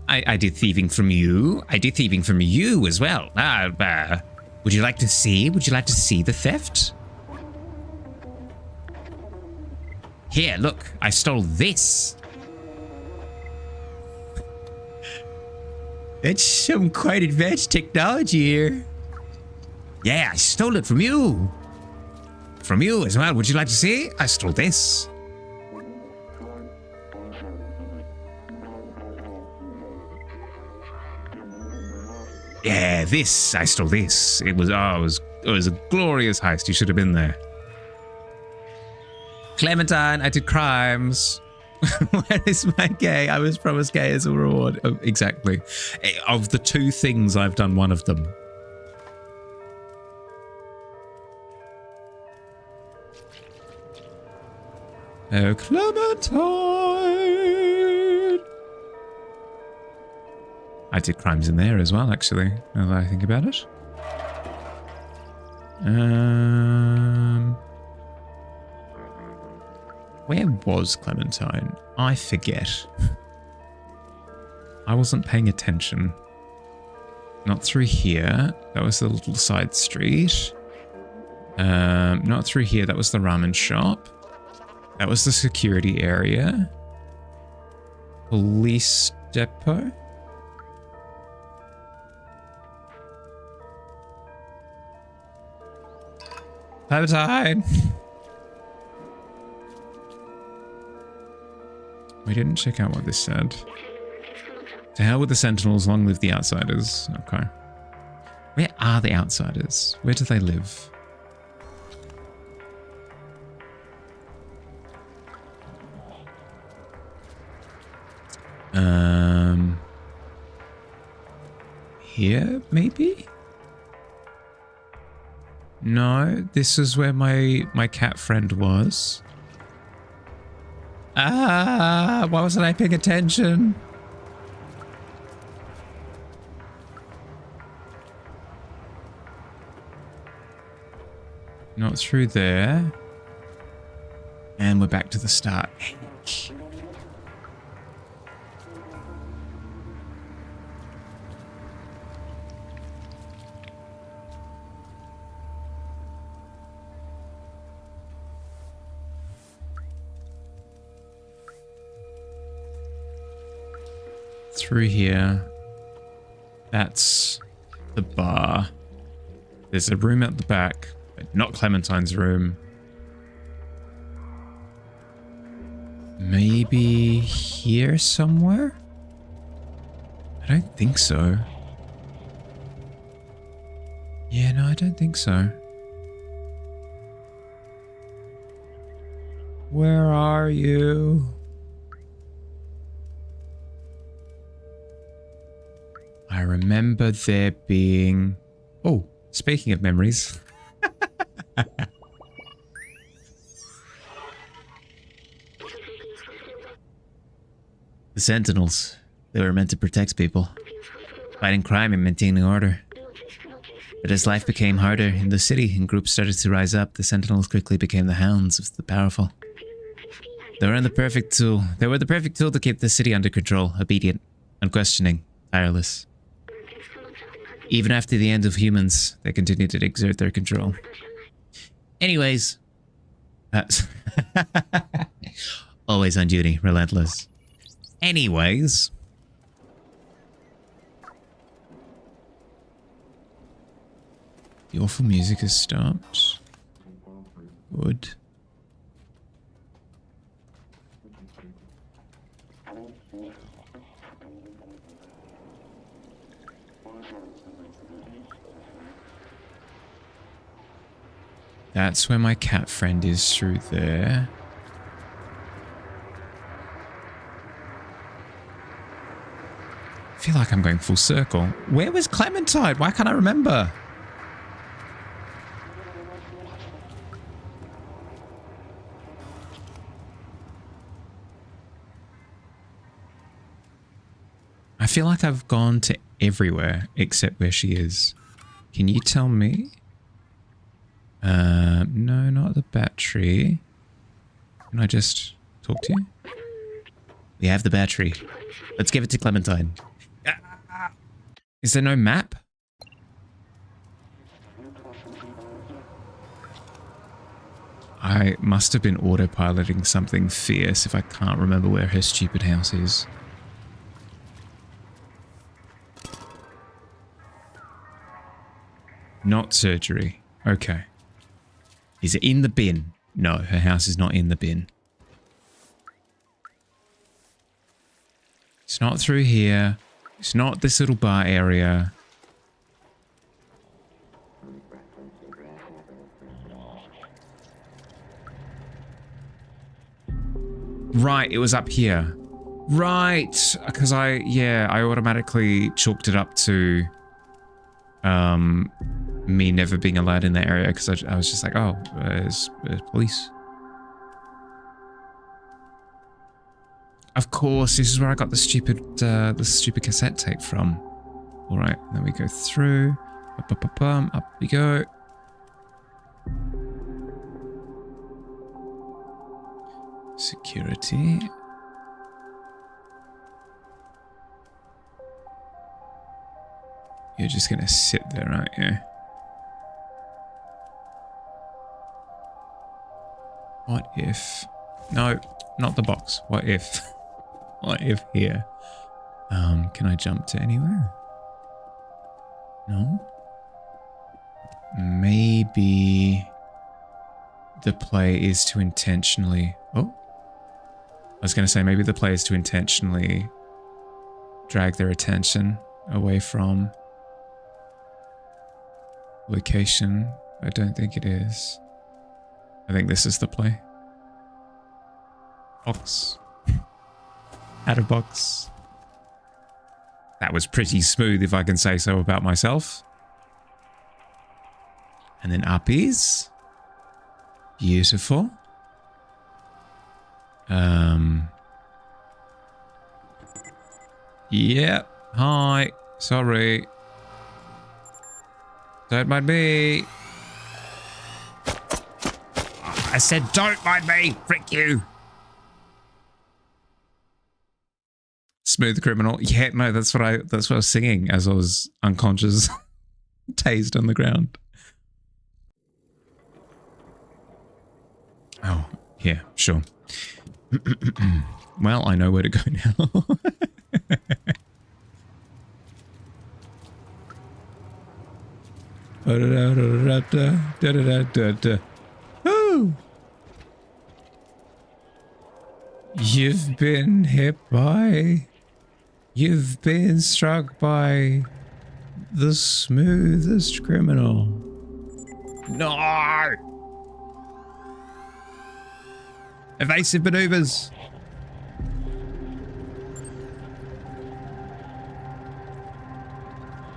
I did thieving from you. I did thieving from you as well. Would you like to see? Would you like to see the theft? Here, look. I stole this. It's some quite advanced technology here. Yeah, I stole it from you. From you as well. Would you like to see? I stole this. Yeah, this. I stole this. It was a glorious heist. You should have been there. Clementine, I did crimes. Where is my gay? I was promised gay as a reward. Oh, exactly. Of the two things, I've done one of them. Oh, Clementine. I did crimes in there as well, actually, now that I think about it. Where was Clementine? I forget. I wasn't paying attention. Not through here. That was the little side street. Not through here. That was the ramen shop. That was the security area. Police depot. Clementine! We didn't check out what this said. To hell with the Sentinels, long live the Outsiders. Okay. Where are the Outsiders? Where do they live? Here, maybe? No, this is where my cat friend was. Ah, why wasn't I paying attention? Not through there. And we're back to the start. Through here. That's the bar. There's a room at the back, but not Clementine's room. Maybe here somewhere? I don't think so. Yeah, no, I don't think so. Where are you? I remember there being... Oh, speaking of memories. The Sentinels. They were meant to protect people, fighting crime and maintaining order. But as life became harder in the city and groups started to rise up, the Sentinels quickly became the hounds of the powerful. They were the perfect tool to keep the city under control, obedient, unquestioning, tireless. Even after the end of humans, they continued to exert their control. Anyways. Always on duty, relentless. Anyways. The awful music has stopped. Good. That's where my cat friend is, through there. I feel like I'm going full circle. Where was Clementine? Why can't I remember? I feel like I've gone to everywhere except where she is. Can you tell me? No, not the battery. Can I just talk to you? We have the battery. Let's give it to Clementine. Is there no map? I must have been autopiloting something fierce if I can't remember where her stupid house is. Not surgery. Okay. Is it in the bin? No, her house is not in the bin. It's not through here. It's not this little bar area. Right, it was up here. Right, because I automatically chalked it up to me never being allowed in that area because I was just like, oh, there's police. Of course, this is where I got the stupid cassette tape from. All right, then we go through. Up we go. Security. You're just gonna sit there, aren't you? What if... No, not the box. What if... What if here? Can I jump to anywhere? No? Maybe the play is to intentionally... Oh? I was going to say maybe the play is to intentionally drag their attention away from location. I don't think it is. I think this is the play. Box. Out of box. That was pretty smooth, if I can say so about myself. And then uppies. Beautiful. Yep. Hi. Sorry. Don't mind me. I said don't mind me. Frick you. Smooth criminal. Yeah, no, that's what I was singing as I was unconscious, tased on the ground. Oh, yeah, sure. Well, I know where to go now. Ooh. You've been struck by the smoothest criminal. No! Evasive maneuvers.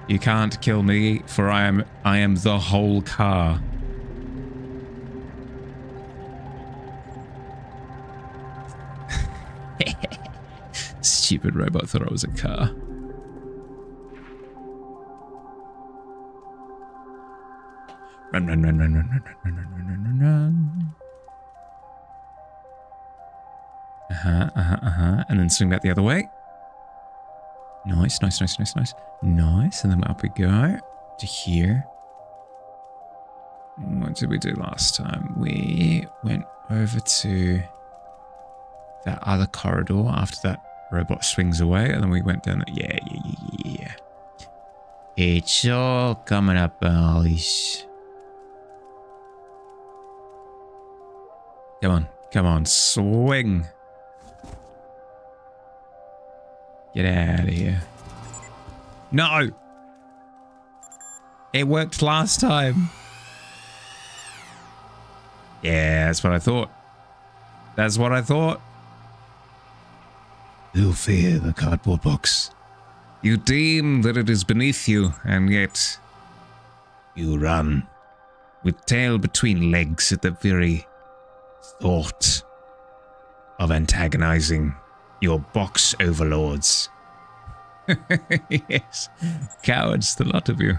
You can't kill me, for I am the whole car. Stupid robot thought I was a car. Run, run, run, run, run, run, run, run, run, run, run, run. And then swing back the other way. Nice, nice, nice, nice, nice. Nice, and then up we go to here. What did we do last time? We went over to that other corridor after that robot swings away, and then we went down. Yeah. It's all coming up, boys. Come on, swing. Get out of here. No! It worked last time. Yeah, that's what I thought. That's what I thought. You fear the cardboard box. You deem that it is beneath you, and yet You run. with tail between legs at the very Thought of antagonizing your box overlords. Yes, cowards, the lot of you.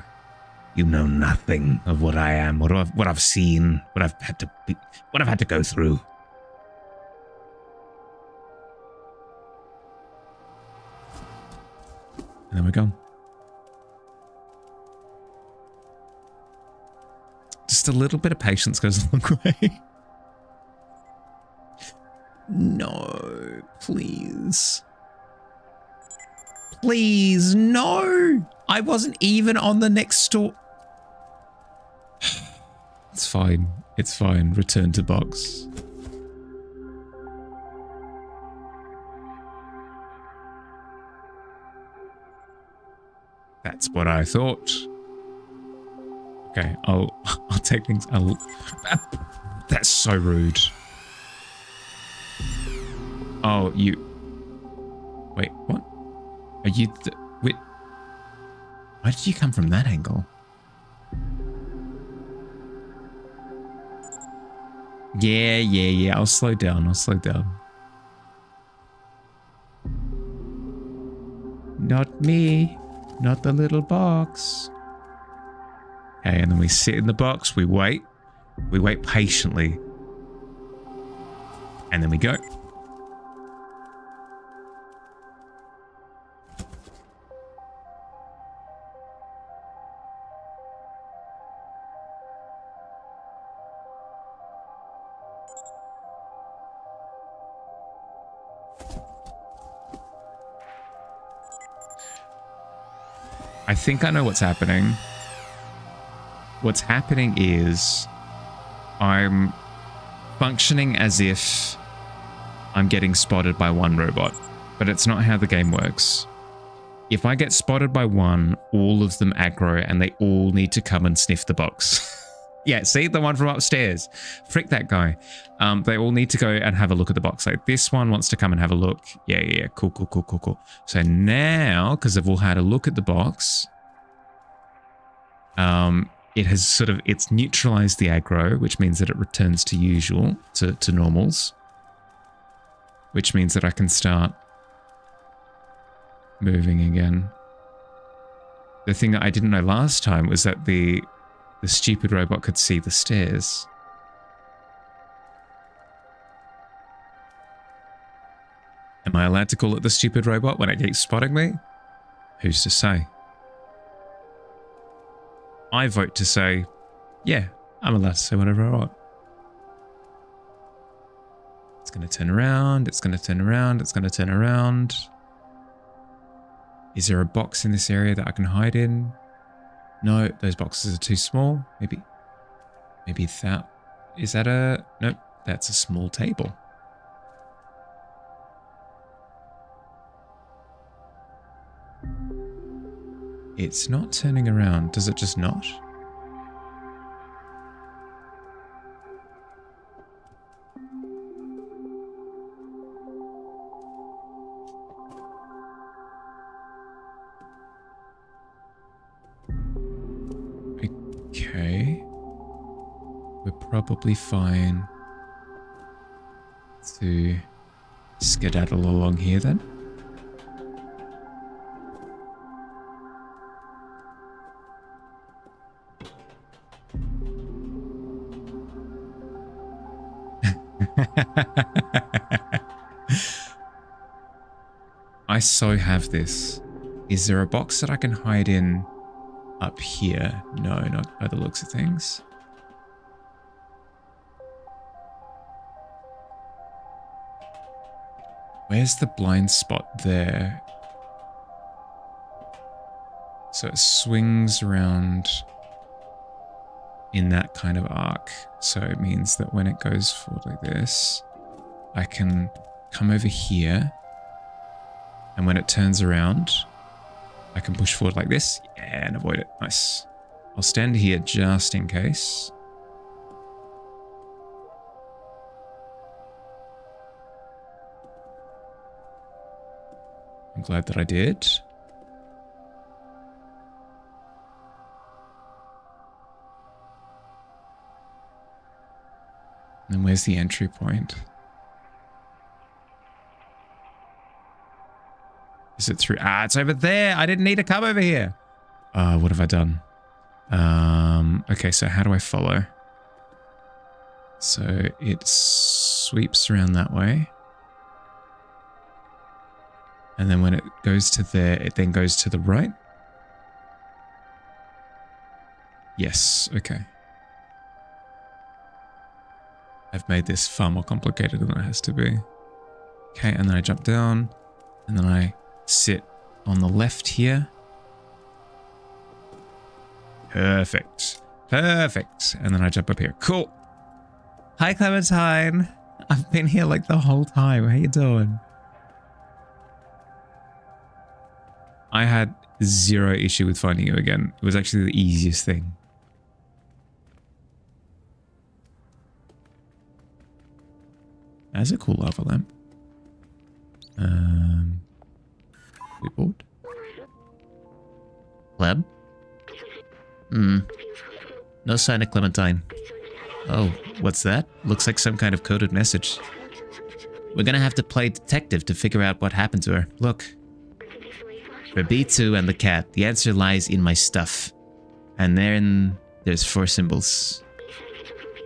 you know nothing. Of what I am, what I've seen, what I've had to go through. And then we're gone. Just a little bit of patience goes a long way. No, please. Please, no. I wasn't even on the next door. It's fine. It's fine. Return to box. That's what I thought. Okay, I'll take things. That's so rude. Oh, you. Wait, what? Are you? Wait. Why did you come from that angle? Yeah. I'll slow down. Not me. Not the little box. Okay, and then we sit in the box. We wait. We wait patiently. And then we go. I think I know what's happening. What's happening is I'm functioning as if I'm getting spotted by one robot, but it's not how the game works. If I get spotted by one, all of them aggro and they all need to come and sniff the box. Yeah, see the one from upstairs. Frick that guy. They all need to go and have a look at the box. Like this one wants to come and have a look. Yeah. Cool. So now, because they've all had a look at the box, it has it's neutralized the aggro, which means that it returns to usual, to normals, which means that I can start moving again. The thing that I didn't know last time was that the stupid robot could see the stairs. Am I allowed to call it the stupid robot when it keeps spotting me? Who's to say? I vote to say, yeah, I'm allowed to say whatever I want. It's going to turn around. It's going to turn around. It's going to turn around. Is there a box in this area that I can hide in? No, those boxes are too small. Maybe that... Is that a... Nope, that's a small table. It's not turning around. Does it just not? Okay. We're probably fine to skedaddle along here then. I so have this. Is there a box that I can hide in up here? No, not by the looks of things. Where's the blind spot there? So it swings around in that kind of arc. So it means that when it goes forward like this, I can come over here. And when it turns around, I can push forward like this. Yeah, and avoid it. Nice. I'll stand here just in case. I'm glad that I did. And where's the entry point? Is it through? Ah, it's over there. I didn't need to come over here. What have I done? Okay, so how do I follow? So it sweeps around that way. And then when it goes to there, it then goes to the right. Yes, okay. I've made this far more complicated than it has to be. Okay, and then I jump down, and then I sit on the left here. Perfect. Perfect. And then I jump up here. Cool. Hi, Clementine. I've been here like the whole time. How you doing? I had zero issue with finding you again. It was actually the easiest thing. That's a cool lava lamp. Clipboard. Pleb? No sign of Clementine. Oh, what's that? Looks like some kind of coded message. We're gonna have to play detective to figure out what happened to her. Look. For B2 and the cat, the answer lies in my stuff. And then there's 4 symbols.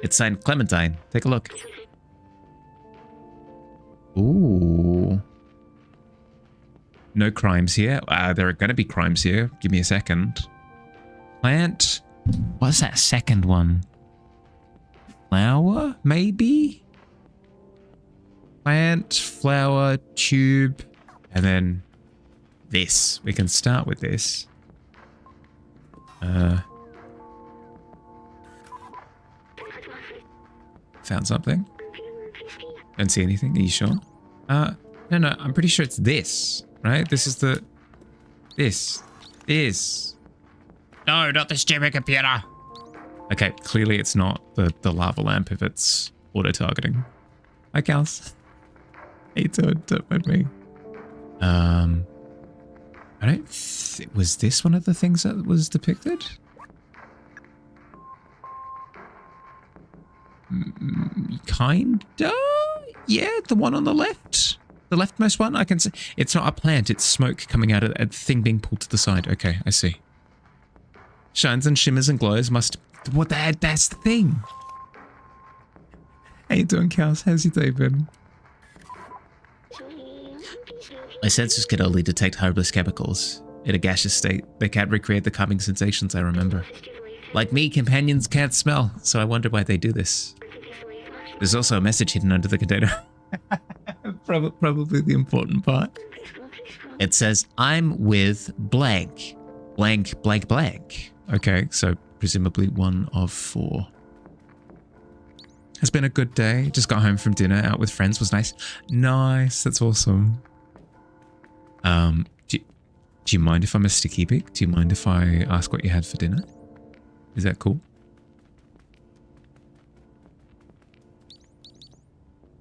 It's signed Clementine. Take a look. Ooh. No crimes here. There are going to be crimes here. Give me a second. Plant. What's that second one? Flower, maybe? Plant, flower, tube, and then this. We can start with this. Found something. Don't see anything. Are you sure? No, I'm pretty sure it's this, right? This is the... This. No, not the stupid computer. Okay, clearly it's not the lava lamp if it's auto-targeting. Hi, Kels. How you doing? Don't mind me. I don't... was this one of the things that was depicted? Kinda? Yeah, the one on the left. The leftmost one, I can see. It's not a plant, it's smoke coming out of a thing being pulled to the side. Okay, I see. Shines and shimmers and glows must... What the heck? That's the thing. How you doing, Kels? How's your day been? My sensors can only detect harmless chemicals. In a gaseous state, they can't recreate the calming sensations I remember. Like me, companions can't smell, so I wonder why they do this. There's also a message hidden under the container. Probably the important part. It says, I'm with blank. Blank, blank, blank. Okay, so presumably 1 of 4. Has been a good day. Just got home from dinner, out with friends, was nice. Nice, that's awesome. Do you mind if I'm a sticky pig? Do you mind if I ask what you had for dinner? Is that cool?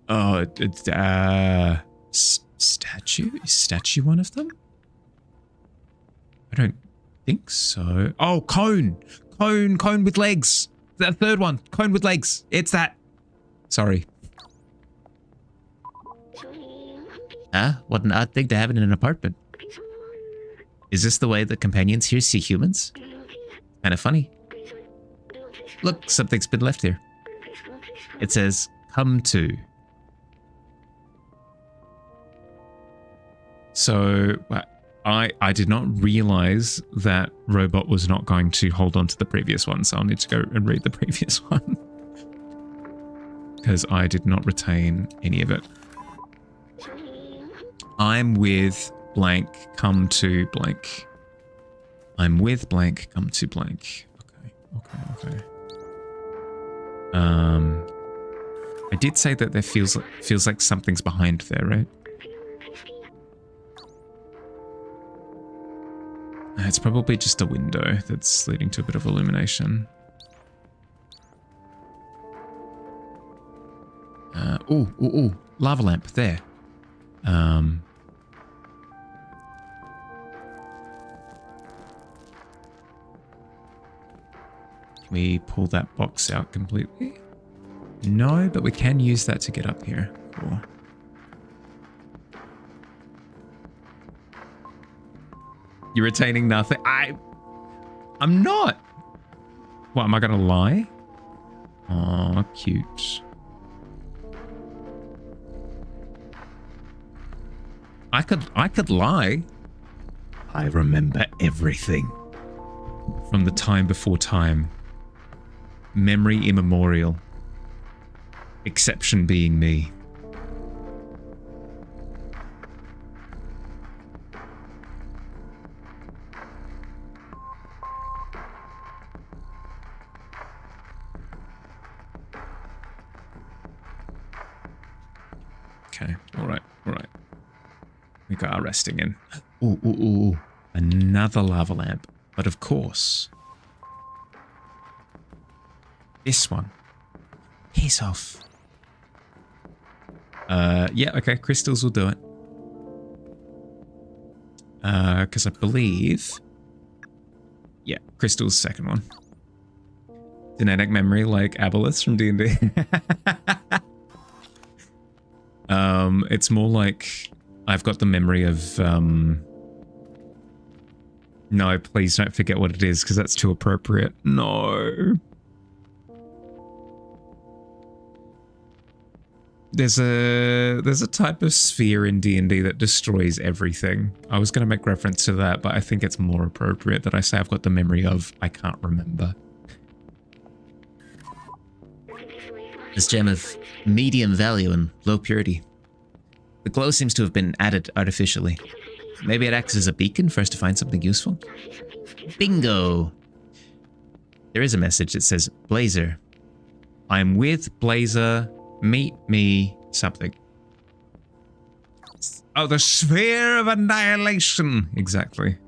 Oh, statue? Is statue one of them? I don't think so. Oh, cone! Cone with legs! That third one, cone with legs. It's that. Sorry. What an odd thing to have in an apartment. Is this the way that companions here see humans? Kind of funny. Look, something's been left here. It says, come to. So I did not realize that robot was not going to hold on to the previous one, so I'll need to go and read the previous one. Because I did not retain any of it. I'm with blank, come to blank. I'm with blank, come to blank. Okay. I did say that there feels like something's behind there, right? It's probably just a window that's leading to a bit of illumination. Ooh, lava lamp there. Can we pull that box out completely? No, but we can use that to get up here. Cool. You're retaining nothing. I'm not. What, am I gonna lie? Aw, cute. I could lie. I remember everything. From the time before time. Memory immemorial. Exception being me. Okay, all right. We got our resting in. Ooh. Another lava lamp. But of course, this one. Piss off. Yeah, okay, crystals will do it. Because I believe... Yeah, crystal's second one. Genetic memory like Aboleths from D&D. It's more like I've got the memory of... No, please don't forget what it is, because that's too appropriate. No. There's a type of sphere in D&D that destroys everything. I was going to make reference to that, but I think it's more appropriate that I say I've got the memory of I can't remember. This gem of medium value and low purity. The glow seems to have been added artificially. Maybe it acts as a beacon for us to find something useful? Bingo! There is a message that says, Blazer. I'm with Blazer. Meet me something. Oh, the sphere of annihilation. Exactly.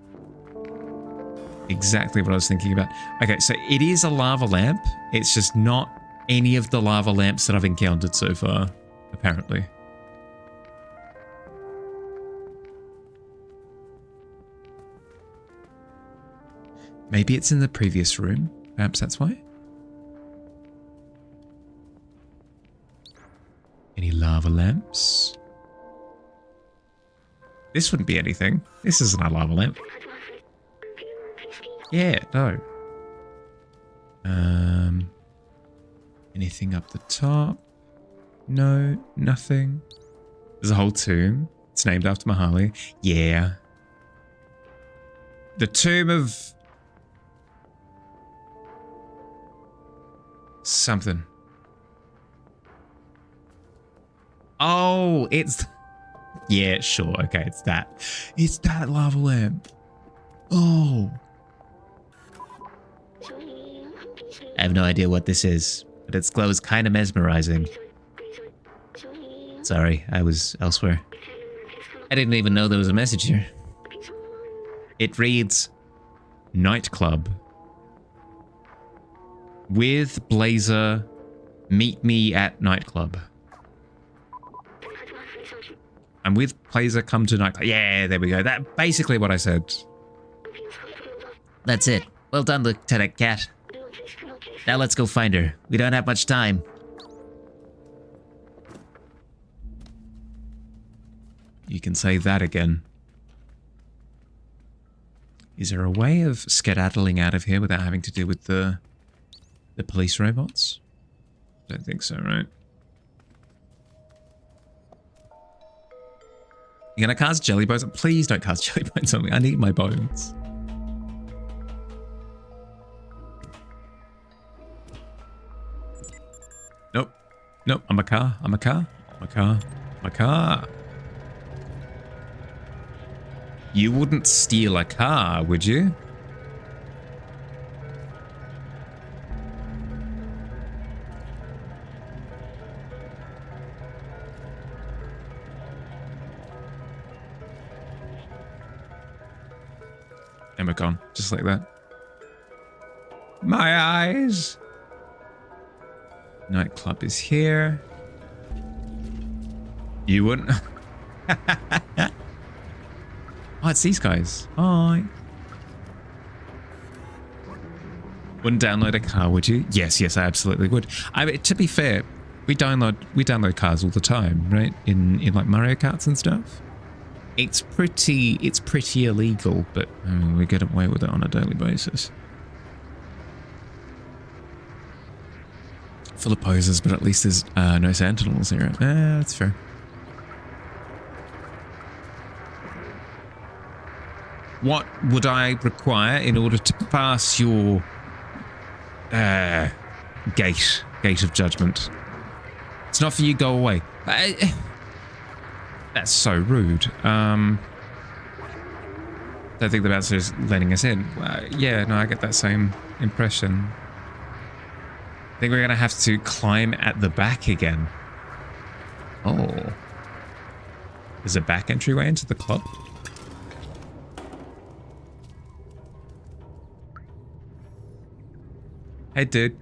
Exactly what I was thinking about. Okay, so it is a lava lamp. It's just not any of the lava lamps that I've encountered so far, apparently. Maybe it's in the previous room. Perhaps that's why. Any lava lamps? This wouldn't be anything. This isn't a lava lamp. Yeah, no. Anything up the top? No, nothing. There's a whole tomb. It's named after Meowhali. Yeah. The tomb of... something. Oh, it's... yeah, sure. Okay, it's that. It's that lava lamp. Oh. I have no idea what this is, but its glow is kind of mesmerizing. Sorry, I was elsewhere. I didn't even know there was a message here. It reads, Nightclub. With Blazer, meet me at nightclub. And with Blazer, come to nightclub. Yeah, there we go. That basically what I said. That's it. Well done, Lieutenant Cat. Now let's go find her. We don't have much time. You can say that again. Is there a way of skedaddling out of here without having to deal with the police robots? Don't think so, right? You're gonna cast jelly bones? Please don't cast jelly bones on me. I need my bones. Nope. Nope. I'm a car. I'm a car. I'm a car. I'm a car. You wouldn't steal a car, would you? And we're gone, just like that. My eyes! Nightclub is here. You wouldn't... Oh, it's these guys. Hi. Wouldn't download a car, would you? Yes, yes, I absolutely would. I mean, to be fair, we download cars all the time, right? In like Mario Karts and stuff. It's pretty illegal, but I mean, we get away with it on a daily basis. Full of posers, but at least there's no sentinels here. That's fair. What would I require in order to pass your gate of judgment? It's not for you, go away. That's so rude. Don't think the bouncer's letting us in. Yeah, no, I get that same impression. I think we're gonna have to climb at the back again. Oh. There's a back entryway into the club? Hey, dude.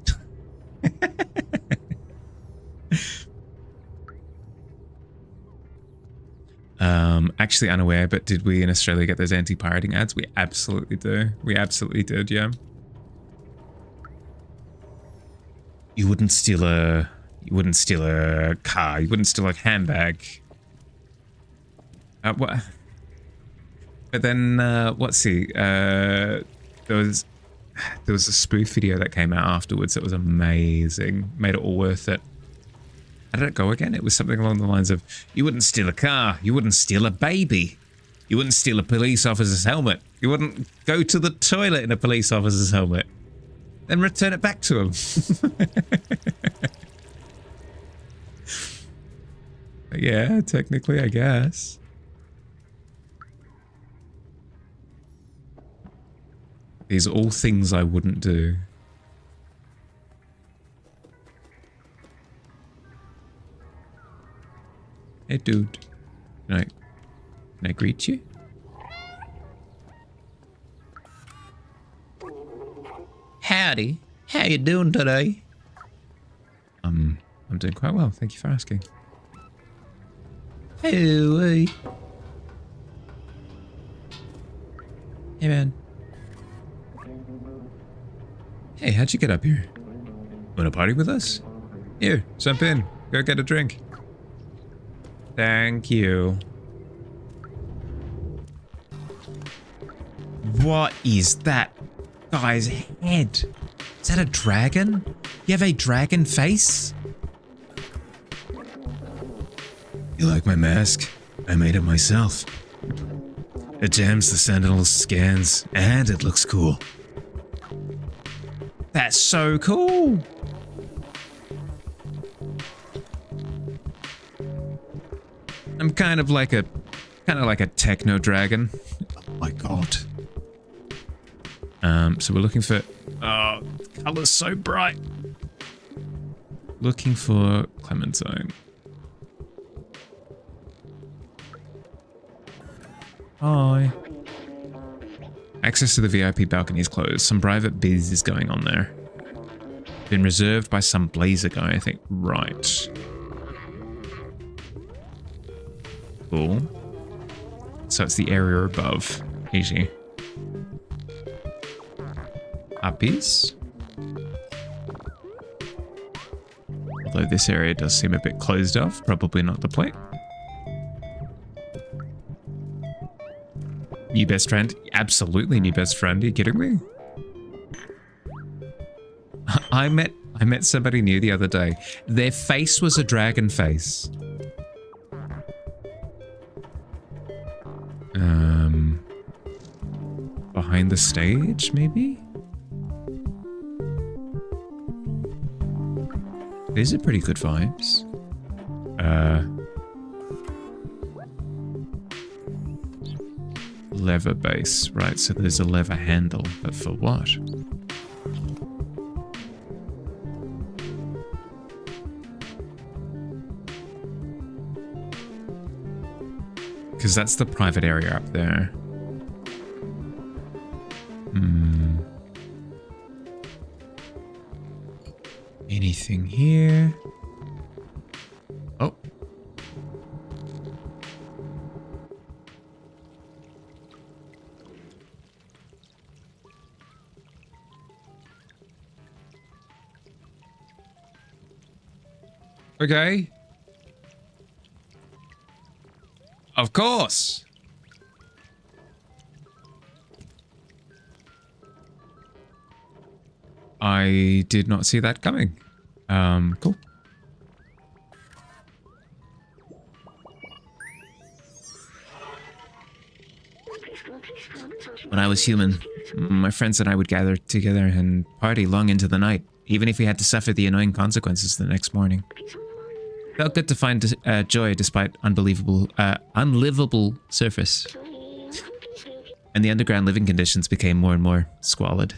Actually unaware, but did we in Australia get those anti-pirating ads? We absolutely do. We absolutely did, yeah. You wouldn't steal a car. You wouldn't steal a handbag. What? But then, let's see. There was a spoof video that came out afterwards that was amazing. Made it all worth it. How did it go again? It was something along the lines of, you wouldn't steal a car. You wouldn't steal a baby. You wouldn't steal a police officer's helmet. You wouldn't go to the toilet in a police officer's helmet. Then return it back to him. Yeah, technically, I guess. These are all things I wouldn't do. Hey, dude. Can I greet you? Howdy. How you doing today? I'm doing quite well. Thank you for asking. Hey. Hey, man. Hey, how'd you get up here? Wanna party with us? Here, jump in. Go get a drink. Thank you. What is that guy's head? Is that a dragon? You have a dragon face? You like my mask? I made it myself. It jams the Sentinel's scans, and it looks cool. That's so cool. I'm kind of like a techno dragon. Oh my god. So we're looking for, oh, the color's so bright. Looking for Clementine. Hi. Access to the VIP balcony is closed. Some private biz is going on there. Been reserved by some blazer guy, I think. Right. Cool. So it's the area above. Easy. Uppies. Although this area does seem a bit closed off. Probably not the plate. New best friend? Absolutely new best friend. Are you kidding me? I met somebody new the other day. Their face was a dragon face. Behind the stage, maybe? These are pretty good vibes. Lever base, right? So there's a lever handle, but for what? Because that's the private area up there. Anything here? Oh. Okay. Of course. I did not see that coming. Cool. When I was human, my friends and I would gather together and party long into the night, even if we had to suffer the annoying consequences the next morning. Felt good to find joy despite unlivable surface. And the underground living conditions became more and more squalid.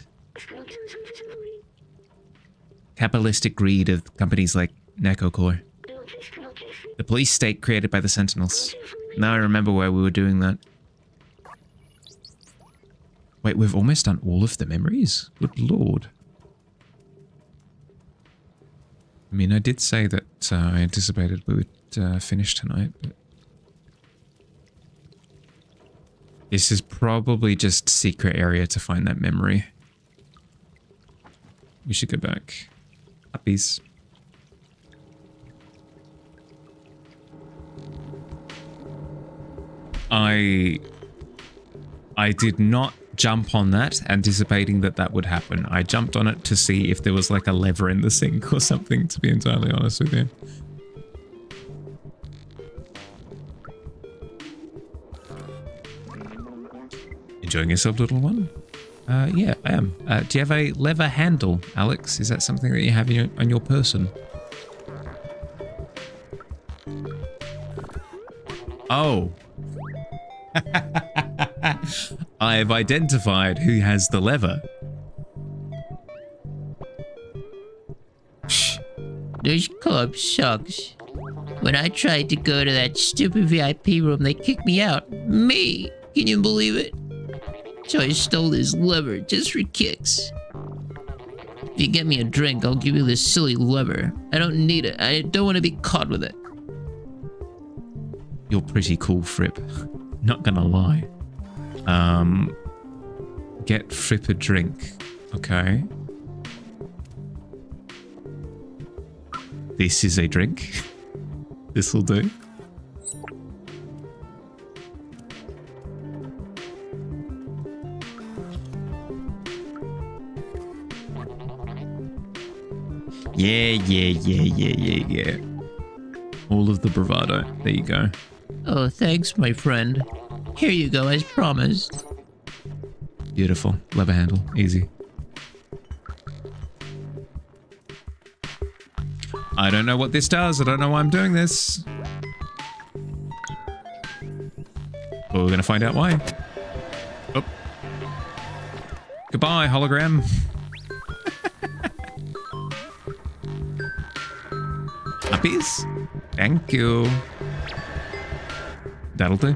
Capitalistic greed of companies like Necocore. The police state created by the Sentinels. Now I remember why we were doing that. Wait, we've almost done all of the memories? Good lord. I mean, I did say that I anticipated we would finish tonight, but... This is probably just secret area to find that memory. We should go back. Uppies. I did not jump on that anticipating that that would happen. I jumped on it to see if there was like a lever in the sink or something, to be entirely honest with you. Enjoying yourself, little one? Yeah, I am. Do you have a lever handle, Alex? Is that something that you have on your person? Oh. I've identified who has the lever. This club sucks. When I tried to go to that stupid VIP room, they kicked me out. Me! Can you believe it? So I stole this lever just for kicks. If you get me a drink, I'll give you this silly lever. I don't need it. I don't want to be caught with it. You're pretty cool, Fripp. Not gonna lie. Get Fripp a drink. Okay. This is a drink. This'll do. Yeah. All of the bravado. There you go. Oh, thanks, my friend. Here you go, as promised. Beautiful. Lever handle. Easy. I don't know what this does. I don't know why I'm doing this. But we're going to find out why. Oh. Goodbye, hologram. Uppies? Thank you. That'll do.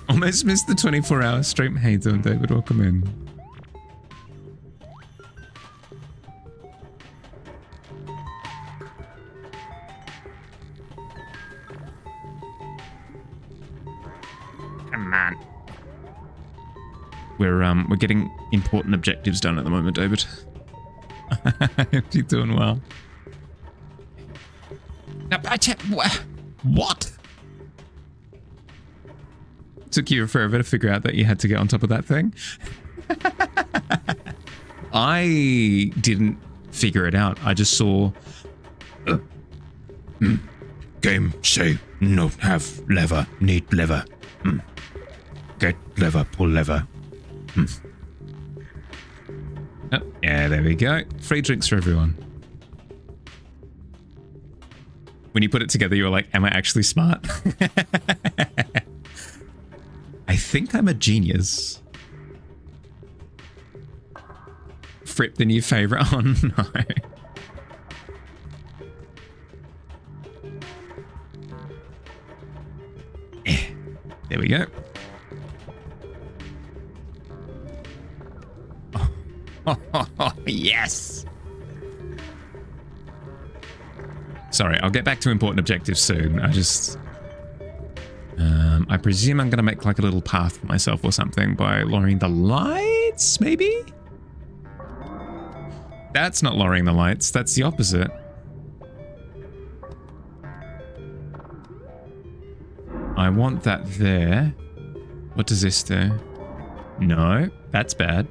Almost missed the 24-hour stream. Hey, doing, David? Welcome in. Come on. We're getting important objectives done at the moment, David. I hope you're doing well. Now, what? Took you forever to figure out that you had to get on top of that thing. I didn't figure it out. I just saw. Game say no have lever, need lever. Get lever, pull lever. Oh, yeah, there we go. Free drinks for everyone. When you put it together, you were like, am I actually smart? I think I'm a genius. Fripp, the new favorite. Oh, no. There we go. Oh, yes. Sorry, I'll get back to important objectives soon. I presume I'm going to make like a little path for myself or something by lowering the lights, maybe? That's not lowering the lights. That's the opposite. I want that there. What does this do? No, that's bad.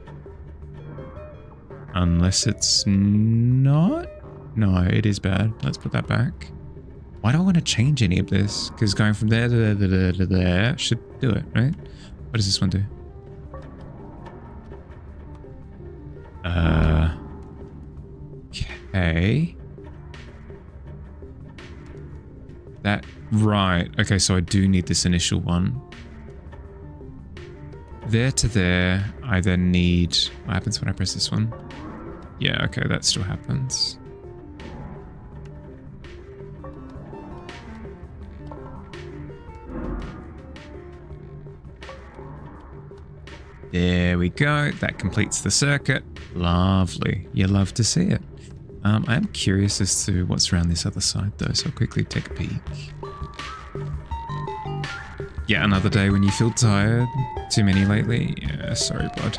Unless it's not? No, it is bad. Let's put that back. Why do I want to change any of this? Because going from there to there should do it, right? What does this one do? Okay. That, right. Okay, so I do need this initial one. There to there, I then need... What happens when I press this one? Yeah, okay, that still happens. There we go. That completes the circuit. Lovely. You love to see it. I am curious as to what's around this other side, though, so I'll quickly take a peek. Yeah, another day when you feel tired. Too many lately? Yeah, sorry, bud.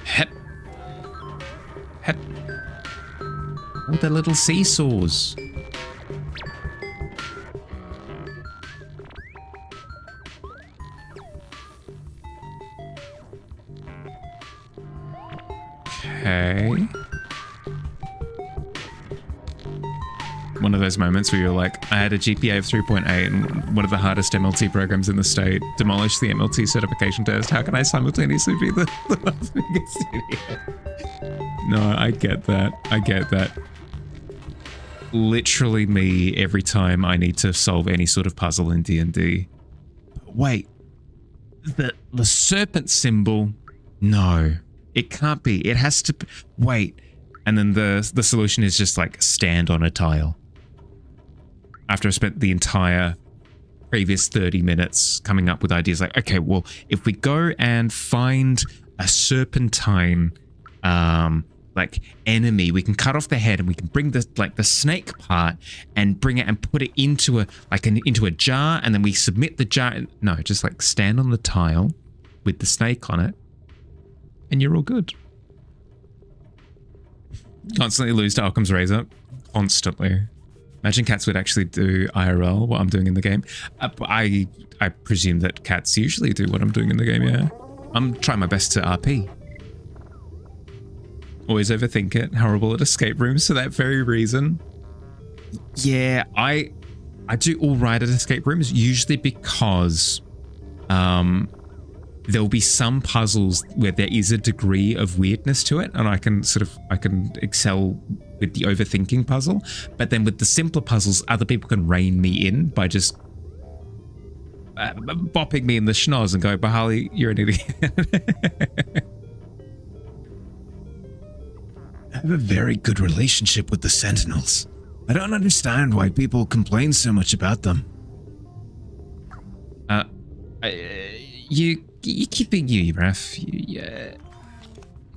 Hep. Hep. Oh, the little seesaws. Okay. One of those moments where you're like, I had a GPA of 3.8 and one of the hardest MLT programs in the state, demolished the MLT certification test. How can I simultaneously be the world's biggest idiot? No, I get that. I get that. Literally me every time I need to solve any sort of puzzle in D&D. Wait. The serpent symbol? No. It can't be. It has to... Wait. And then the solution is just like stand on a tile. After I spent the entire previous 30 minutes coming up with ideas like, okay, well, if we go and find a serpentine like enemy, we can cut off the head and we can bring the snake part and bring it and put it into into a jar, and then we submit the jar. No, just like stand on the tile with the snake on it and you're all good. Constantly lose to Occam's razor. Constantly. Imagine cats would actually do IRL, what I'm doing in the game. I presume that cats usually do what I'm doing in the game, yeah. I'm trying my best to RP. Always overthink it. Horrible at escape rooms for that very reason. Yeah, I do all right at escape rooms, usually because there'll be some puzzles where there is a degree of weirdness to it, and I can excel with the overthinking puzzle. But then with the simpler puzzles, other people can rein me in by just bopping me in the schnoz and going, Meowhali, you're an idiot. I have a very good relationship with the Sentinels. I don't understand why people complain so much about them. You keep being you, Raph.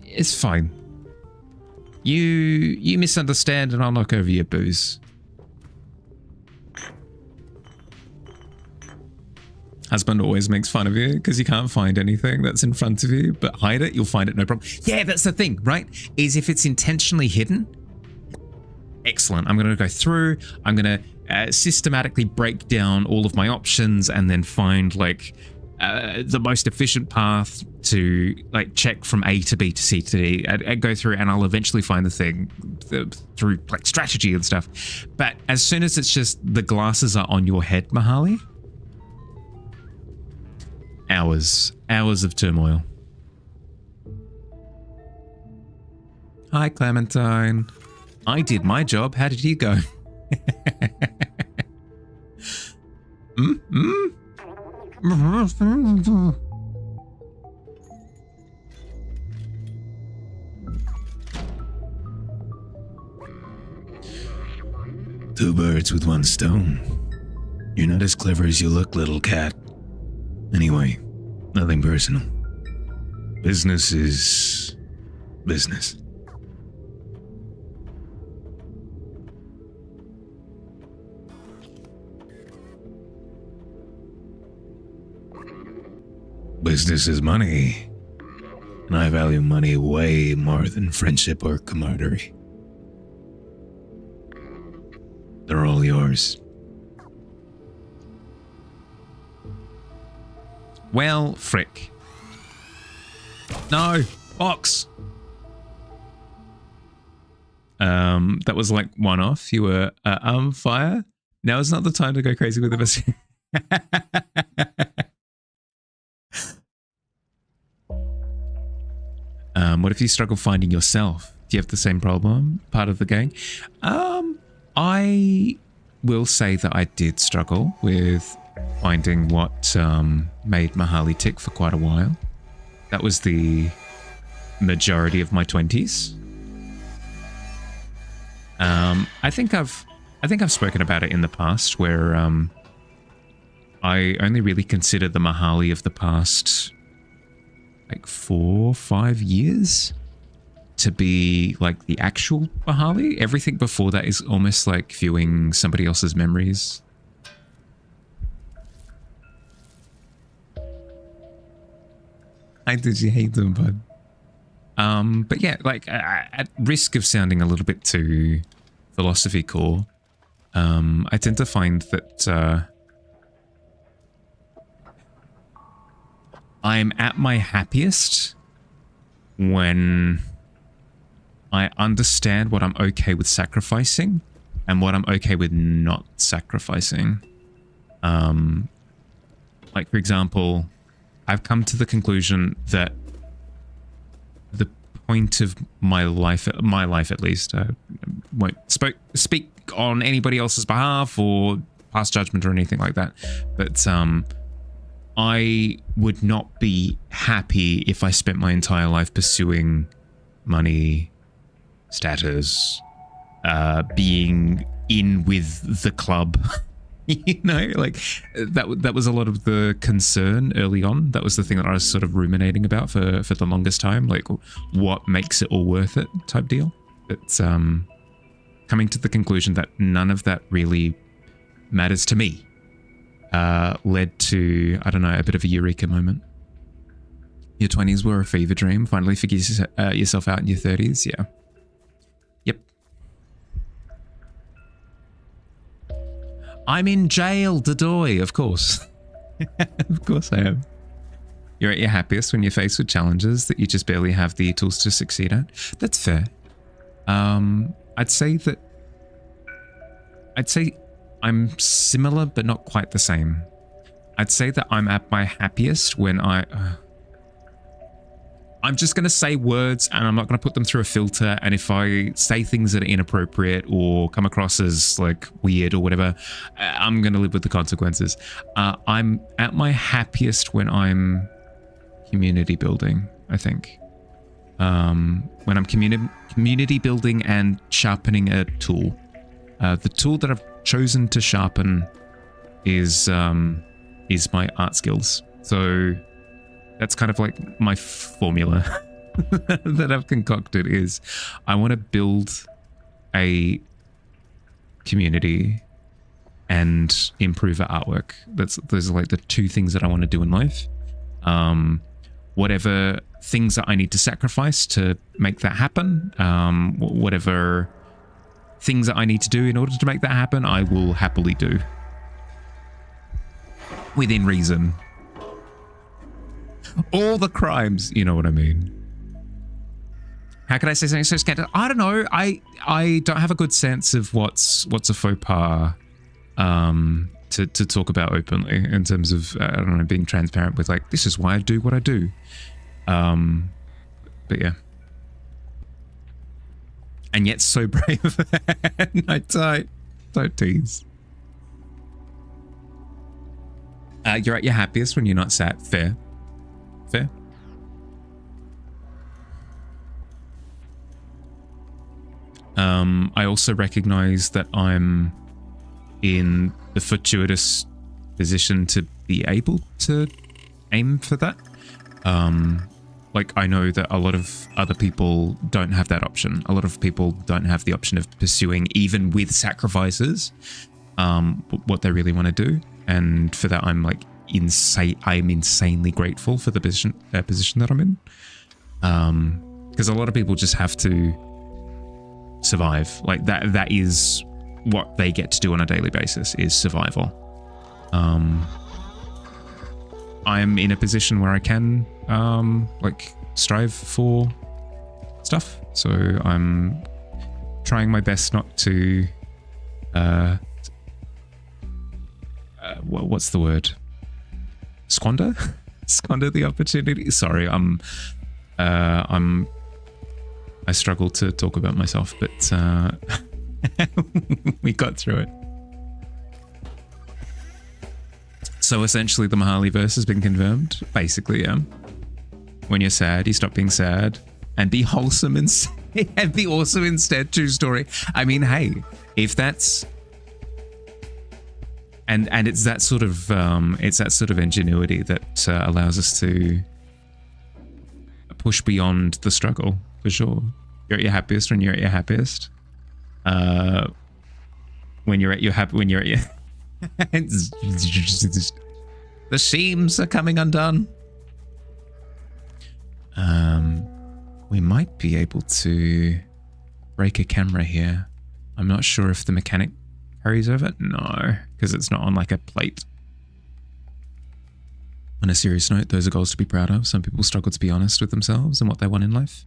It's fine. You misunderstand, and I'll knock over your booze. Husband always makes fun of you because you can't find anything that's in front of you, but hide it, you'll find it no problem. Yeah, that's the thing, right? Is if it's intentionally hidden, excellent. I'm going to go through, I'm going to systematically break down all of my options and then find like the most efficient path to like check from A to B to C to D. I go through and I'll eventually find the thing through like strategy and stuff. But as soon as it's just the glasses are on your head, Meowhali, hours of turmoil. Hi, Clementine. I did my job. How did you go? Two birds with one stone. You're not as clever as you look, little cat. Anyway, nothing personal. Business is business. Business is money, and I value money way more than friendship or camaraderie. They're all yours. Well, frick. No, box. That was like one off. You were on fire. Now is not the time to go crazy with the best. What if you struggle finding yourself? Do you have the same problem? Part of the gang? I will say that I did struggle with finding what made Meowhali tick for quite a while. That was the majority of my 20s. I think I've spoken about it in the past, where I only really consider the Meowhali of the past like 4 or 5 years to be like the actual Meowhali. Everything before that is almost like viewing somebody else's memories. I did you hate them, bud? But yeah, like at risk of sounding a little bit too philosophy core, I tend to find that I'm at my happiest when I understand what I'm okay with sacrificing and what I'm okay with not sacrificing. Like, for example, I've come to the conclusion that the point of my life at least, I won't speak on anybody else's behalf or pass judgment or anything like that, but I would not be happy if I spent my entire life pursuing money, status, being in with the club. You know, like that was a lot of the concern early on. That was the thing that I was sort of ruminating about for the longest time, like what makes it all worth it type deal. But coming to the conclusion that none of that really matters to me led to, I don't know, a bit of a eureka moment. Your 20s were a fever dream. Finally figure yourself out in your 30s. Yeah. Yep. I'm in jail, Dadoy, of course. Of course I am. You're at your happiest when you're faced with challenges that you just barely have the tools to succeed at. That's fair. I'd say I'm similar, but not quite the same. I'd say that I'm at my happiest when I'm just going to say words and I'm not going to put them through a filter. And if I say things that are inappropriate or come across as like weird or whatever, I'm going to live with the consequences. I'm at my happiest when I'm community building, I think. When I'm community building and sharpening a tool. The tool that I've chosen to sharpen is my art skills. So that's kind of like my formula that I've concocted is I want to build a community and improve our artwork. Those are like the two things that I want to do in life. Whatever things that I need to sacrifice to make that happen, whatever things that I need to do in order to make that happen, I will happily do. Within reason. All the crimes, you know what I mean. How can I say something so scandalous? I don't know. I don't have a good sense of what's a faux pas to talk about openly in terms of I don't know, being transparent with like, this is why I do what I do. But yeah. And yet so brave. No, don't tease. You're at your happiest when you're not sad. Fair. I also recognize that I'm in the fortuitous position to be able to aim for that. Like I know that a lot of other people don't have that option. A lot of people don't have the option of pursuing, even with sacrifices, what they really want to do. And for that, I'm like I'm insanely grateful for the position that I'm in. Because a lot of people just have to survive. Like that is what they get to do on a daily basis, is survival. I'm in a position where I can like strive for stuff. So I'm trying my best not to what's the word? Squander the opportunity. Sorry, I struggle to talk about myself, but we got through it. So essentially the Meowhali verse has been confirmed. Basically, yeah. When you're sad, you stop being sad and be wholesome and be awesome instead. True story. I mean, hey, if that's and it's that sort of ingenuity that allows us to push beyond the struggle, for sure. You're at your happiest when you're at your happiest. When you're at your the seams are coming undone. We might be able to break a camera here. I'm not sure if the mechanic carries over. No, because it's not on like a plate. On a serious note, those are goals to be proud of. Some people struggle to be honest with themselves and what they want in life.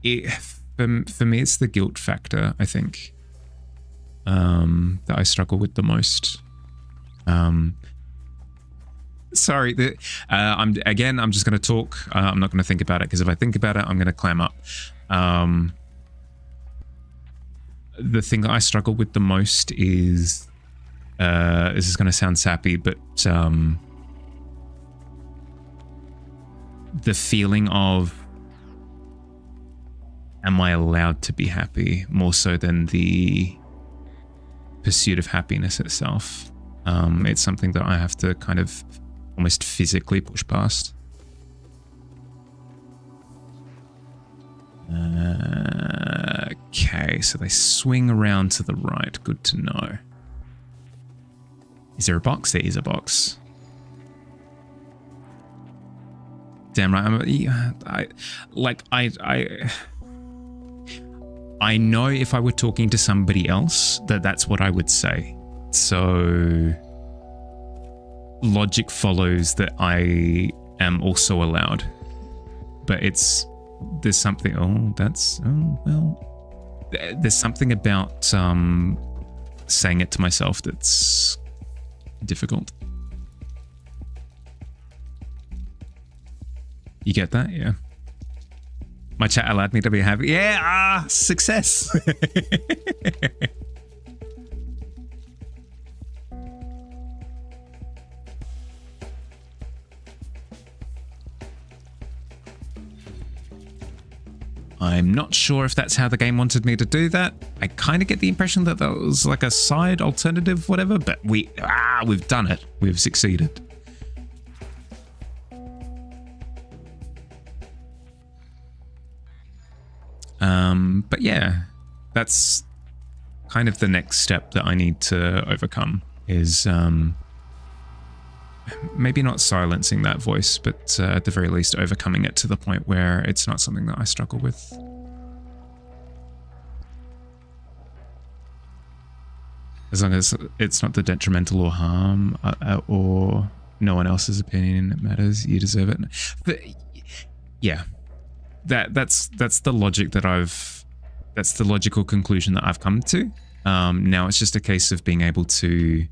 Yeah. For me, it's the guilt factor, I think, that I struggle with the most. Sorry, I'm just going to talk. I'm not going to think about it, because if I think about it, I'm going to clam up. The thing that I struggle with the most is, this is going to sound sappy, but the feeling of, am I allowed to be happy, more so than the pursuit of happiness itself. It's something that I have to kind of almost physically push past. Okay, so they swing around to the right. Good to know. Is there a box? There is a box. Damn right. I know if I were talking to somebody else that's what I would say. So logic follows that I am also allowed. But there's something, there's something about saying it to myself that's difficult. You get that? Yeah. My chat allowed me to be happy. Yeah, success. I'm not sure if that's how the game wanted me to do that. I kind of get the impression that was like a side alternative, whatever, but we've done it. We've succeeded. But yeah, that's kind of the next step that I need to overcome is maybe not silencing that voice, but at the very least overcoming it to the point where it's not something that I struggle with. As long as it's not the detrimental or harm or no one else's opinion matters, you deserve it. But yeah, that's the logic that's the logical conclusion that I've come to. Now it's just a case of being able to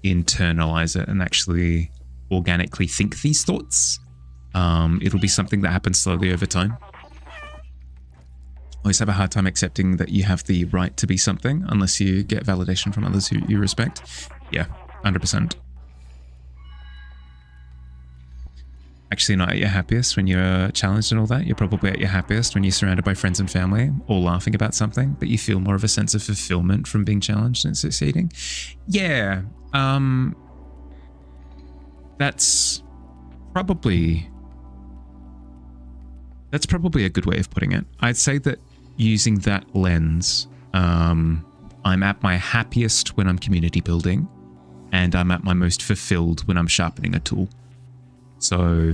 internalize it and actually organically think these thoughts. It'll be something that happens slowly over time. I always have a hard time accepting that you have the right to be something unless you get validation from others who you respect. Yeah, 100%. Actually not at your happiest when you're challenged and all that. You're probably at your happiest when you're surrounded by friends and family, all laughing about something, but you feel more of a sense of fulfillment from being challenged and succeeding. Yeah, that's probably a good way of putting it. I'd say that using that lens, I'm at my happiest when I'm community building, and I'm at my most fulfilled when I'm sharpening a tool. So,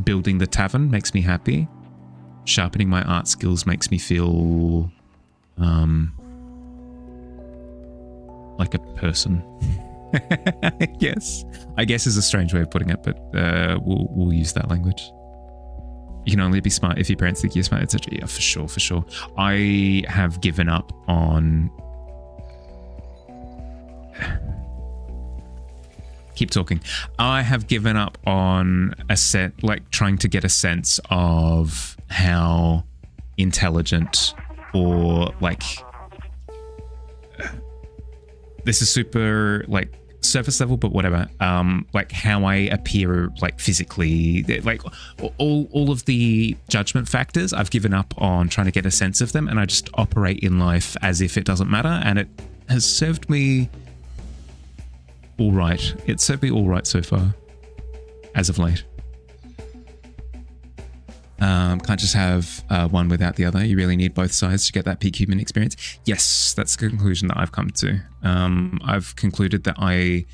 building the tavern makes me happy. Sharpening my art skills makes me feel like a person. I guess is a strange way of putting it, but we'll use that language. You can only be smart if your parents think you're smart, etc. Yeah, for sure. I have given up on... Keep talking. I have given up on trying to get a sense of how intelligent or this is super surface level, but whatever. How I appear physically, all of the judgment factors. I've given up on trying to get a sense of them, and I just operate in life as if it doesn't matter, and it has served me all right. It's served me all right so far, as of late. Can't just have one without the other. You really need both sides to get that peak human experience. Yes, that's the conclusion that I've come to. I've concluded that I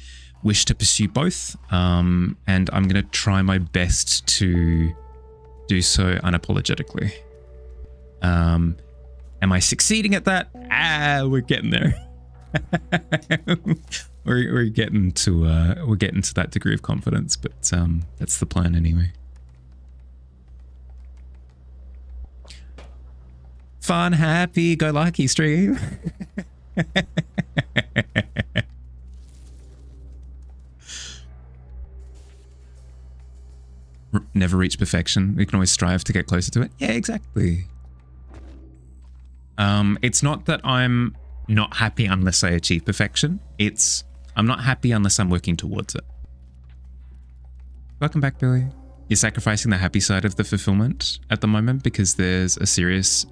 wish to pursue both, and I'm going to try my best to do so unapologetically. Am I succeeding at that? We're getting there. We're getting to that degree of confidence, but that's the plan anyway. Fun, happy, go lucky stream. Never reach perfection. We can always strive to get closer to it. Yeah, exactly. It's not that I'm not happy unless I achieve perfection. It's I'm not happy unless I'm working towards it. Welcome back, Billy. You're sacrificing the happy side of the fulfillment at the moment because there's a serious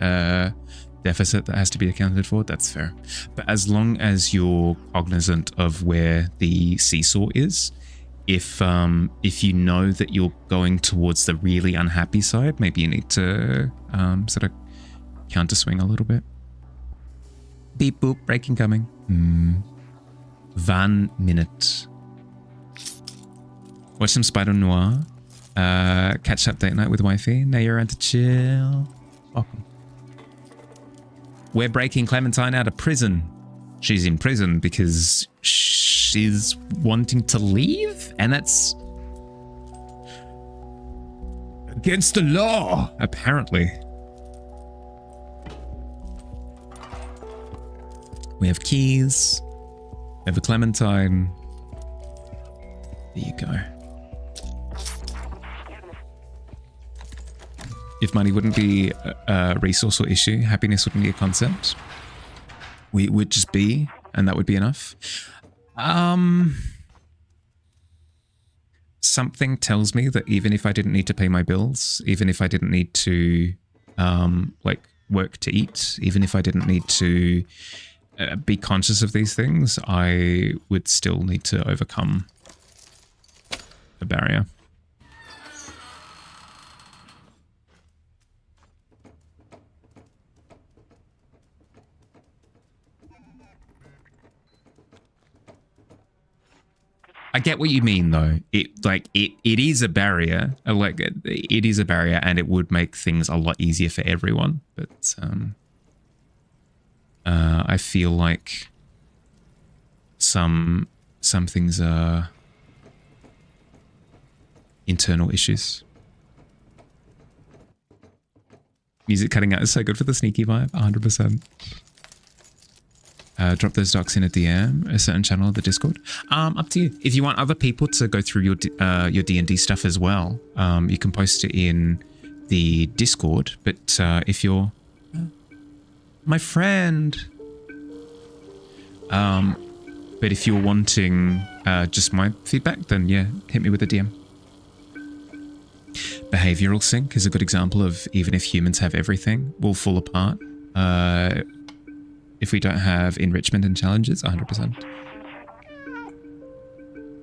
deficit that has to be accounted for. That's fair. But as long as you're cognizant of where the seesaw is, if you know that you're going towards the really unhappy side, maybe you need to sort of counter swing a little bit. Beep boop, breaking coming. 1 minute. Watch some Spider Noir. Catch up date night with wifey. Now you're around to chill. Welcome. We're breaking Clementine out of prison. she's in prison because she's wanting to leave, and that's against the law, apparently. We have keys. We have a clementine. There you go. If money wouldn't be a resource or issue, happiness wouldn't be a concept. We would just be, and that would be enough. Something tells me that even if I didn't need to pay my bills, even if I didn't need to like work to eat, even if I didn't need to be conscious of these things, I would still need to overcome a barrier. I get what you mean, though. It is a barrier. Like it is a barrier, and it would make things a lot easier for everyone. But I feel like some things are internal issues. Music cutting out is so good for the sneaky vibe. 100%. Drop those docs in a DM, a certain channel of the Discord. Up to you. If you want other people to go through your D&D stuff as well, you can post it in the Discord. But if you're my friend, but if you're wanting just my feedback, then yeah, hit me with a DM. Behavioral sync is a good example of even if humans have everything, we'll fall apart. If we don't have enrichment and challenges, 100%.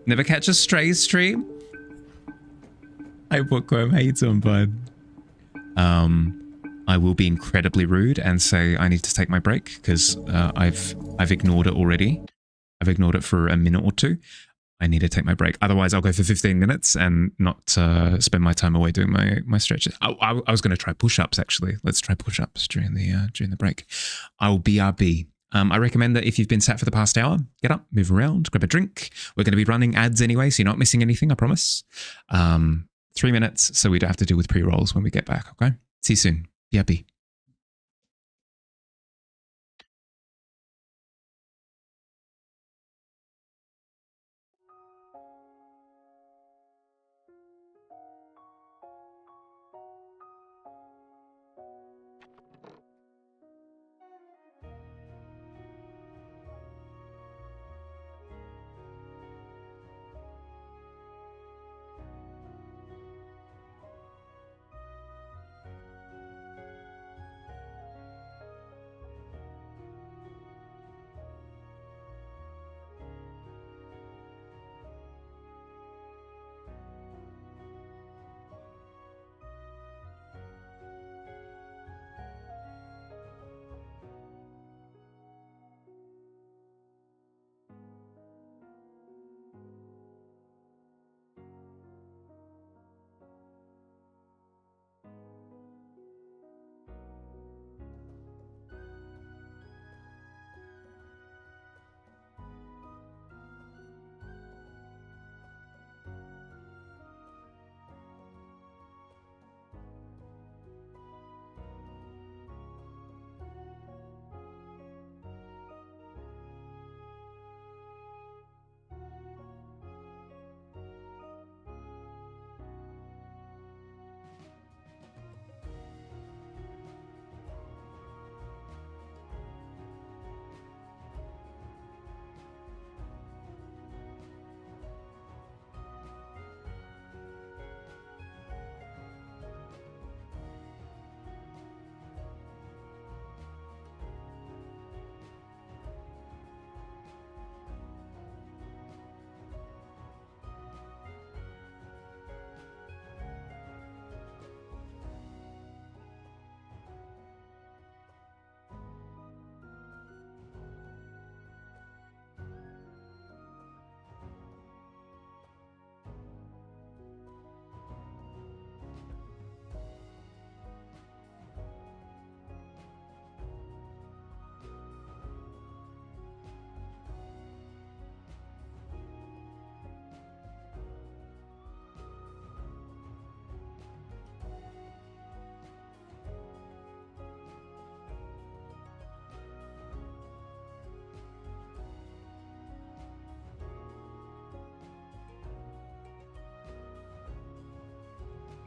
Never catch a stray stream? Hey, Bookworm, how you doing, bud? I will be incredibly rude and say I need to take my break because I've ignored it already. I've ignored it for a minute or two. I need to take my break. Otherwise, I'll go for 15 minutes and not spend my time away doing my stretches. I was going to try push-ups, actually. Let's try push-ups during the break. I'll BRB. I recommend that if you've been sat for the past hour, get up, move around, grab a drink. We're going to be running ads anyway, so you're not missing anything, I promise. 3 minutes, so we don't have to deal with pre-rolls when we get back, okay? See you soon. BRB.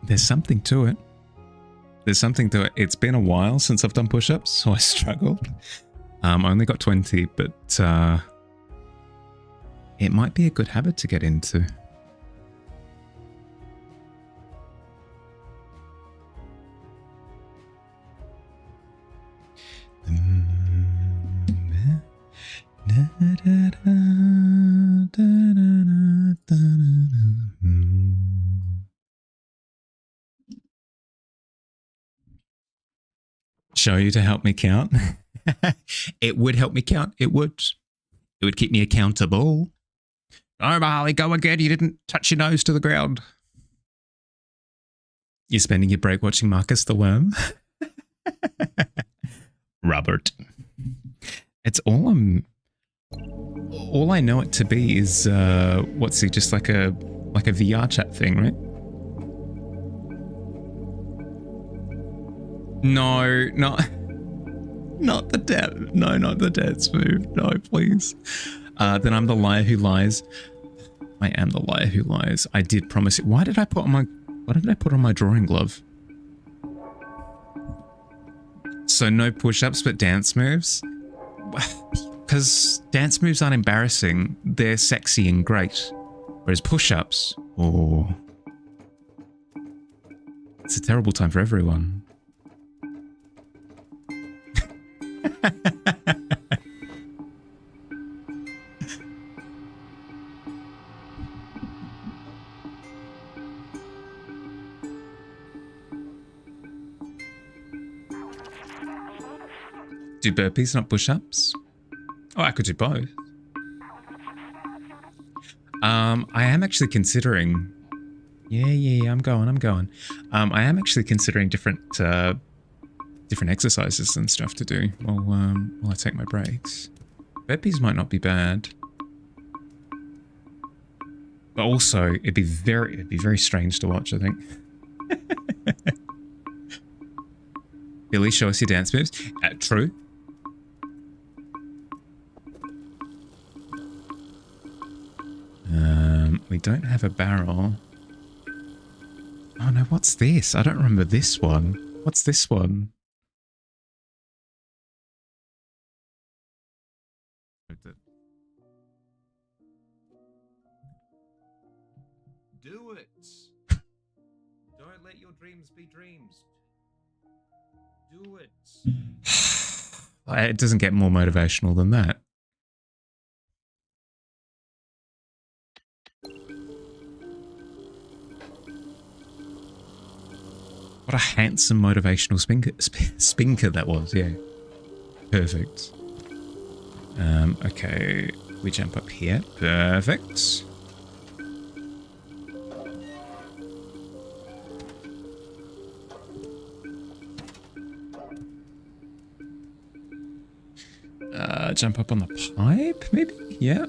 there's something to it. There's something to it. It's been a while since I've done push-ups, so I struggled. I only got 20, but it might be a good habit to get into. Show you to help me count. It would help me count. It would. It would keep me accountable. Oh, Meowhali, go again. You didn't touch your nose to the ground. You're spending your break watching Marcus the Worm. Robert. It's all I know it to be is what's he, just like a VR chat thing, right? No, not the dead. No, not the dance move. No, please. Then I'm the liar who lies. I am the liar who lies. I did promise it. Why did I put on my drawing glove? So no push-ups, but dance moves? Because dance moves aren't embarrassing. They're sexy and great. Whereas push-ups, oh, it's a terrible time for everyone. Do burpees, not push-ups? Oh, I could do both. I am actually considering. Yeah, I'm going. I am actually considering different exercises and stuff to do while I take my breaks. Burpees might not be bad, but also it'd be very strange to watch, I think. Billy, show us your dance moves. True. We don't have a barrel. Oh no, what's this? I don't remember this one. What's this one? Do it. Don't let your dreams be dreams. Do it. It doesn't get more motivational than that. What a handsome motivational spinker that was, yeah. Perfect. Okay, we jump up here. Perfect. Jump up on the pipe, maybe? Yeah.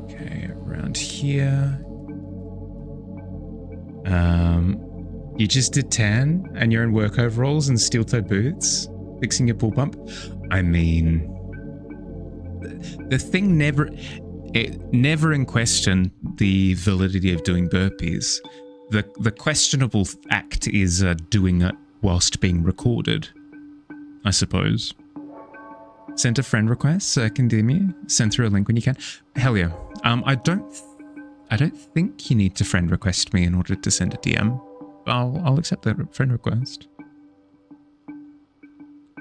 Okay, around here. You just did 10 and you're in work overalls and steel-toed boots, fixing your pool pump. I mean, the thing never in question the validity of doing burpees. The questionable act is doing it whilst being recorded, I suppose. Send a friend request, continue. Send through a link when you can. Hell yeah. I don't think you need to friend request me in order to send a DM. I'll accept that friend request.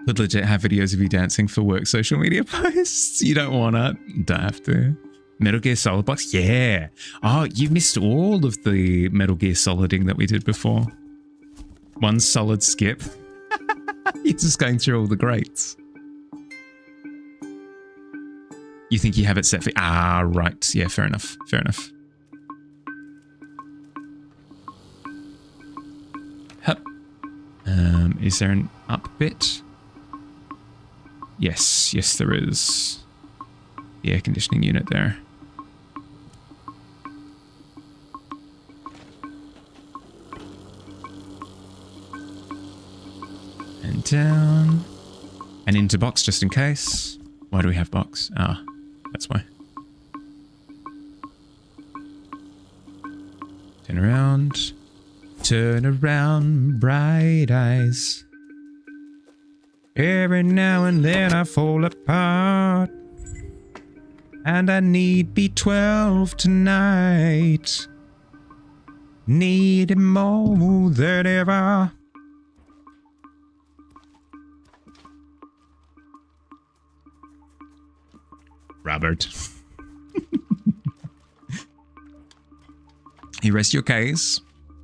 Could legit have videos of you dancing for work social media posts. You don't wanna, don't have to. Metal Gear Solid box, yeah. Oh, you missed all of the Metal Gear Soliding that we did before. One solid skip. You're just going through all the greats. You think you have it set for... Ah, right. Yeah, fair enough. Fair enough. Hup. Is there an up bit? Yes. Yes, there is. The air conditioning unit there. And down. And into box just in case. Why do we have box? Ah, that's why. Turn around. Turn around, bright eyes. Every now and then I fall apart. And I need B12 tonight. Need it more than ever. Robert. You rest your case.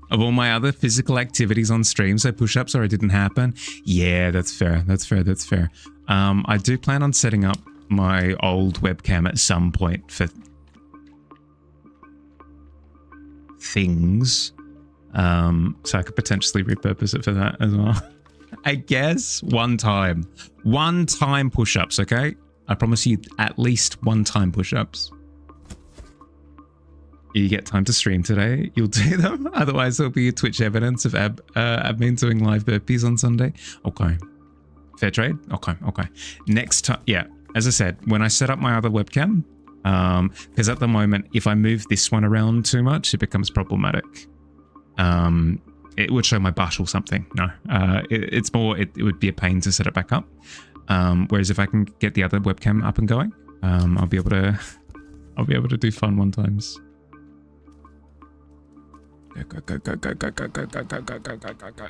Of all my other physical activities on stream, so push-ups or it didn't happen. Yeah, that's fair. That's fair. That's fair. I do plan on setting up my old webcam at some point for things. So I could potentially repurpose it for that as well. I guess one time push-ups, okay? I promise you at least one time push-ups. You get time to stream today, you'll do them. Otherwise, there'll be Twitch evidence of admin doing live burpees on Sunday. Okay. Fair trade? Okay, okay. Next time, yeah, as I said, when I set up my other webcam, because at the moment, if I move this one around too much, it becomes problematic. It would show my butt or something. No, it's more, it would be a pain to set it back up. Whereas if I can get the other webcam up and going, I'll be able to do fun one times. Go, go, go, go, go, go, go, go, go, go, go, go, go, go, go.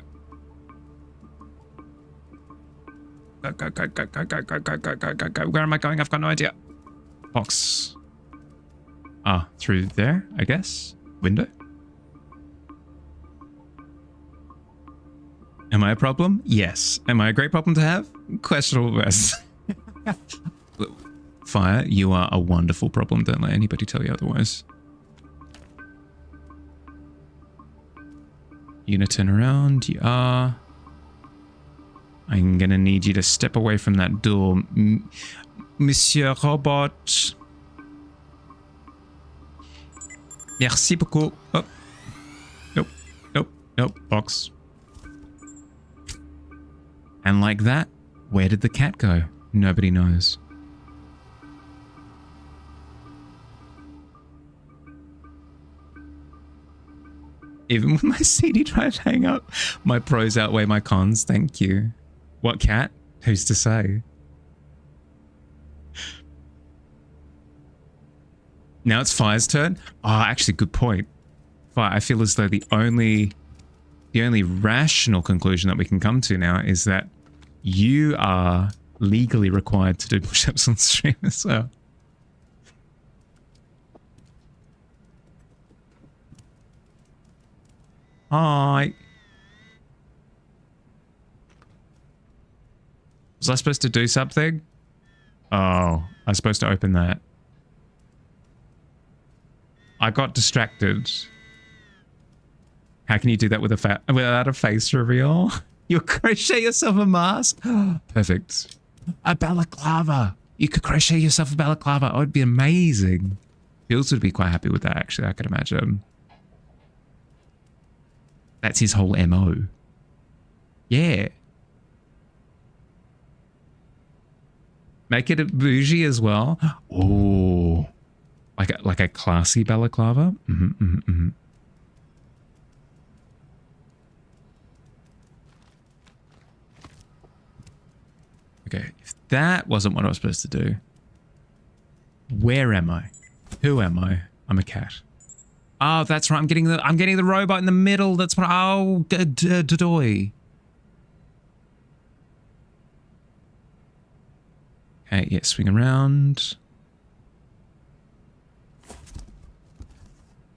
Go, go, go, go, go, go, go, go, go, go, go, go. Where am I going? I've got no idea. Box. Ah, through there, I guess. Window. Am I a problem? Yes. Am I a great problem to have? Questionable best. Fire, you are a wonderful problem. Don't let anybody tell you otherwise. You're gonna turn around. You are. I'm gonna need you to step away from that door, Monsieur Robot. Merci beaucoup. Oh. Nope. Nope. Nope. Box. And like that, where did the cat go? Nobody knows. Even with my CD drive hang up, my pros outweigh my cons. Thank you. What cat? Who's to say? Now it's Fire's turn. Oh, actually, good point. Fire, I feel as though the only rational conclusion that we can come to now is that you are legally required to do push-ups on stream as well. Hi. Was I supposed to do something? Oh, I was supposed to open that. I got distracted. How can you do that with without a face reveal? You crochet yourself a mask? Perfect. A balaclava. You could crochet yourself a balaclava. Oh, it'd be amazing. Fields would be quite happy with that, actually, I could imagine. That's his whole MO. Yeah. Make it a bougie as well. Oh, like a classy balaclava. Okay, if that wasn't what I was supposed to do, where am I? Who am I? I'm a cat. Oh, that's right. I'm getting the robot in the middle. That's what. Oh, doy. Okay, yeah, swing around.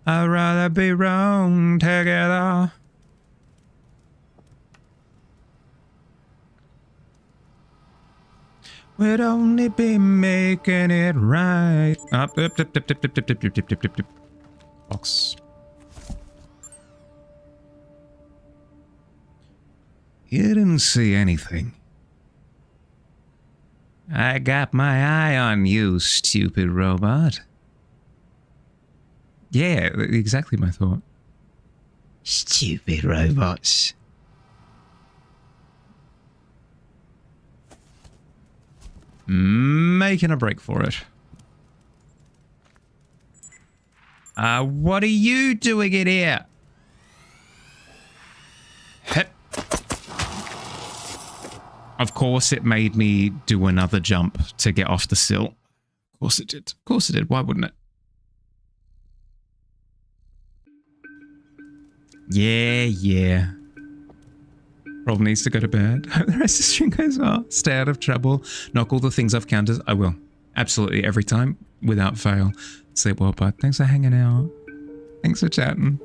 I'd rather be wrong together. We'd only be making it right. Up, up, dip, dip, dip, dip, dip, dip, dip, dip, dip, dip. Box. You didn't see anything. I got my eye on you, stupid robot. Yeah, exactly my thought. Stupid robots. Making a break for it. What are you doing in here? Hep. Of course it made me do another jump to get off the sill. Of course it did. Of course it did. Why wouldn't it? Yeah. Rob needs to go to bed. Hope the rest of the stream goes well. Stay out of trouble. Knock all the things off counters. I will. Absolutely every time, without fail. Sleep well, bud. Thanks for hanging out. Thanks for chatting.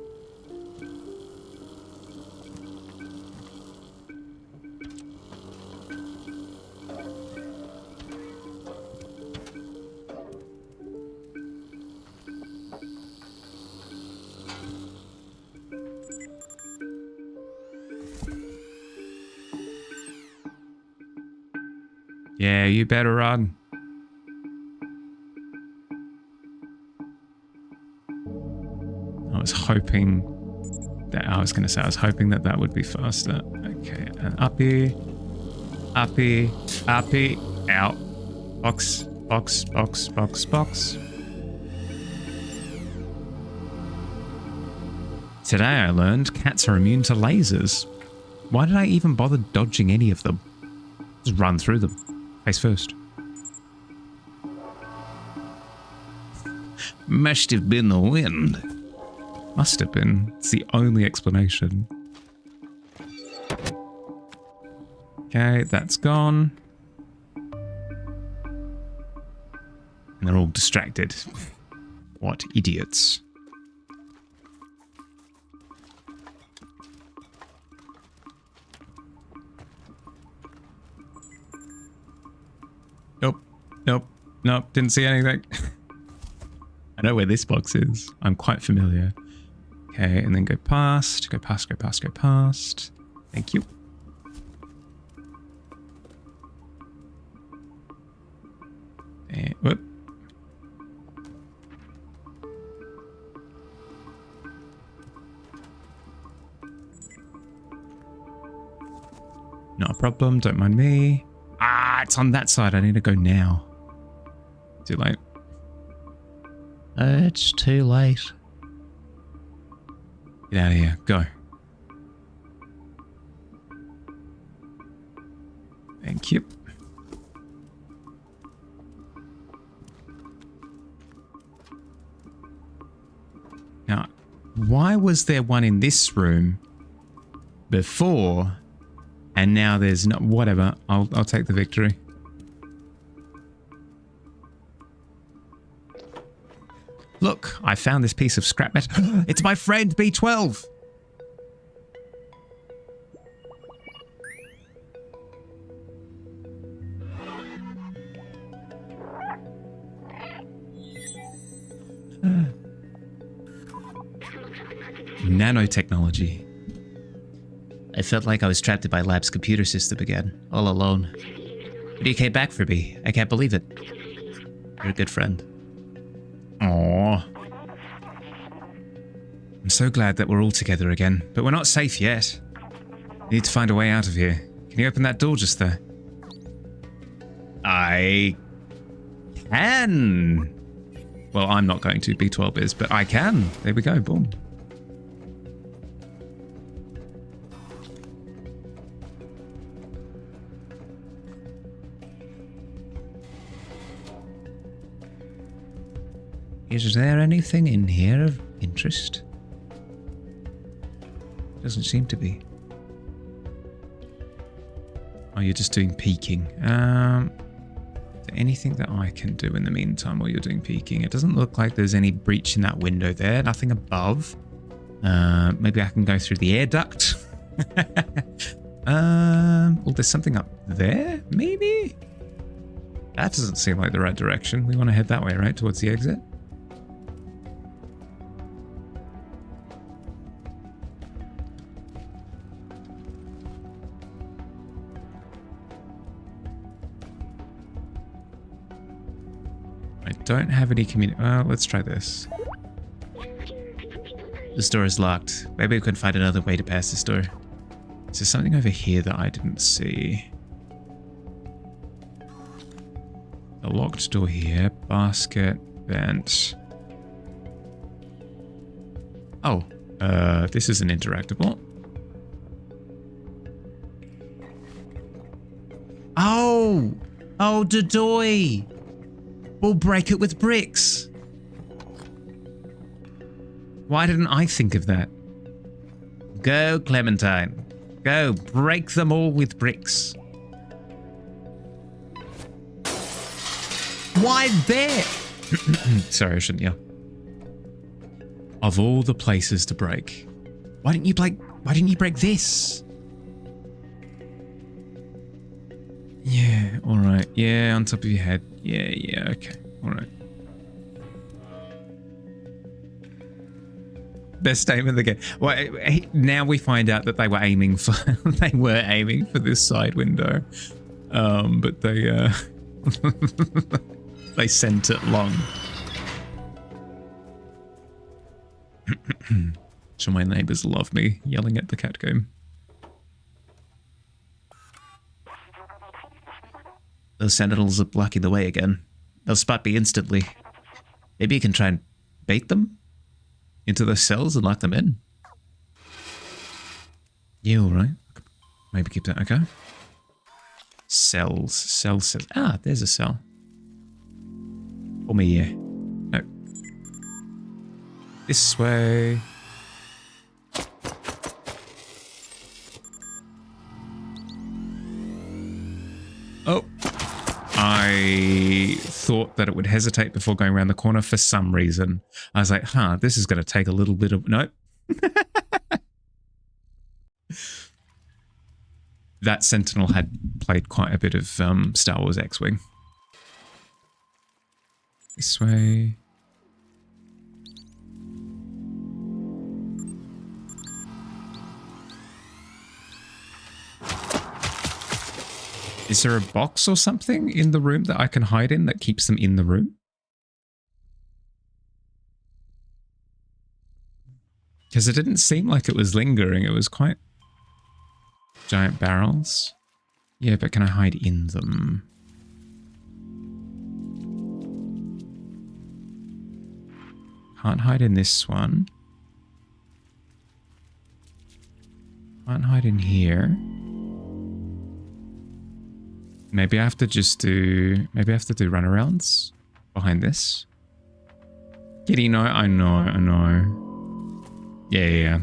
Yeah, you better run. I was hoping that that would be faster. Okay, and uppy, out. Box. Today I learned cats are immune to lasers. Why did I even bother dodging any of them? Just run through them. Face first. Must have been the wind. Must have been. It's the only explanation. Okay, that's gone. And they're all distracted. What idiots. Nope, didn't see anything. I know where this box is. I'm quite familiar. Okay, and then go past. Thank you. And, whoop. Not a problem, don't mind me. Ah, it's on that side. I need to go now. Too late. It's too late. Get out of here. Go. Thank you. Now, why was there one in this room before and now there's not? Whatever. I'll take the victory. Look, I found this piece of scrap metal. It's my friend B12. Nanotechnology. I felt like I was trapped in my lab's computer system again, all alone. But you came back for me. I can't believe it. You're a good friend. Aww. I'm so glad that we're all together again, but we're not safe yet. We need to find a way out of here. Can you open that door just there? I can. Well, I'm not going to. B12 is, but I can. There we go. Boom. Is there anything in here of interest? Doesn't seem to be. Oh, you're just doing peeking. Is there anything that I can do in the meantime while you're doing peeking? It doesn't look like there's any breach in that window there. Nothing above. Maybe I can go through the air duct. Oh, there's something up there, maybe? That doesn't seem like the right direction. We want to head that way, right? Towards the exit? Don't have any well, let's try this. This door is locked. Maybe we can find another way to pass this door. Is there something over here that I didn't see? A locked door here. Basket. Vent. Oh. This isn't interactable. Oh! Oh, Dodoy! We'll break it with bricks. Why didn't I think of that? Go, Clementine. Go, break them all with bricks. Why there? Sorry, I shouldn't yell. Of all the places to break, why didn't you break this? Yeah, all right. Yeah, on top of your head. Yeah, okay. All right. Best aim in the game. Well, now we find out that they were aiming for this side window, but they they sent it long. So my neighbors love me yelling at the cat game. Those sentinels are blocking the way again. They'll spot me instantly. Maybe you can try and bait them into those cells and lock them in. Yeah, all right. Maybe keep that. Okay. Cells. Ah, there's a cell. For me, yeah. No. This way. Oh. I thought that it would hesitate before going around the corner for some reason. I was like, this is going to take a little bit of... Nope. That Sentinel had played quite a bit of Star Wars X-Wing. This way. Is there a box or something in the room that I can hide in that keeps them in the room? Because it didn't seem like it was lingering. It was quite... Giant barrels. Yeah, but can I hide in them? Can't hide in this one. Can't hide in here. Maybe I have to just do... Maybe I have to do runarounds behind this. Kitty, no, I know. Yeah.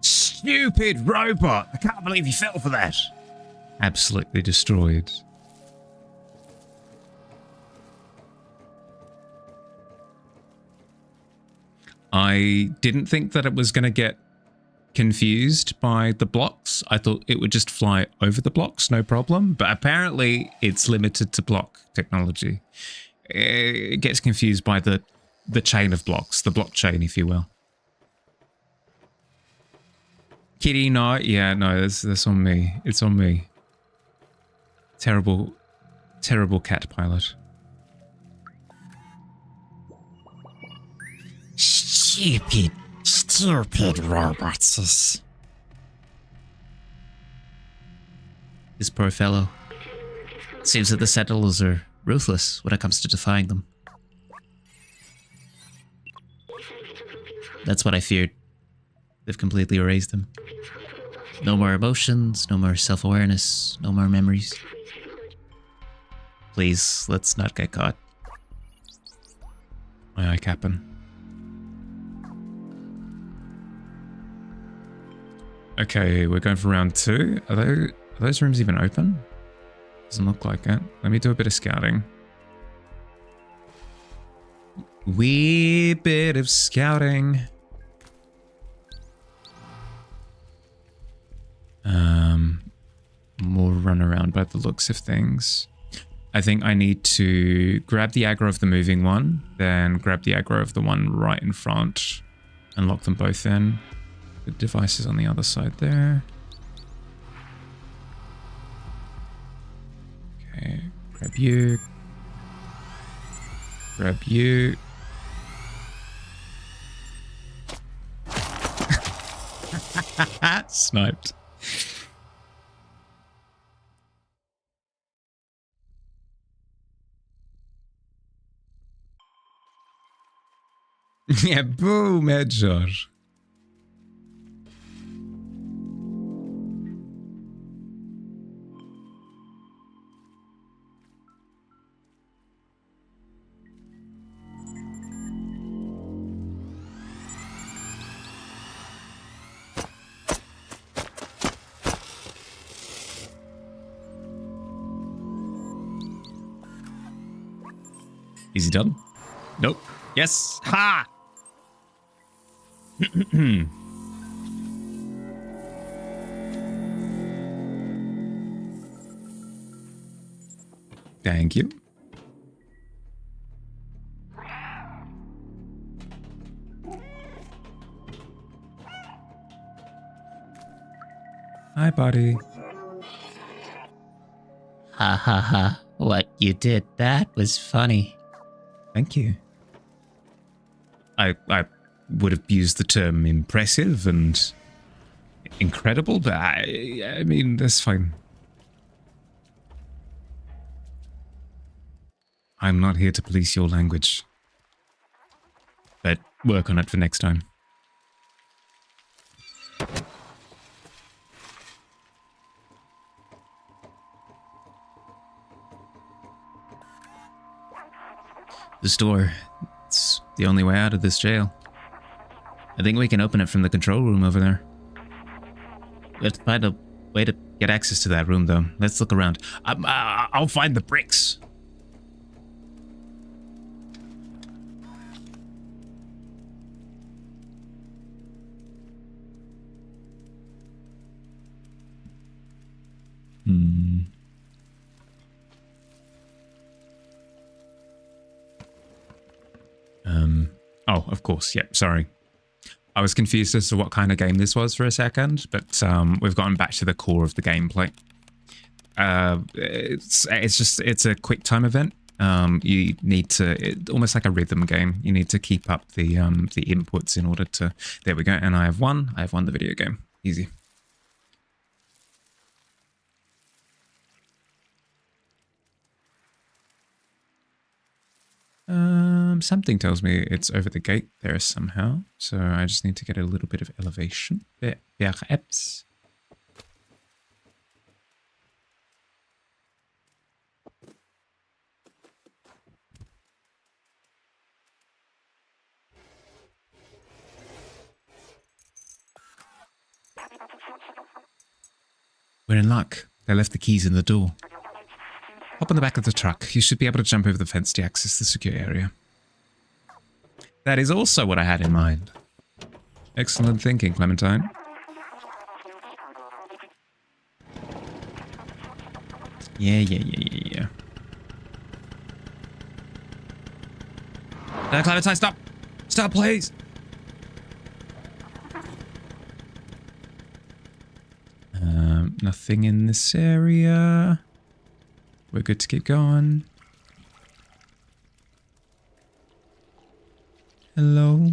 Stupid robot! I can't believe you fell for that. Absolutely destroyed. I didn't think that it was going to get confused by the blocks. I thought it would just fly over the blocks, no problem. But apparently it's limited to block technology. It gets confused by the chain of blocks, the blockchain, if you will. Kitty, no, yeah, no, that's on me. It's on me. Terrible cat pilot. Stupid robots. This poor fellow. Seems that the Sentinels are ruthless when it comes to defying them. That's what I feared. They've completely erased them. No more emotions, no more self-awareness, no more memories. Please, let's not get caught. Aye, aye, Captain. Okay, we're going for round 2. Are those rooms even open? Doesn't look like it. Let me do a bit of scouting. Wee bit of scouting. More run around by the looks of things. I think I need to grab the aggro of the moving one, then grab the aggro of the one right in front and lock them both in. The device is on the other side there. Grab you. Grab you. Sniped. Yeah, boom, headshot. Is he done? Nope. Yes. Ha! Thank you. Hi, buddy. Ha ha ha. What you did, that was funny. Thank you. I would have used the term impressive and incredible, but I mean, that's fine. I'm not here to police your language. But work on it for next time. This door. It's the only way out of this jail. I think we can open it from the control room over there. We have to find a way to get access to that room, though. Let's look around. I'll find the bricks. Oh, of course. Yep. Sorry. I was confused as to what kind of game this was for a second, but we've gotten back to the core of the gameplay. It's a quick time event. You need to, almost like a rhythm game. You need to keep up the inputs in order to, there we go. And I have won the video game. Easy. Something tells me it's over the gate there somehow. So I just need to get a little bit of elevation. Perhaps. We're in luck. They left the keys in the door. Hop on the back of the truck. You should be able to jump over the fence to access the secure area. That is also what I had in mind. Excellent thinking, Clementine. Yeah. Clementine, stop! Stop, please! Nothing in this area. We're good to keep going. Hello?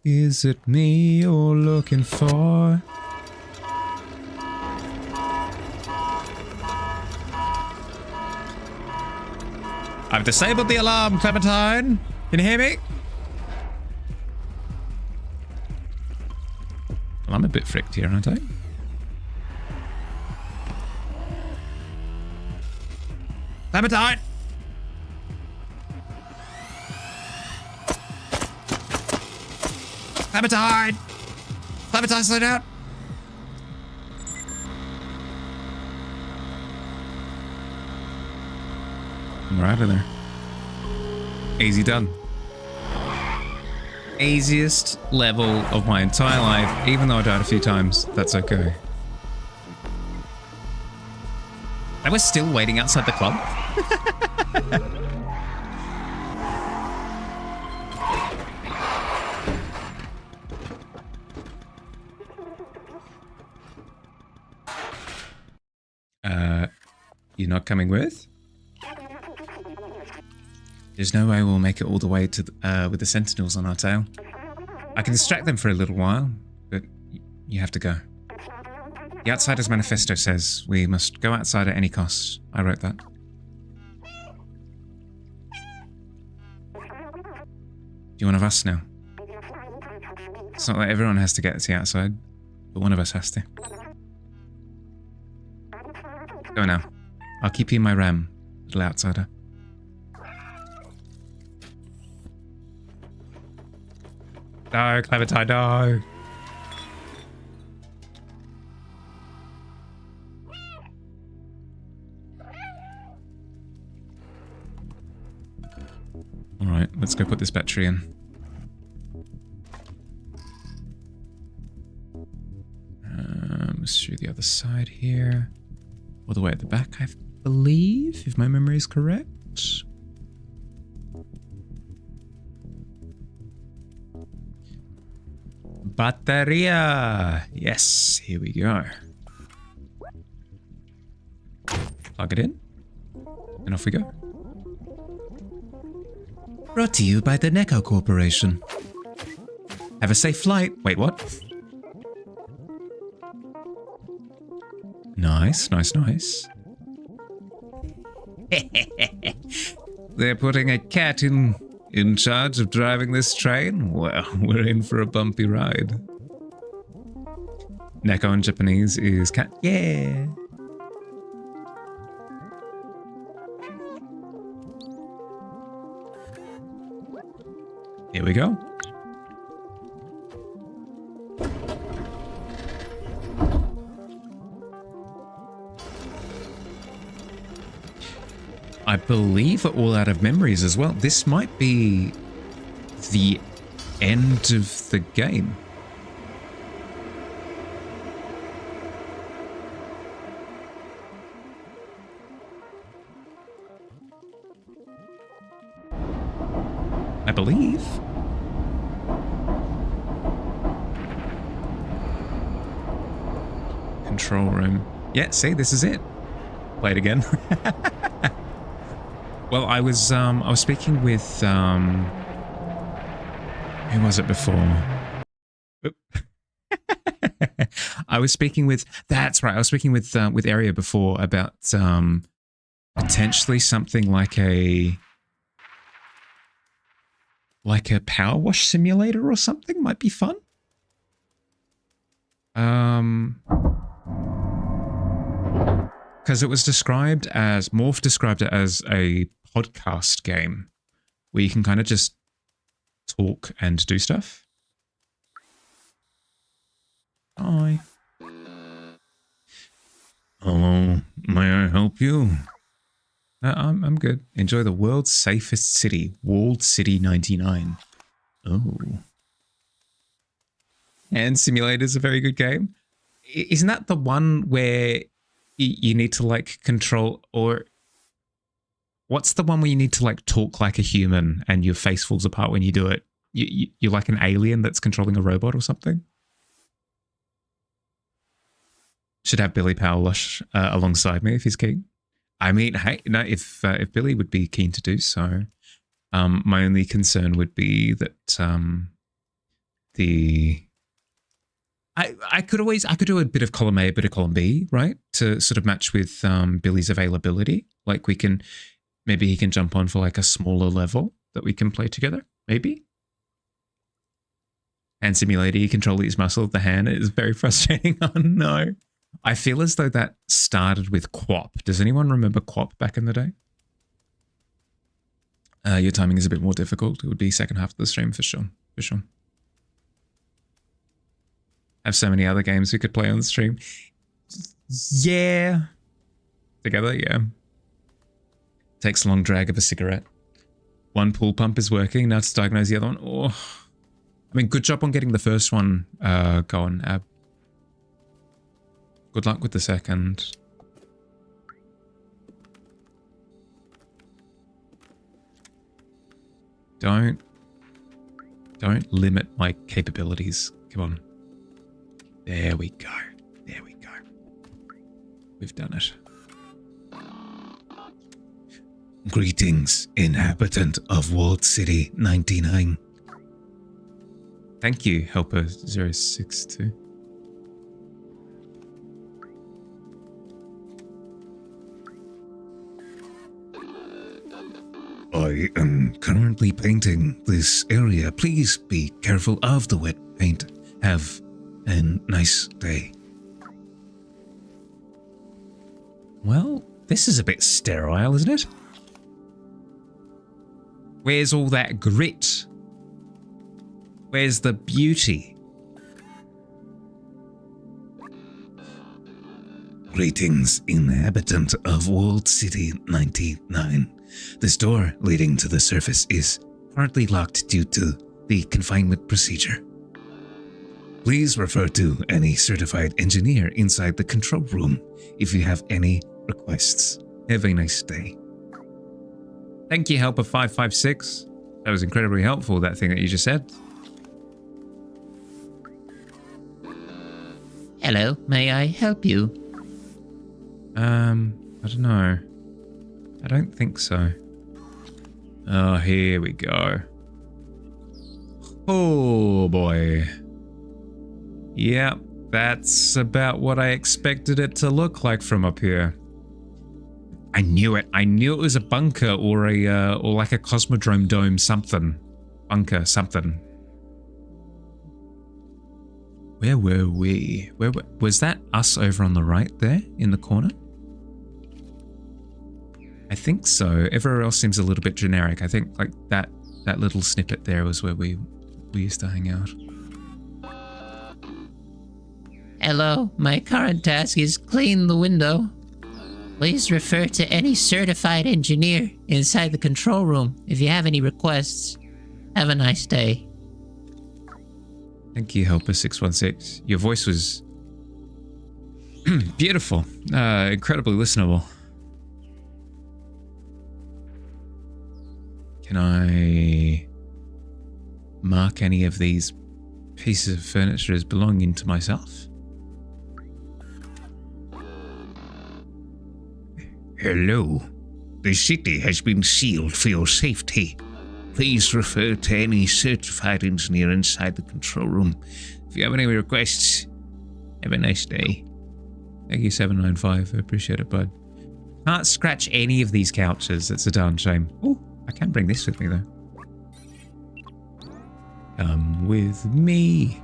Is it me you're looking for? I've disabled the alarm, Clementine. Can you hear me? Well, I'm a bit fricked here, aren't I? Clementine! Clementine! Clementine, slow down! We're out of there. Easy done. Easiest level of my entire life, even though I died a few times. That's okay. And we're still waiting outside the club? You're not coming with? There's no way we'll make it all the way to with the sentinels on our tail. I can distract them for a little while, but you have to go. The Outsider's Manifesto says we must go outside at any cost. I wrote that. You're one of us now. It's not that everyone has to get to the outside, but one of us has to. Go now. I'll keep you in my ram, little outsider. No, Clementine, no! Alright, let's go put this battery in. Let's through the other side here. All the way at the back, I believe, if my memory is correct. Batteria! Yes, here we go. Plug it in, and off we go. Brought to you by the Neko Corporation. Have a safe flight. Wait, what? Nice, nice, nice. They're putting a cat in charge of driving this train? Well, we're in for a bumpy ride. Neko in Japanese is cat. Yeah. Here we go. I believe we're all out of memories as well. This might be the end of the game. I believe. Control room. Yeah, see, this is it. Play it again. Well, I was speaking with who was it before? I was speaking with, that's right. I was speaking with Area before about potentially something like a power wash simulator or something might be fun. Because it was described as, Morph described it as a podcast game where you can kind of just talk and do stuff. Hi. Hello, may I help you? I'm good. Enjoy the world's safest city, Walled City 99. Oh. And Simulator's a very good game. Isn't that the one where you need to like control, or what's the one where you need to like talk like a human and your face falls apart when you do it? You're like an alien that's controlling a robot or something? Should have Billy Powlush alongside me if he's keen. I mean, hey, no, if Billy would be keen to do so, my only concern would be that I could do a bit of column A, a bit of column B, right? To sort of match with Billy's availability. Like maybe he can jump on for like a smaller level that we can play together, maybe. Hand simulator, you control each muscle of the hand. It is very frustrating. Oh no. I feel as though that started with QWOP. Does anyone remember QWOP back in the day? Your timing is a bit more difficult. It would be second half of the stream for sure. For sure. Have so many other games we could play on the stream. Yeah. Together, yeah. Takes a long drag of a cigarette. One pool pump is working. Now to diagnose the other one. Oh. I mean, good job on getting the first one going, Ab. Good luck with the second. Don't limit my capabilities. Come on. There we go. There we go. We've done it. Greetings, inhabitant of Walled City 99. Thank you, Helper 062. I am currently painting this area. Please be careful of the wet paint. Have a nice day. Well, this is a bit sterile, isn't it? Where's all that grit? Where's the beauty? Greetings, inhabitant of Walled City 99. This door leading to the surface is currently locked due to the confinement procedure. Please refer to any certified engineer inside the control room if you have any requests. Have a nice day. Thank you, Helper 556. That was incredibly helpful, that thing that you just said. Hello, may I help you? I don't know. I don't think so. Oh, here we go. Oh boy. Yep, that's about what I expected it to look like from up here. I knew it. I knew it was a bunker or or like a Cosmodrome dome something. Bunker something. Where were we? Was that us over on the right there in the corner? I think so. Everywhere else seems a little bit generic. I think like that little snippet there was where we used to hang out. Hello, my current task is clean the window. Please refer to any certified engineer inside the control room if you have any requests. Have a nice day. Thank you, Helper 616. Your voice was beautiful, incredibly listenable. Can I mark any of these pieces of furniture as belonging to myself? Hello. The city has been sealed for your safety. Please refer to any certified engineer inside the control room. If you have any requests, have a nice day. Thank you, 795. I appreciate it, bud. Can't scratch any of these couches. It's a darn shame. Oh, I can bring this with me, though. Come with me,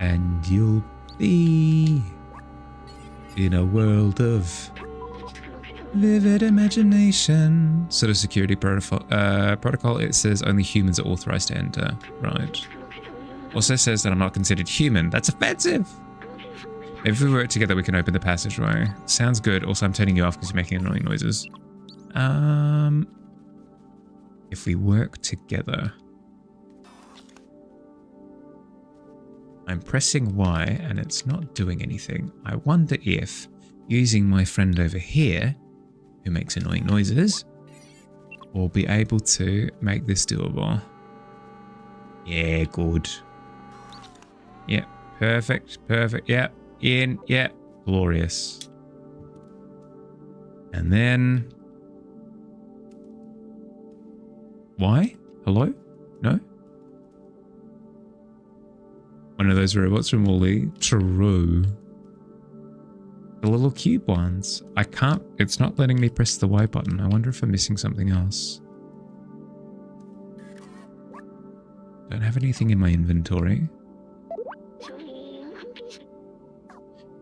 and you'll be in a world of vivid imagination. Sort of security protocol. It says only humans are authorized to enter. Right. Also says that I'm not considered human. That's offensive. If we work together, we can open the passageway. Sounds good. Also, I'm turning you off because you're making annoying noises. If we work together, I'm pressing Y and it's not doing anything. I wonder if using my friend over here, who makes annoying noises, will be able to make this doable. Yeah, good. Yeah, perfect, perfect. Yeah, in, yeah, glorious. And then... Why? Hello? No? One of those robots from Wall-E. True. The little cube ones. I can't... It's not letting me press the Y button. I wonder if I'm missing something else. Don't have anything in my inventory.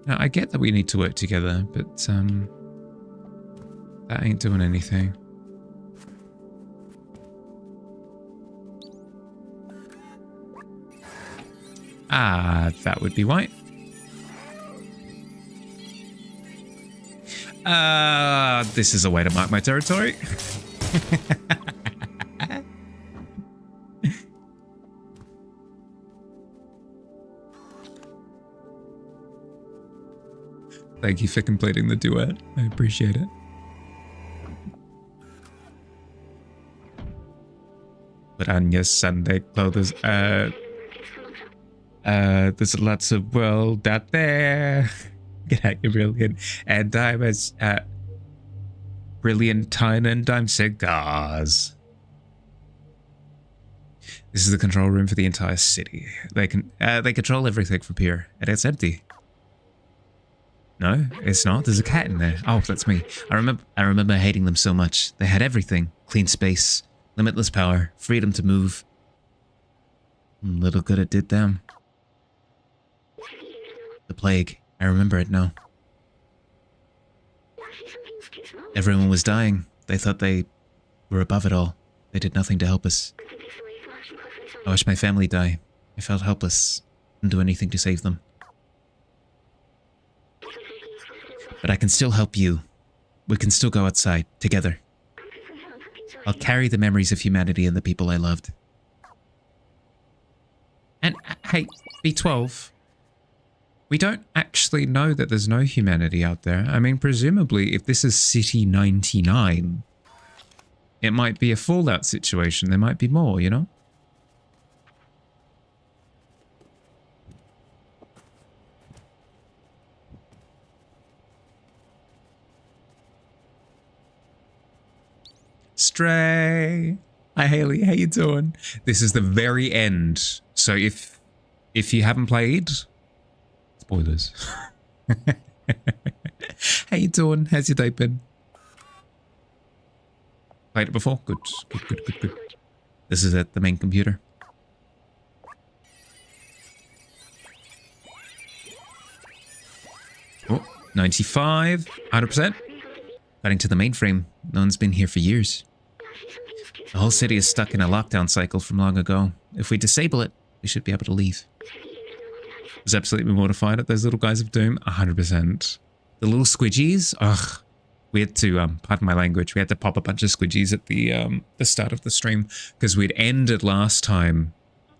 Now, I get that we need to work together, but that ain't doing anything. Ah, that would be why. This is a way to mark my territory. Thank you for completing the duet. I appreciate it. Put on your Sunday clothes. There's lots of world out there. Get out your brilliant. And I was, Brilliant time and time cigars. This is the control room for the entire city. They control everything from here, and it's empty. No, it's not. There's a cat in there. Oh, that's me. I remember hating them so much. They had everything: clean space, limitless power, freedom to move. Little good it did them. The plague. I remember it now. Everyone was dying. They thought they were above it all. They did nothing to help us. I watched my family die. I felt helpless. Didn't do anything to save them. But I can still help you. We can still go outside, together. I'll carry the memories of humanity and the people I loved. And, hey, B12, we don't actually know that there's no humanity out there. I mean, presumably, if this is City 99, it might be a Fallout situation. There might be more, you know? Stray. Hi Haley, how you doing? This is the very end. So if you haven't played, spoilers. How you doing? How's your day been? Played it before? Good. This is at the main computer. Oh, 95, 100%. Heading to the mainframe. No one's been here for years. The whole city is stuck in a lockdown cycle from long ago. If we disable it, we should be able to leave. I was absolutely mortified at those little guys of doom. 100%. The little squidgies? Ugh. We had to, pardon my language, we had to pop a bunch of squidgies at the start of the stream because we'd ended last time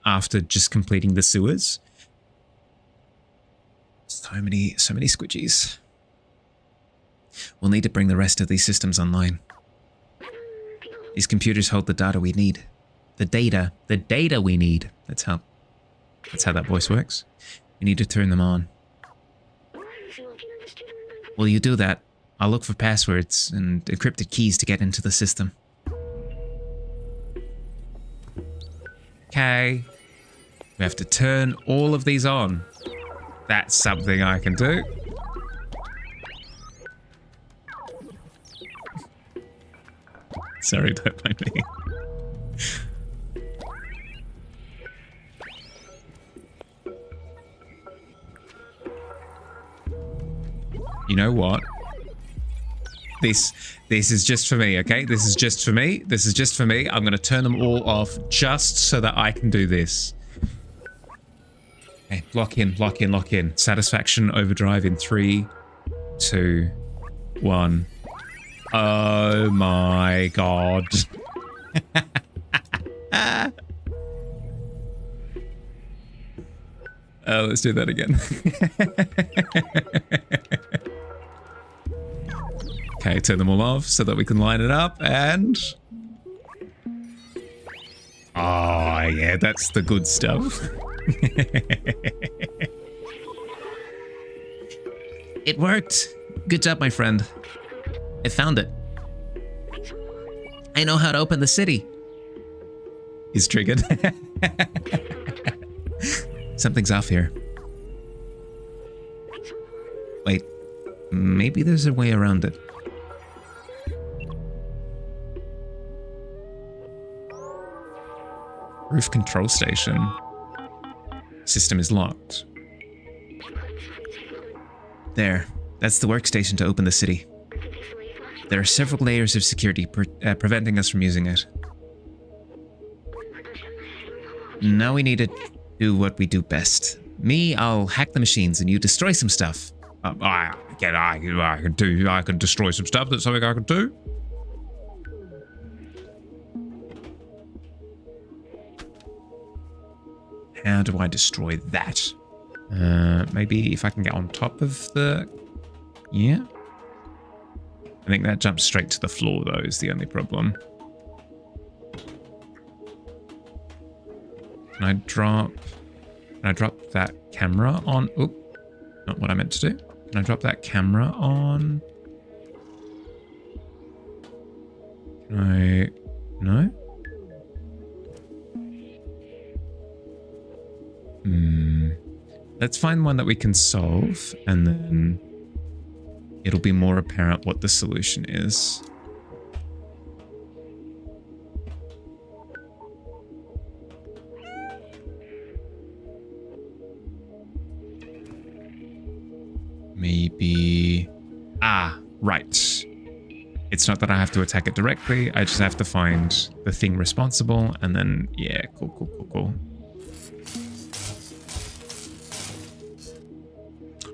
after just completing the sewers. So many squidgies. We'll need to bring the rest of these systems online. These computers hold the data we need. The data we need. That's how that voice works. We need to turn them on. Will you do that? I'll look for passwords and encrypted keys to get into the system. Okay. We have to turn all of these on. That's something I can do. Sorry, don't mind me. You know what? This is just for me, okay? This is just for me. This is just for me. I'm going to turn them all off just so that I can do this. Okay, lock in. Satisfaction overdrive in 3, 2, 1. Oh my god. Let's do that again. Okay, turn them all off so that we can line it up and... Oh yeah, that's the good stuff. It worked. Good job, my friend. I found it. I know how to open the city. He's triggered. Something's off here. Wait, maybe there's a way around it. Roof control station. System is locked. There. That's the workstation to open the city. There are several layers of security preventing us from using it. Now we need to do what we do best. Me, I'll hack the machines and you destroy some stuff. I can destroy some stuff. That's something I can do. How do I destroy that? Maybe if I can get on top of the... Yeah. I think that jumps straight to the floor, though, is the only problem. Can I drop that camera on? Oh, not what I meant to do. Can I drop that camera on? No. No? Let's find one that we can solve, and then it'll be more apparent what the solution is. Maybe... Ah, right. It's not that I have to attack it directly, I just have to find the thing responsible, and then, yeah, cool.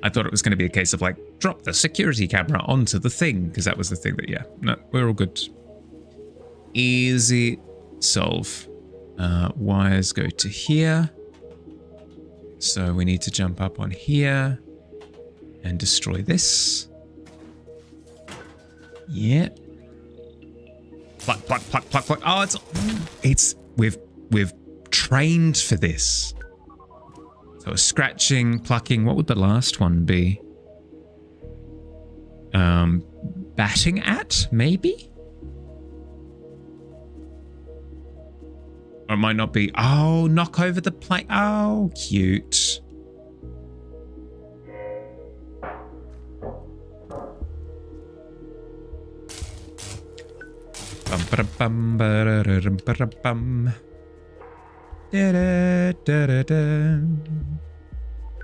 I thought it was going to be a case of, like, drop the security camera onto the thing, because that was the thing that, yeah. No, we're all good. Easy solve. Wires go to here. So we need to jump up on here and destroy this. Yeah. Pluck. Oh, we've trained for this. So scratching, plucking. What would the last one be? Batting at, maybe? Or it might not be. Oh, knock over the plate. Oh, cute.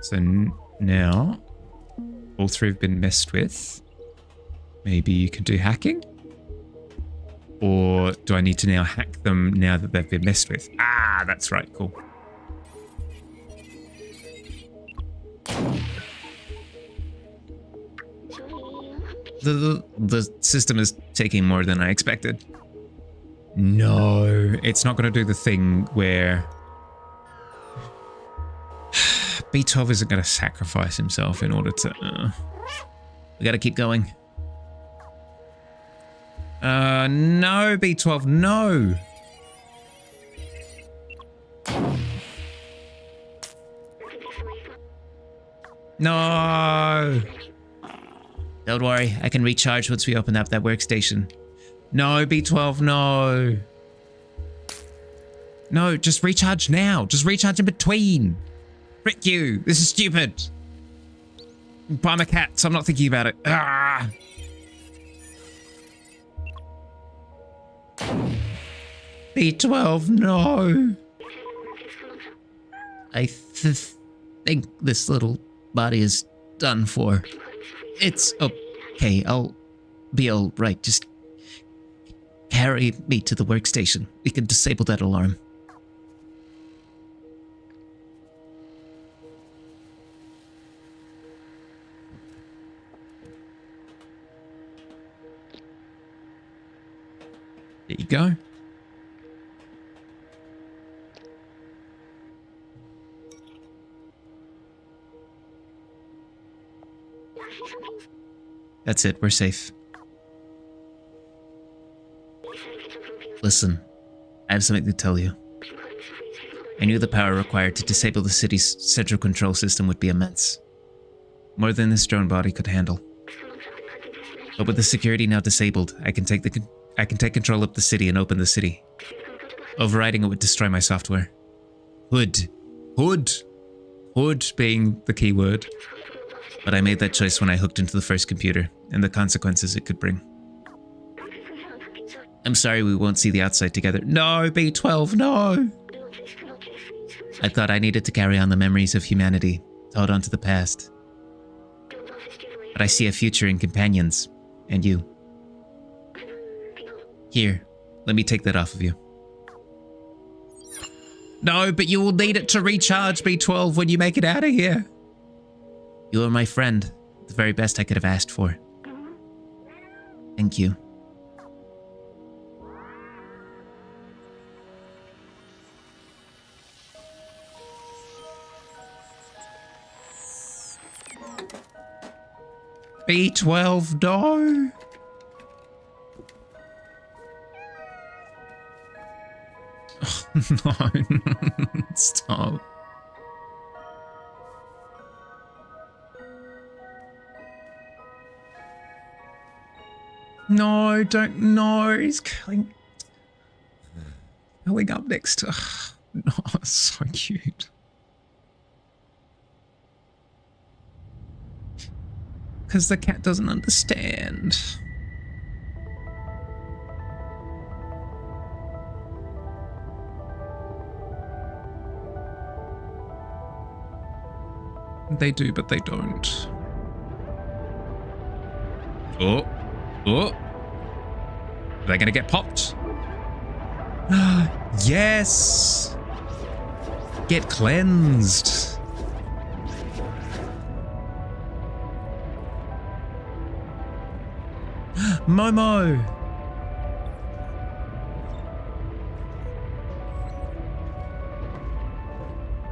So now all three have been messed with. Maybe you can do hacking? Or do I need to now hack them now that they've been messed with? Ah, that's right, cool. The system is taking more than I expected. No, it's not going to do the thing where B12 isn't going to sacrifice himself in order to... we got to keep going. No, B12, no. No. Don't worry, I can recharge once we open up that workstation. No, B12, no. No, just recharge now. Just recharge in between. Frick you. This is stupid. But I'm a cat, so I'm not thinking about it. Ah. B12, no. I think this little body is done for. It's okay, I'll be all right. Just carry me to the workstation. We can disable that alarm. There you go. That's it, we're safe. Listen, I have something to tell you. I knew the power required to disable the city's central control system would be immense. More than this drone body could handle. But with the security now disabled, I can take control of the city and open the city. Overriding it would destroy my software. Hood being the key word. But I made that choice when I hooked into the first computer, and the consequences it could bring. I'm sorry we won't see the outside together. No, B12, no! I thought I needed to carry on the memories of humanity, to hold on to the past. But I see a future in companions, and you. Here, let me take that off of you. No, but you will need it to recharge B12 when you make it out of here. You are my friend, the very best I could have asked for. Thank you. B12, no. Oh, no. Stop. No, don't. No, he's curling up next to. No, so cute. Because the cat doesn't understand. They do, but they don't. Oh. Are they going to get popped? Yes! Get cleansed. Momo!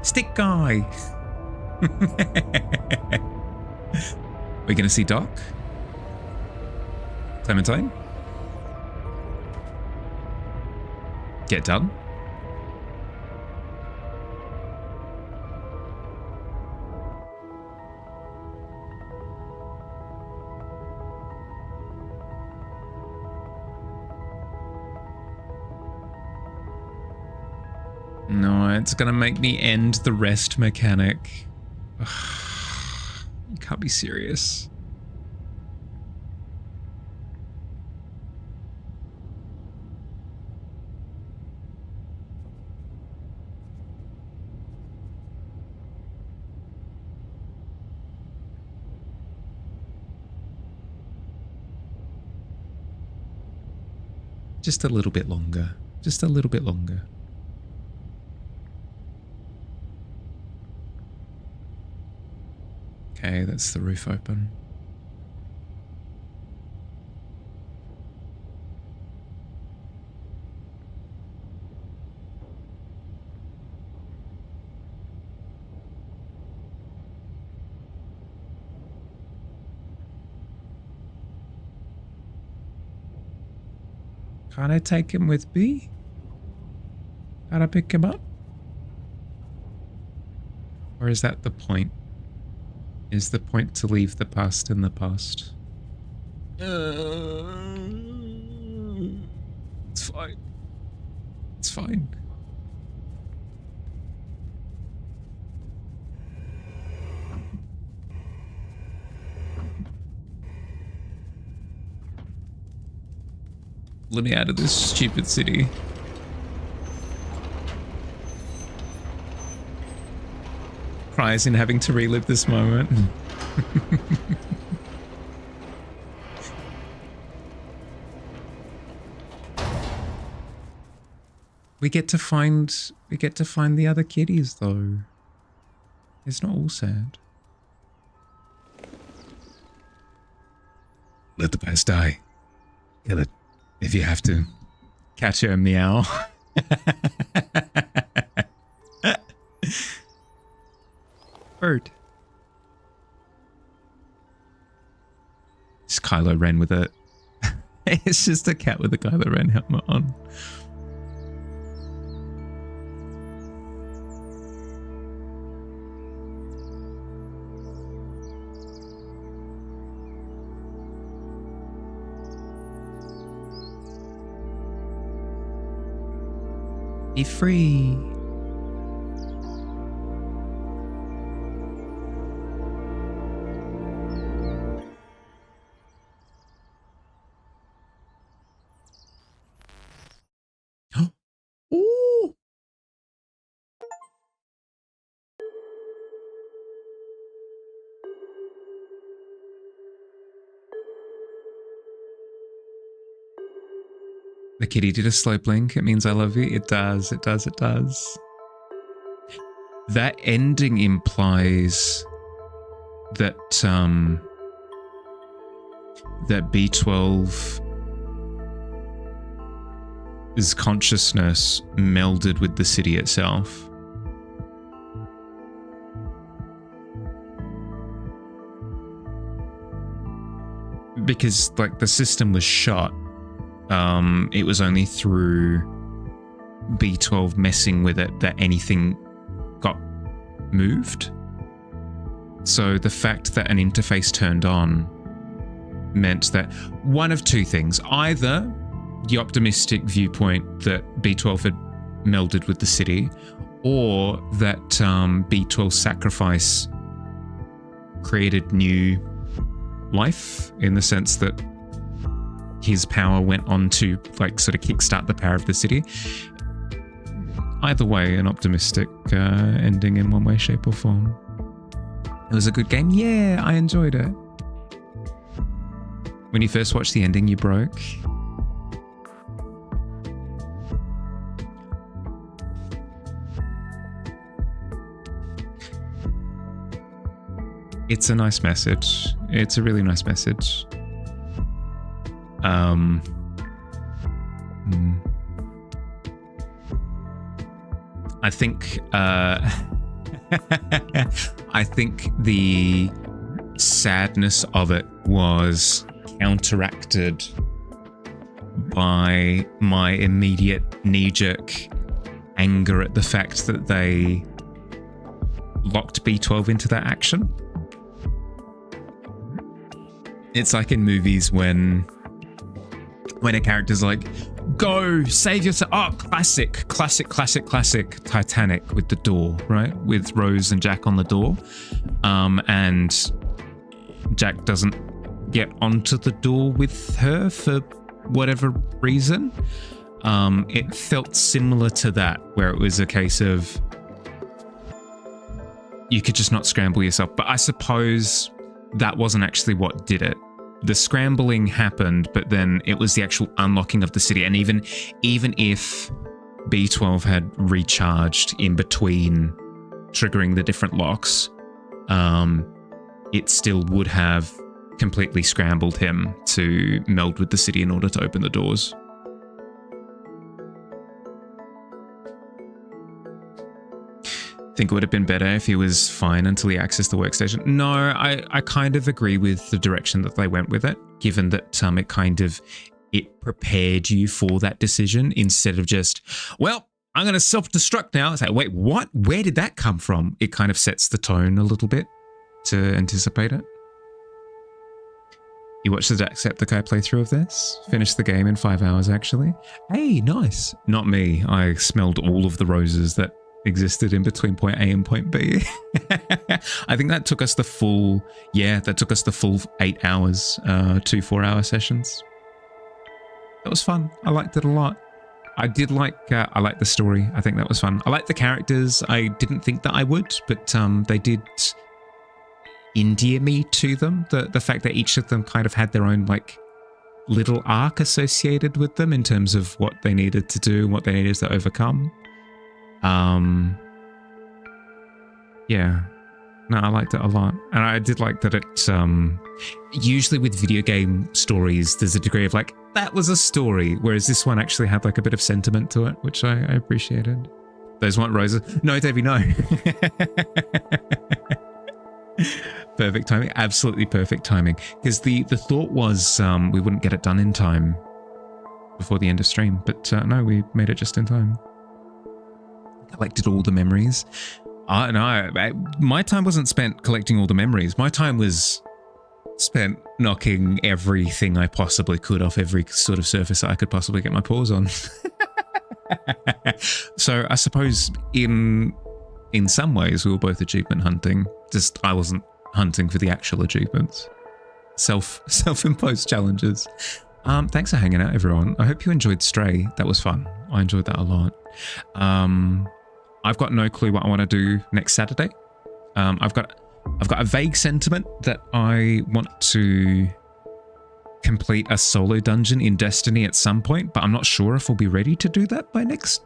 Stick guy! We're gonna see Doc? Clementine? Get done? No, it's gonna make me end the rest mechanic. Ugh, you can't be serious. Just a little bit longer. Just a little bit longer. Okay, that's the roof open. Can't I take him with me? Can't I pick him up? Or is that the point? Is the point to leave the past in the past? It's fine. It's fine. Let me out of this stupid city. Cries in having to relive this moment. We get to find the other kitties though. It's not all sad. Let the past die. Kill it, if you have to. Catch her meow. Bird. It's Kylo Ren with a... It's just a cat with a Kylo Ren helmet on. Be free. Ooh. The kitty did a slow blink. It means I love you. It does. It does. It does. That ending implies that that B12's consciousness melded with the city itself. Because like the system was shot. It was only through B12 messing with it that anything got moved. So the fact that an interface turned on meant that one of two things: either the optimistic viewpoint that B12 had melded with the city, or that B12's sacrifice created new life, in the sense that his power went on to like sort of kickstart the power of the city. Either way, an optimistic ending in one way, shape or form. It was a good game. Yeah, I enjoyed it. When you first watched the ending, you broke. It's a nice message. It's a really nice message. I think I think the sadness of it was counteracted by my immediate knee-jerk anger at the fact that they locked B12 into that action. It's like in movies when a character's like, go save yourself. Oh, classic Titanic with the door, right? With Rose and Jack on the door. And Jack doesn't get onto the door with her for whatever reason. It felt similar to that, where it was a case of you could just not scramble yourself. But I suppose that wasn't actually what did it. The scrambling happened, but then it was the actual unlocking of the city. And even if B12 had recharged in between triggering the different locks, it still would have completely scrambled him to meld with the city in order to open the doors. Think it would have been better if he was fine until he accessed the workstation. No, I kind of agree with the direction that they went with it, given that it prepared you for that decision instead of just, well, I'm going to self-destruct now. It's like, wait, what? Where did that come from? It kind of sets the tone a little bit to anticipate it. You watched the Jacksepticeye playthrough of this? Finished the game in 5 hours, actually. Hey, nice. Not me. I smelled all of the roses that existed in between point A and point B. I think that took us the full 8 hours, 2 4-hour sessions. That was fun. I liked it a lot. I liked the story. I think that was fun. I liked the characters. I didn't think that I would, but they did endear me to them. The fact that each of them kind of had their own like little arc associated with them in terms of what they needed to do, what they needed to overcome. Yeah, no, I liked it a lot. And I did like that it, usually with video game stories, there's a degree of like, that was a story, whereas this one actually had like a bit of sentiment to it, which I appreciated. Those weren't roses. No, Davey, no. Perfect timing, absolutely perfect timing. Because the thought was we wouldn't get it done in time before the end of stream, but no, we made it just in time. Collected all the memories. No, my time wasn't spent collecting all the memories. My time was spent knocking everything I possibly could off every sort of surface that I could possibly get my paws on. So I suppose in some ways we were both achievement hunting. Just I wasn't hunting for the actual achievements. Self-imposed challenges. Thanks for hanging out, everyone. I hope you enjoyed Stray. That was fun. I enjoyed that a lot. I've got no clue what I want to do next Saturday. I've got a vague sentiment that I want to complete a solo dungeon in Destiny at some point, but I'm not sure if we'll be ready to do that by next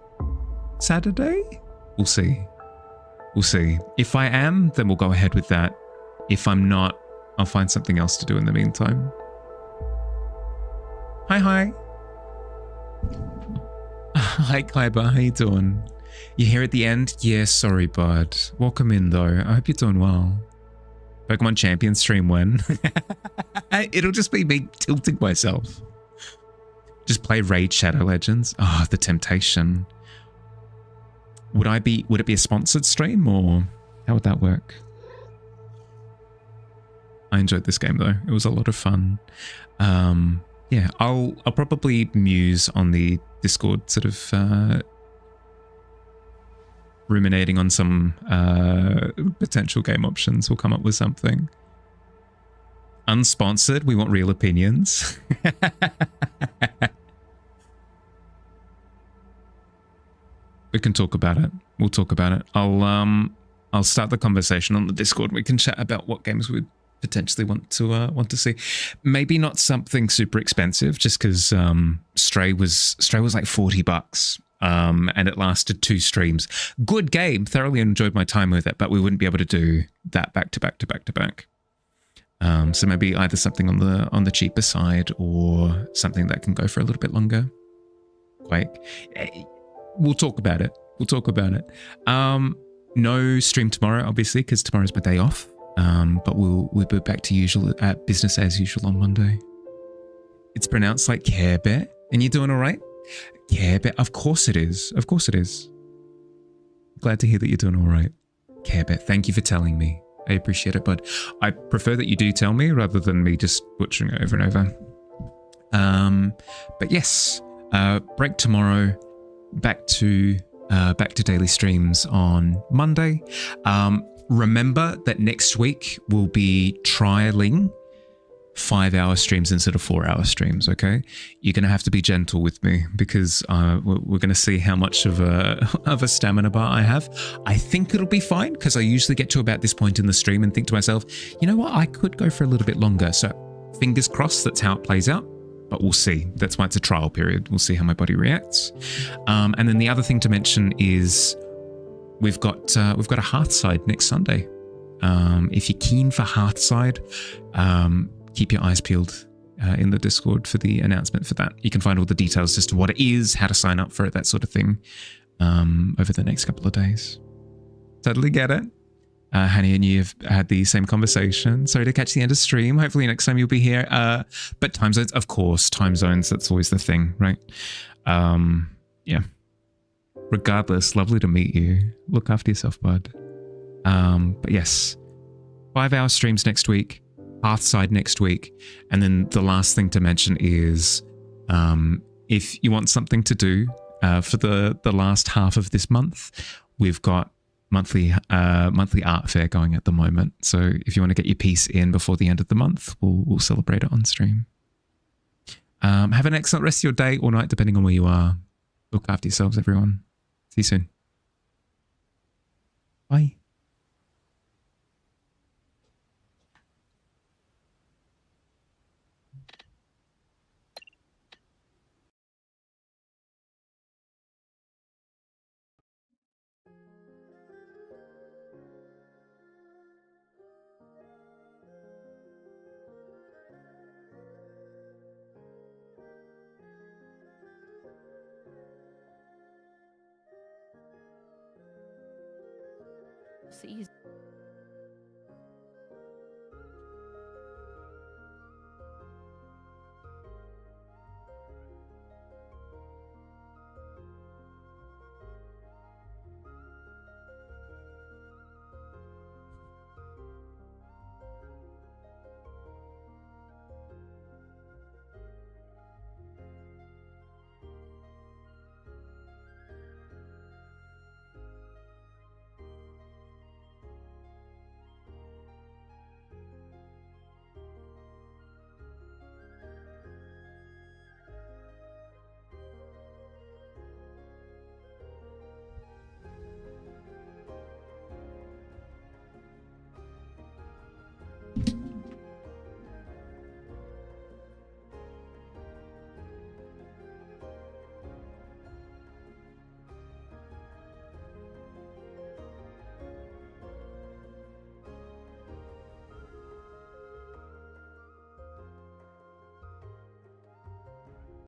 Saturday. We'll see. We'll see. If I am, then we'll go ahead with that. If I'm not, I'll find something else to do in the meantime. Hi. Hi, Kleiber. How you doing? You here at the end? Yeah, sorry, bud. Welcome in, though. I hope you're doing well. Pokemon Champion stream when? It'll just be me tilting myself. Just play Raid Shadow Legends. Oh, the temptation. Would it be a sponsored stream, or how would that work? I enjoyed this game though. It was a lot of fun. Yeah, I'll probably muse on the Discord, sort of ruminating on some potential game options. We'll come up with something. Unsponsored. We want real opinions. We can talk about it. We'll talk about it. I'll start the conversation on the Discord. We can chat about what games we'd potentially want to see. Maybe not something super expensive, just because Stray was like $40, and it lasted 2 streams. Good game. Thoroughly enjoyed my time with it, but we wouldn't be able to do that back to back to back to back. So maybe either something on the cheaper side or something that can go for a little bit longer. We'll talk about it. No stream tomorrow, obviously, because tomorrow's my day off. But we'll be back to business as usual on Monday. It's pronounced like Care Bear, and you're doing all right? Care Bear, of course it is. Of course it is. Glad to hear that you're doing all right. Care Bear, thank you for telling me. I appreciate it, bud. I prefer that you do tell me rather than me just butchering it over and over. But yes, break tomorrow. Back to daily streams on Monday. Remember that next week we'll be trialing 5-hour streams instead of 4-hour streams, okay? You're going to have to be gentle with me because we're going to see how much of a stamina bar I have. I think it'll be fine because I usually get to about this point in the stream and think to myself, you know what, I could go for a little bit longer. So fingers crossed that's how it plays out. But we'll see. That's why it's a trial period. We'll see how my body reacts. And then the other thing to mention is we've got a Hearthside next Sunday. If you're keen for Hearthside, keep your eyes peeled in the Discord for the announcement for that. You can find all the details as to what it is, how to sign up for it, that sort of thing, over the next couple of days. Totally get it. Hanny and you have had the same conversation. Sorry to catch the end of stream. Hopefully next time you'll be here. But time zones, of course, time zones, that's always the thing, right? Yeah. Regardless, lovely to meet you. Look after yourself, bud. But yes, 5-hour streams next week, Hearthside next week. And then the last thing to mention is if you want something to do for the last half of this month, we've got monthly art fair going at the moment. So if you want to get your piece in before the end of the month, we'll celebrate it on stream. Have an excellent rest of your day or night, depending on where you are. Look after yourselves, everyone. See you soon. Bye. See you.